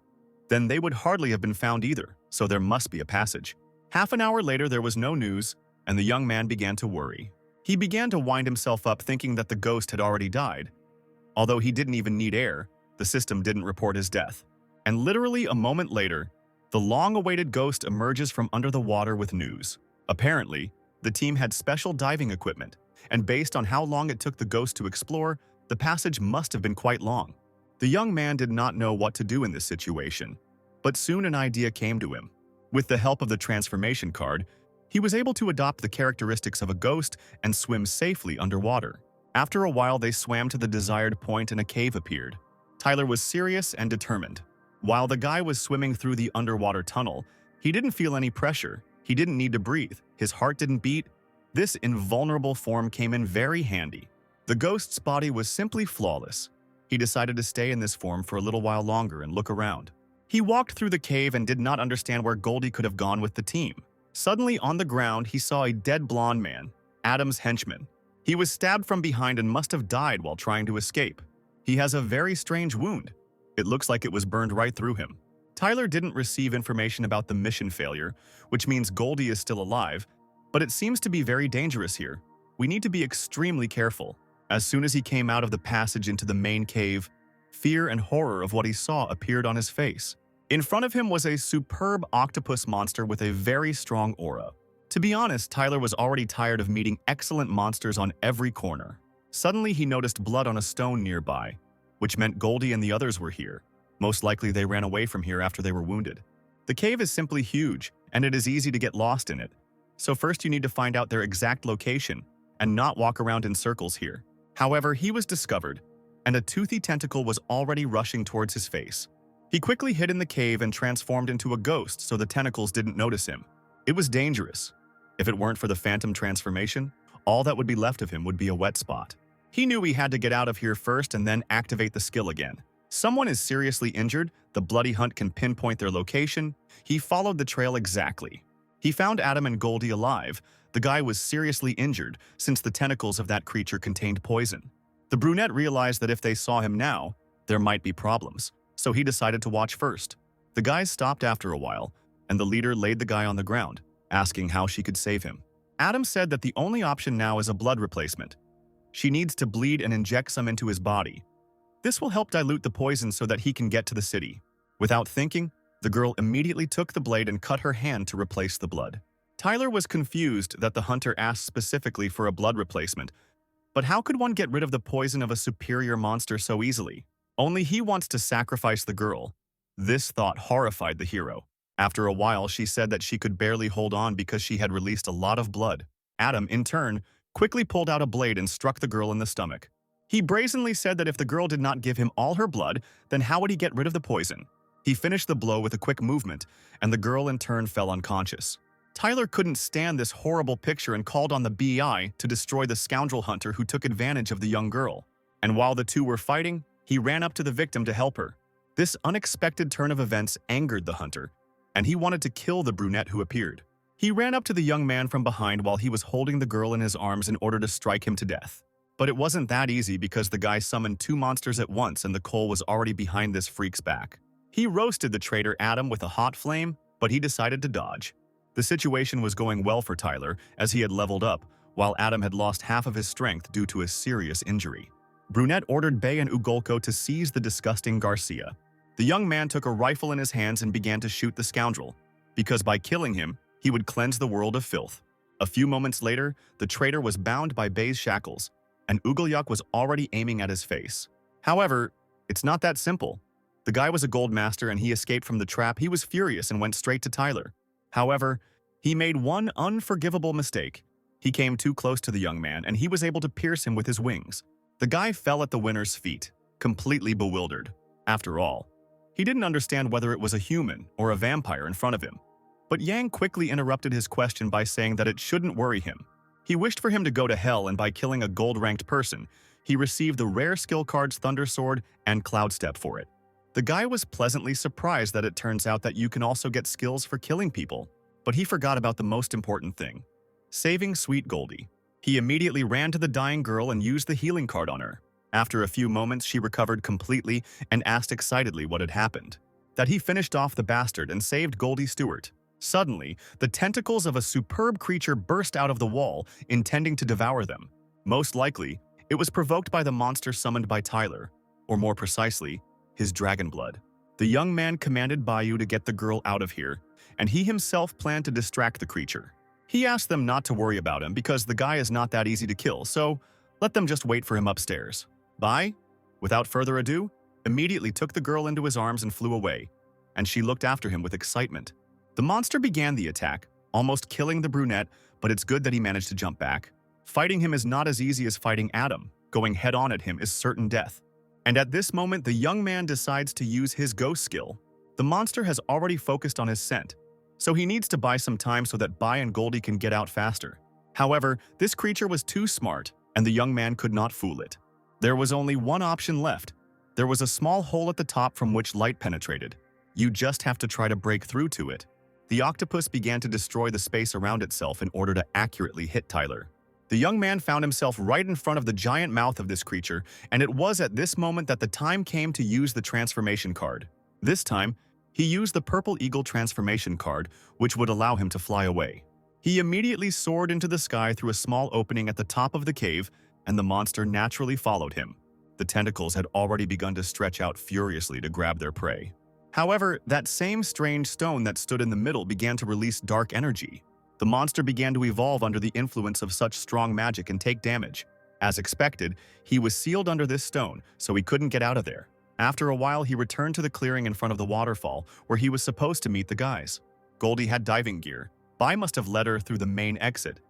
Then they would hardly have been found either, so there must be a passage. Half an hour later, there was no news, and the young man began to worry. He began to wind himself up thinking that the ghost had already died. Although he didn't even need air, the system didn't report his death. And literally a moment later, the long-awaited ghost emerges from under the water with news. Apparently, the team had special diving equipment, and based on how long it took the ghost to explore, the passage must have been quite long. The young man did not know what to do in this situation, but soon an idea came to him. With the help of the transformation card, he was able to adopt the characteristics of a ghost and swim safely underwater. After a while, they swam to the desired point and a cave appeared. Tyler was serious and determined. While the guy was swimming through the underwater tunnel, he didn't feel any pressure. He didn't need to breathe. His heart didn't beat. This invulnerable form came in very handy. The ghost's body was simply flawless. He decided to stay in this form for a little while longer and look around. He walked through the cave and did not understand where Goldie could have gone with the team. Suddenly, on the ground, he saw a dead blonde man, Adam's henchman. He was stabbed from behind and must have died while trying to escape. He has a very strange wound. It looks like it was burned right through him. Tyler didn't receive information about the mission failure, which means Goldie is still alive, but it seems to be very dangerous here. We need to be extremely careful. As soon as he came out of the passage into the main cave, fear and horror of what he saw appeared on his face. In front of him was a superb octopus monster with a very strong aura. To be honest, Tyler was already tired of meeting excellent monsters on every corner. Suddenly, he noticed blood on a stone nearby, which meant Goldie and the others were here. Most likely they ran away from here after they were wounded. The cave is simply huge, and it is easy to get lost in it. So first you need to find out their exact location, and not walk around in circles here. However, he was discovered, and a toothy tentacle was already rushing towards his face. He quickly hid in the cave and transformed into a ghost so the tentacles didn't notice him. It was dangerous. If it weren't for the phantom transformation, all that would be left of him would be a wet spot. He knew he had to get out of here first and then activate the skill again. Someone is seriously injured, the bloody hunt can pinpoint their location. He followed the trail exactly. He found Adam and Goldie alive. The guy was seriously injured since the tentacles of that creature contained poison. The brunette realized that if they saw him now, there might be problems, so he decided to watch first. The guys stopped after a while, and the leader laid the guy on the ground, asking how she could save him. Adam said that the only option now is a blood replacement. She needs to bleed and inject some into his body. This will help dilute the poison so that he can get to the city. Without thinking, the girl immediately took the blade and cut her hand to replace the blood. Tyler was confused that the hunter asked specifically for a blood replacement, but how could one get rid of the poison of a superior monster so easily? Only he wants to sacrifice the girl. This thought horrified the hero. After a while, she said that she could barely hold on because she had released a lot of blood. Adam, in turn, quickly pulled out a blade and struck the girl in the stomach. He brazenly said that if the girl did not give him all her blood, then how would he get rid of the poison? He finished the blow with a quick movement, and the girl in turn fell unconscious. Tyler couldn't stand this horrible picture and called on the BI to destroy the scoundrel hunter who took advantage of the young girl. And while the two were fighting, he ran up to the victim to help her. This unexpected turn of events angered the hunter, and he wanted to kill the brunette who appeared. He ran up to the young man from behind while he was holding the girl in his arms in order to strike him to death. But it wasn't that easy because the guy summoned two monsters at once and the coal was already behind this freak's back. He roasted the traitor Adam with a hot flame, but he decided to dodge. The situation was going well for Tyler as he had leveled up, while Adam had lost half of his strength due to a serious injury. Brunette ordered Bay and Ugolko to seize the disgusting Garcia. The young man took a rifle in his hands and began to shoot the scoundrel, because by killing him, he would cleanse the world of filth. A few moments later, the traitor was bound by Bay's shackles, and Ugolyak was already aiming at his face. However, it's not that simple. The guy was a gold master and he escaped from the trap. He was furious and went straight to Tyler. However, he made one unforgivable mistake. He came too close to the young man and he was able to pierce him with his wings. The guy fell at the winner's feet, completely bewildered. After all, he didn't understand whether it was a human or a vampire in front of him. But Yang quickly interrupted his question by saying that it shouldn't worry him. He wished for him to go to hell, and by killing a gold-ranked person, he received the rare skill cards Thunder Sword and Cloud Step for it. The guy was pleasantly surprised that it turns out that you can also get skills for killing people, but he forgot about the most important thing: saving Sweet Goldie. He immediately ran to the dying girl and used the healing card on her. After a few moments, she recovered completely and asked excitedly what had happened. That he finished off the bastard and saved Goldie Stewart. Suddenly, the tentacles of a superb creature burst out of the wall, intending to devour them. Most likely, it was provoked by the monster summoned by Tyler, or more precisely, his dragon blood. The young man commanded Bayou to get the girl out of here, and he himself planned to distract the creature. He asked them not to worry about him because the guy is not that easy to kill, so let them just wait for him upstairs. Bai, without further ado, immediately took the girl into his arms and flew away, and she looked after him with excitement. The monster began the attack, almost killing the brunette, but it's good that he managed to jump back. Fighting him is not as easy as fighting Adam. Going head-on at him is certain death. And at this moment, the young man decides to use his ghost skill. The monster has already focused on his scent, so he needs to buy some time so that Bai and Goldie can get out faster. However, this creature was too smart, and the young man could not fool it. There was only one option left. There was a small hole at the top from which light penetrated. You just have to try to break through to it. The octopus began to destroy the space around itself in order to accurately hit Tyler. The young man found himself right in front of the giant mouth of this creature, and it was at this moment that the time came to use the transformation card. This time, he used the purple eagle transformation card, which would allow him to fly away. He immediately soared into the sky through a small opening at the top of the cave, and the monster naturally followed him. The tentacles had already begun to stretch out furiously to grab their prey. However, that same strange stone that stood in the middle began to release dark energy. The monster began to evolve under the influence of such strong magic and take damage. As expected, he was sealed under this stone, so he couldn't get out of there. After a while, he returned to the clearing in front of the waterfall, where he was supposed to meet the guys. Goldie had diving gear. Bai must have led her through the main exit,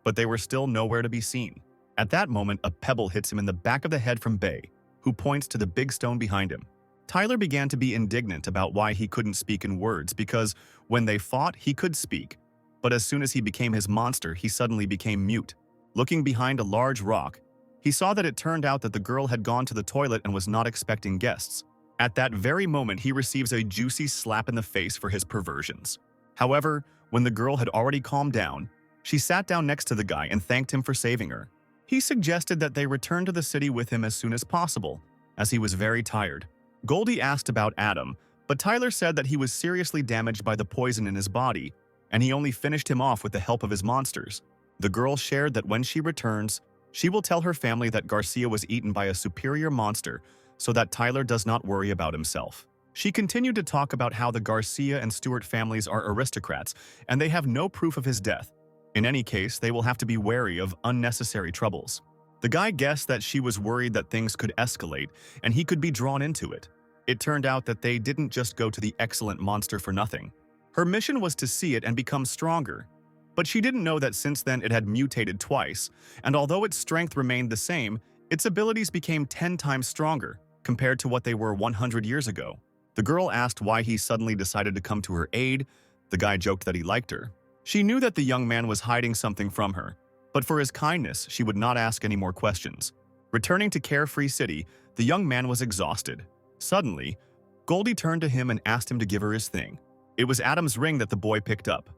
but they were still nowhere to be seen. At that moment, a pebble hits him in the back of the head from Bai, who points to the big stone behind him. Tyler began to be indignant about why he couldn't speak in words because when they fought, he could speak. But as soon as he became his monster, he suddenly became mute. Looking behind a large rock, he saw that it turned out that the girl had gone to the toilet and was not expecting guests. At that very moment, he receives a juicy slap in the face for his perversions. However, when the girl had already calmed down, she sat down next to the guy and thanked him for saving her. He suggested that they return to the city with him as soon as possible, as he was very tired. Goldie asked about Adam, but Tyler said that he was seriously damaged by the poison in his body, and he only finished him off with the help of his monsters. The girl shared that when she returns, she will tell her family that Garcia was eaten by a superior monster so that Tyler does not worry about himself. She continued to talk about how the Garcia and Stewart families are aristocrats and they have no proof of his death. In any case, they will have to be wary of unnecessary troubles. The guy guessed that she was worried that things could escalate and he could be drawn into it. It turned out that they didn't just go to the excellent monster for nothing. Her mission was to see it and become stronger. But she didn't know that since then it had mutated twice, and although its strength remained the same, its abilities became 10 times stronger compared to what they were 100 years ago. The girl asked why he suddenly decided to come to her aid. The guy joked that he liked her. She knew that the young man was hiding something from her, but for his kindness, she would not ask any more questions. Returning to Carefree City, the young man was exhausted. Suddenly, Goldie turned to him and asked him to give her his thing. It was Adam's ring that the boy picked up.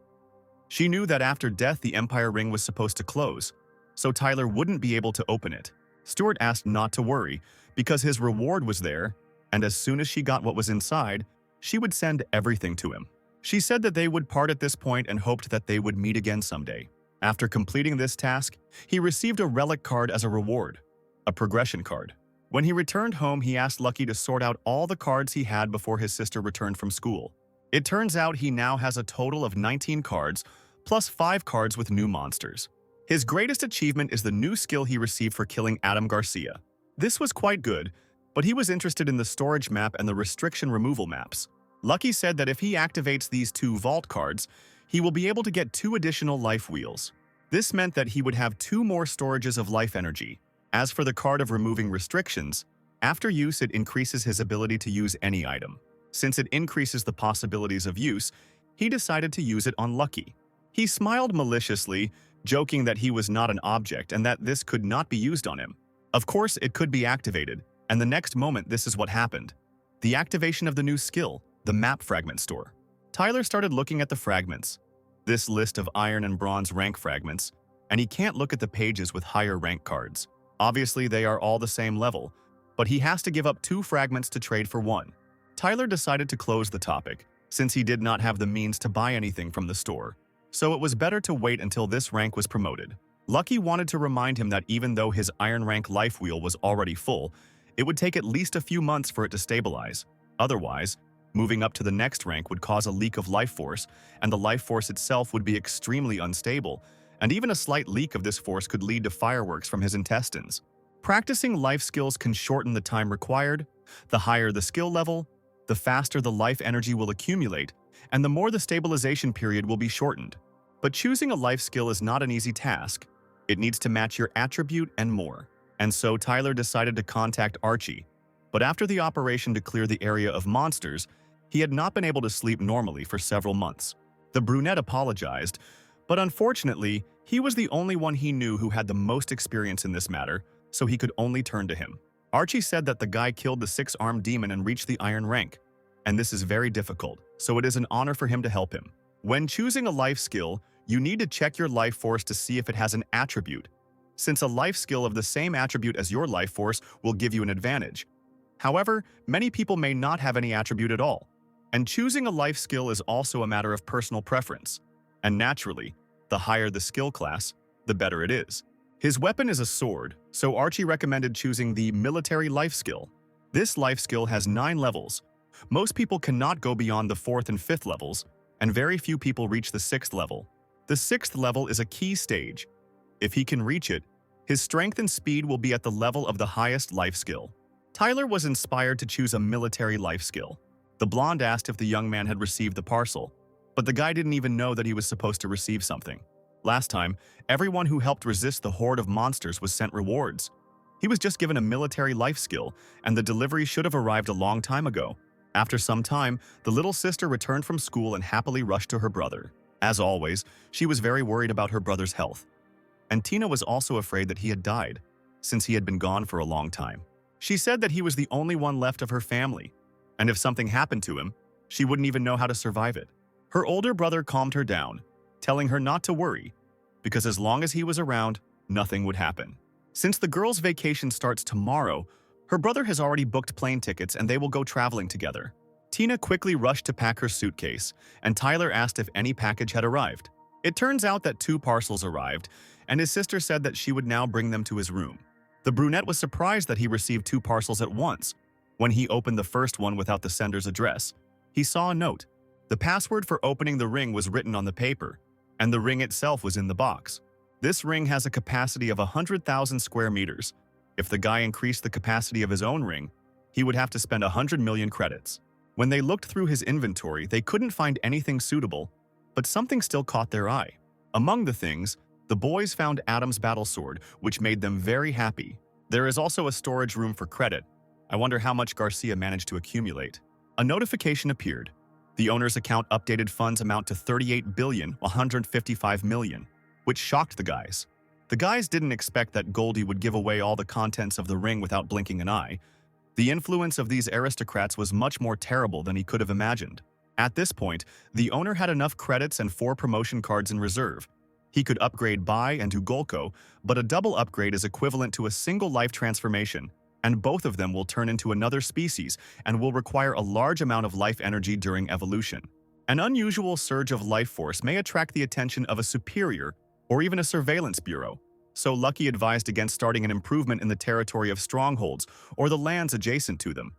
She knew that after death the Empire ring was supposed to close, so Tyler wouldn't be able to open it. Stuart asked not to worry, because his reward was there, and as soon as she got what was inside, she would send everything to him. She said that they would part at this point and hoped that they would meet again someday. After completing this task, he received a relic card as a reward, a progression card. When he returned home, he asked Lucky to sort out all the cards he had before his sister returned from school. It turns out he now has a total of 19 cards, plus 5 cards with new monsters. His greatest achievement is the new skill he received for killing Adam Garcia. This was quite good, but he was interested in the storage map and the restriction removal maps. Lucky said that if he activates these 2 vault cards, he will be able to get 2 additional life wheels. This meant that he would have 2 more storages of life energy. As for the card of removing restrictions, after use it increases his ability to use any item. Since it increases the possibilities of use, he decided to use it on Lucky. He smiled maliciously, joking that he was not an object and that this could not be used on him. Of course, it could be activated, and the next moment this is what happened. The activation of the new skill, the map fragment store. Tyler started looking at the fragments. This list of iron and bronze rank fragments, and he can't look at the pages with higher rank cards. Obviously, they are all the same level, but he has to give up 2 fragments to trade for 1. Tyler decided to close the topic, since he did not have the means to buy anything from the store, so it was better to wait until this rank was promoted. Lucky wanted to remind him that even though his iron rank life wheel was already full, it would take at least a few months for it to stabilize. Otherwise, moving up to the next rank would cause a leak of life force, and the life force itself would be extremely unstable, and even a slight leak of this force could lead to fireworks from his intestines. Practicing life skills can shorten the time required. The higher the skill level, the faster the life energy will accumulate, and the more the stabilization period will be shortened. But choosing a life skill is not an easy task. It needs to match your attribute and more. And so Tyler decided to contact Archie. But after the operation to clear the area of monsters, he had not been able to sleep normally for several months. The brunette apologized, but unfortunately, he was the only one he knew who had the most experience in this matter, so he could only turn to him. Archie said that the guy killed the 6-armed demon and reached the iron rank, and this is very difficult, so it is an honor for him to help him. When choosing a life skill, you need to check your life force to see if it has an attribute, since a life skill of the same attribute as your life force will give you an advantage. However, many people may not have any attribute at all, and choosing a life skill is also a matter of personal preference. And naturally, the higher the skill class, the better it is. His weapon is a sword, so Archie recommended choosing the military life skill. This life skill has 9 levels. Most people cannot go beyond the 4th and 5th levels, and very few people reach the 6th level. The 6th level is a key stage. If he can reach it, his strength and speed will be at the level of the highest life skill. Tyler was inspired to choose a military life skill. The blonde asked if the young man had received the parcel, but the guy didn't even know that he was supposed to receive something. Last time, everyone who helped resist the horde of monsters was sent rewards. He was just given a military life skill, and the delivery should have arrived a long time ago. After some time, the little sister returned from school and happily rushed to her brother. As always, she was very worried about her brother's health. And Tina was also afraid that he had died, since he had been gone for a long time. She said that he was the only one left of her family, and if something happened to him, she wouldn't even know how to survive it. Her older brother calmed her down, telling her not to worry, because as long as he was around, nothing would happen. Since the girl's vacation starts tomorrow, her brother has already booked plane tickets and they will go traveling together. Tina quickly rushed to pack her suitcase, and Tyler asked if any package had arrived. It turns out that 2 parcels arrived, and his sister said that she would now bring them to his room. The brunette was surprised that he received 2 parcels at once. When he opened the first one without the sender's address, he saw a note. The password for opening the ring was written on the paper, and the ring itself was in the box. This ring has a capacity of 100,000 square meters. If the guy increased the capacity of his own ring, he would have to spend 100 million credits. When they looked through his inventory, they couldn't find anything suitable, but something still caught their eye. Among the things, the boys found Adam's battle sword, which made them very happy. There is also a storage room for credit. I wonder how much Garcia managed to accumulate. A notification appeared. The owner's account updated funds amount to 38,155 million, which shocked the guys. The guys didn't expect that Goldie would give away all the contents of the ring without blinking an eye. The influence of these aristocrats was much more terrible than he could have imagined. At this point, the owner had enough credits and 4 promotion cards in reserve. He could upgrade Bai and Ugolko, but a double upgrade is equivalent to a single life transformation, and both of them will turn into another species and will require a large amount of life energy during evolution. An unusual surge of life force may attract the attention of a superior or even a surveillance bureau, so Lucky advised against starting an improvement in the territory of strongholds or the lands adjacent to them.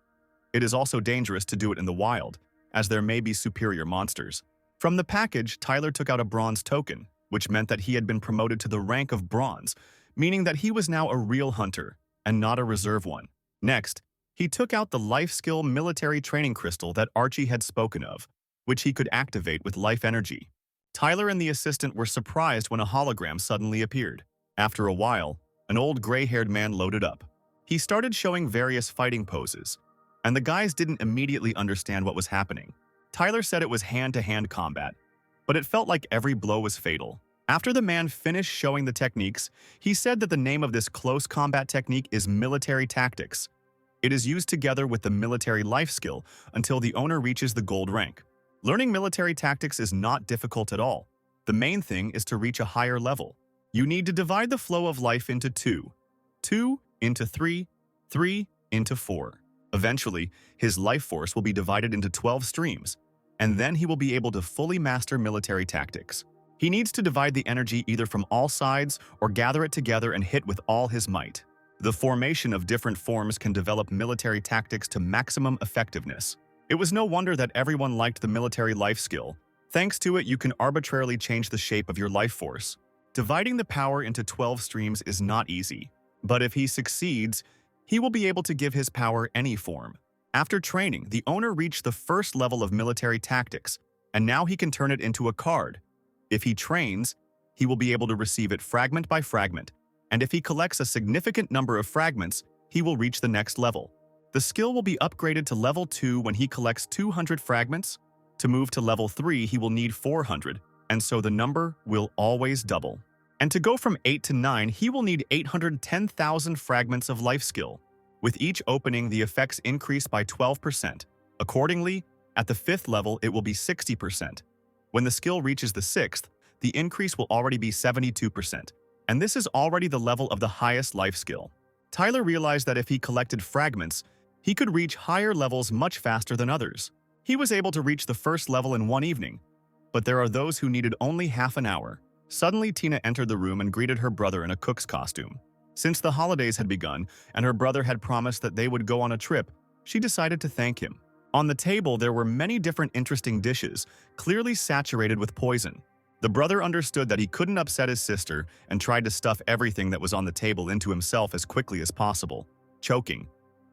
It is also dangerous to do it in the wild, as there may be superior monsters. From the package, Tyler took out a bronze token, which meant that he had been promoted to the rank of bronze, meaning that he was now a real hunter and not a reserve one. Next, he took out the life skill military training crystal that Archie had spoken of, which he could activate with life energy. Tyler and the assistant were surprised when a hologram suddenly appeared. After a while, an old gray-haired man loaded up. He started showing various fighting poses, and the guys didn't immediately understand what was happening. Tyler said it was hand-to-hand combat, but it felt like every blow was fatal. After the man finished showing the techniques, he said that the name of this close combat technique is military tactics. It is used together with the military life skill until the owner reaches the gold rank. Learning military tactics is not difficult at all. The main thing is to reach a higher level. You need to divide the flow of life into 2, 2 into 3, 3 into 4. Eventually, his life force will be divided into 12 streams, and then he will be able to fully master military tactics. He needs to divide the energy either from all sides or gather it together and hit with all his might. The formation of different forms can develop military tactics to maximum effectiveness. It was no wonder that everyone liked the military life skill. Thanks to it, you can arbitrarily change the shape of your life force. Dividing the power into 12 streams is not easy, but if he succeeds, he will be able to give his power any form. After training, the owner reached the first level of military tactics, and now he can turn it into a card. If he trains, he will be able to receive it fragment by fragment, and if he collects a significant number of fragments, he will reach the next level. The skill will be upgraded to level 2 when he collects 200 fragments. To move to level 3, he will need 400, and so the number will always double. And to go from 8 to 9, he will need 810,000 fragments of life skill. With each opening, the effects increase by 12%. Accordingly, at the 5th level, it will be 60%. When the skill reaches the 6th, the increase will already be 72%, and this is already the level of the highest life skill. Tyler realized that if he collected fragments, he could reach higher levels much faster than others. He was able to reach the first level in one evening, but there are those who needed only half an hour. Suddenly, Tina entered the room and greeted her brother in a cook's costume. Since the holidays had begun and her brother had promised that they would go on a trip, she decided to thank him. On the table, there were many different interesting dishes, clearly saturated with poison. The brother understood that he couldn't upset his sister and tried to stuff everything that was on the table into himself as quickly as possible, choking,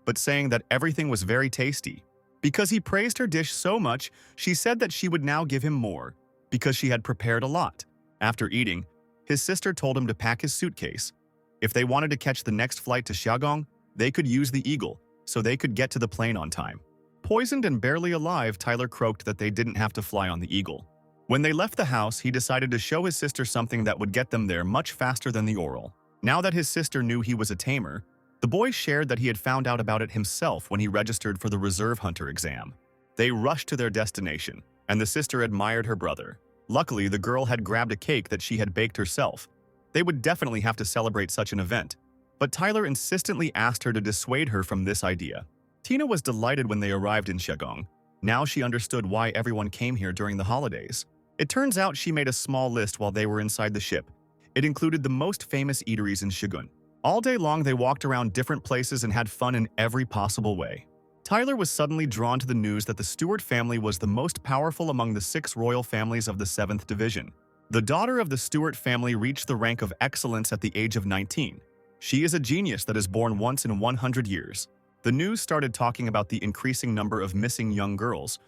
but saying that everything was very tasty. Because he praised her dish so much, she said that she would now give him more, because she had prepared a lot. After eating, his sister told him to pack his suitcase. If they wanted to catch the next flight to Xiaogong, they could use the Eagle, so they could get to the plane on time. Poisoned and barely alive, Tyler croaked that they didn't have to fly on the Eagle. When they left the house, he decided to show his sister something that would get them there much faster than the oral. Now that his sister knew he was a tamer, the boy shared that he had found out about it himself when he registered for the Reserve Hunter exam. They rushed to their destination, and the sister admired her brother. Luckily, the girl had grabbed a cake that she had baked herself. They would definitely have to celebrate such an event, but Tyler insistently asked her to dissuade her from this idea. Tina was delighted when they arrived in Xiaogong. Now she understood why everyone came here during the holidays. It turns out she made a small list while they were inside the ship. It included the most famous eateries in Shigun. All day long, they walked around different places and had fun in every possible way. Tyler was suddenly drawn to the news that the Stewart family was the most powerful among the 6 royal families of the 7th Division. The daughter of the Stewart family reached the rank of excellence at the age of 19. She is a genius that is born once in 100 years. The news started talking about the increasing number of missing young girls,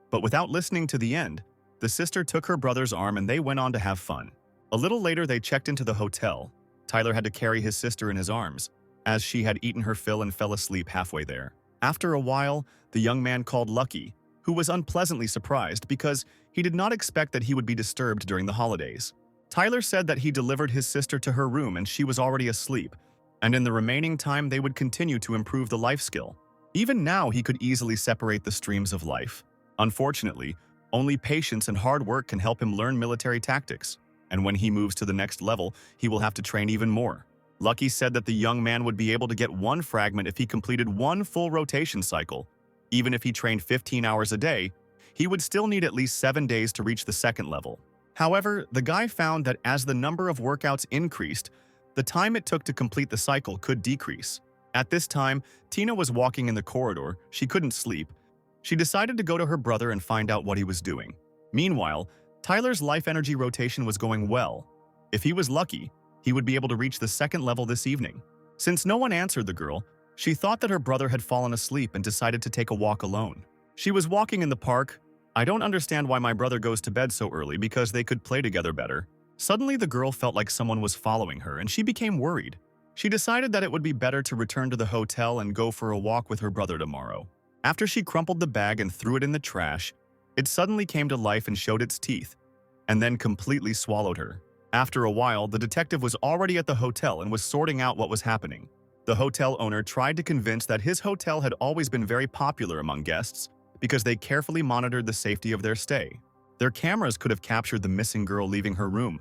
but without listening to the end, the sister took her brother's arm and they went on to have fun. A little later, they checked into the hotel. Tyler had to carry his sister in his arms, as she had eaten her fill and fell asleep halfway there. After a while, the young man called Lucky, who was unpleasantly surprised because he did not expect that he would be disturbed during the holidays. Tyler said that he delivered his sister to her room and she was already asleep, and in the remaining time they would continue to improve the life skill. Even now, he could easily separate the streams of life. Unfortunately, only patience and hard work can help him learn military tactics, and when he moves to the next level, he will have to train even more. Lucky said that the young man would be able to get 1 fragment if he completed 1 full rotation cycle. Even if he trained 15 hours a day, he would still need at least 7 days to reach the 2nd level. However, the guy found that as the number of workouts increased, the time it took to complete the cycle could decrease. At this time, Tina was walking in the corridor. She couldn't sleep. She decided to go to her brother and find out what he was doing. Meanwhile, Tyler's life energy rotation was going well. If he was lucky, he would be able to reach the 2nd level this evening. Since no one answered the girl, she thought that her brother had fallen asleep and decided to take a walk alone. She was walking in the park. I don't understand why my brother goes to bed so early because they could play together better. Suddenly, the girl felt like someone was following her and she became worried. She decided that it would be better to return to the hotel and go for a walk with her brother tomorrow. After she crumpled the bag and threw it in the trash, it suddenly came to life and showed its teeth, and then completely swallowed her. After a while, the detective was already at the hotel and was sorting out what was happening. The hotel owner tried to convince that his hotel had always been very popular among guests because they carefully monitored the safety of their stay. Their cameras could have captured the missing girl leaving her room,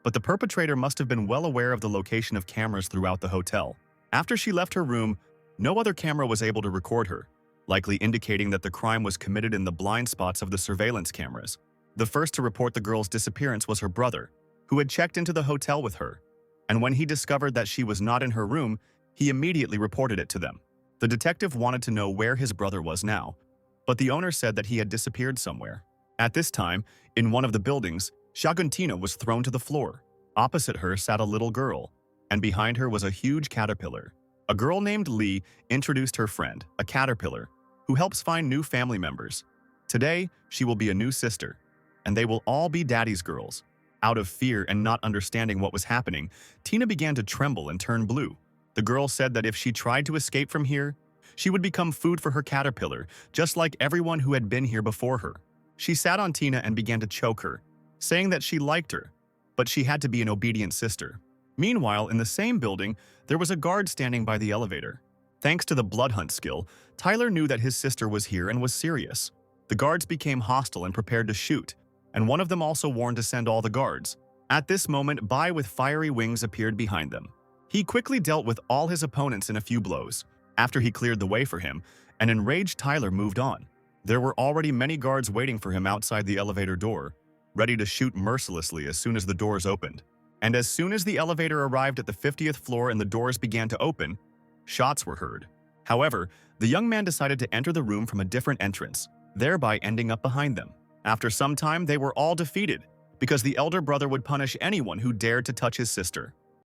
but the perpetrator must have been well aware of the location of cameras throughout the hotel. After she left her room, no other camera was able to record her, likely indicating that the crime was committed in the blind spots of the surveillance cameras. The first to report the girl's disappearance was her brother, who had checked into the hotel with her, and when he discovered that she was not in her room, he immediately reported it to them. The detective wanted to know where his brother was now, but the owner said that he had disappeared somewhere. At this time, in one of the buildings, Shaguntina was thrown to the floor. Opposite her sat a little girl, and behind her was a huge caterpillar. A girl named Lee introduced her friend, a caterpillar, who helps find new family members. Today, she will be a new sister, and they will all be daddy's girls. Out of fear and not understanding what was happening, Tina began to tremble and turn blue. The girl said that if she tried to escape from here, she would become food for her caterpillar, just like everyone who had been here before her. She sat on Tina and began to choke her, saying that she liked her, but she had to be an obedient sister. Meanwhile, in the same building, there was a guard standing by the elevator. Thanks to the blood hunt skill, Tyler knew that his sister was here and was serious. The guards became hostile and prepared to shoot, and one of them also warned to send all the guards. At this moment, Bai with fiery wings appeared behind them. He quickly dealt with all his opponents in a few blows. After he cleared the way for him, an enraged Tyler moved on. There were already many guards waiting for him outside the elevator door, ready to shoot mercilessly as soon as the doors opened. And as soon as the elevator arrived at the 50th floor and the doors began to open, shots were heard. However, the young man decided to enter the room from a different entrance, thereby ending up behind them. After some time, they were all defeated, because the elder brother would punish anyone who dared to touch his sister.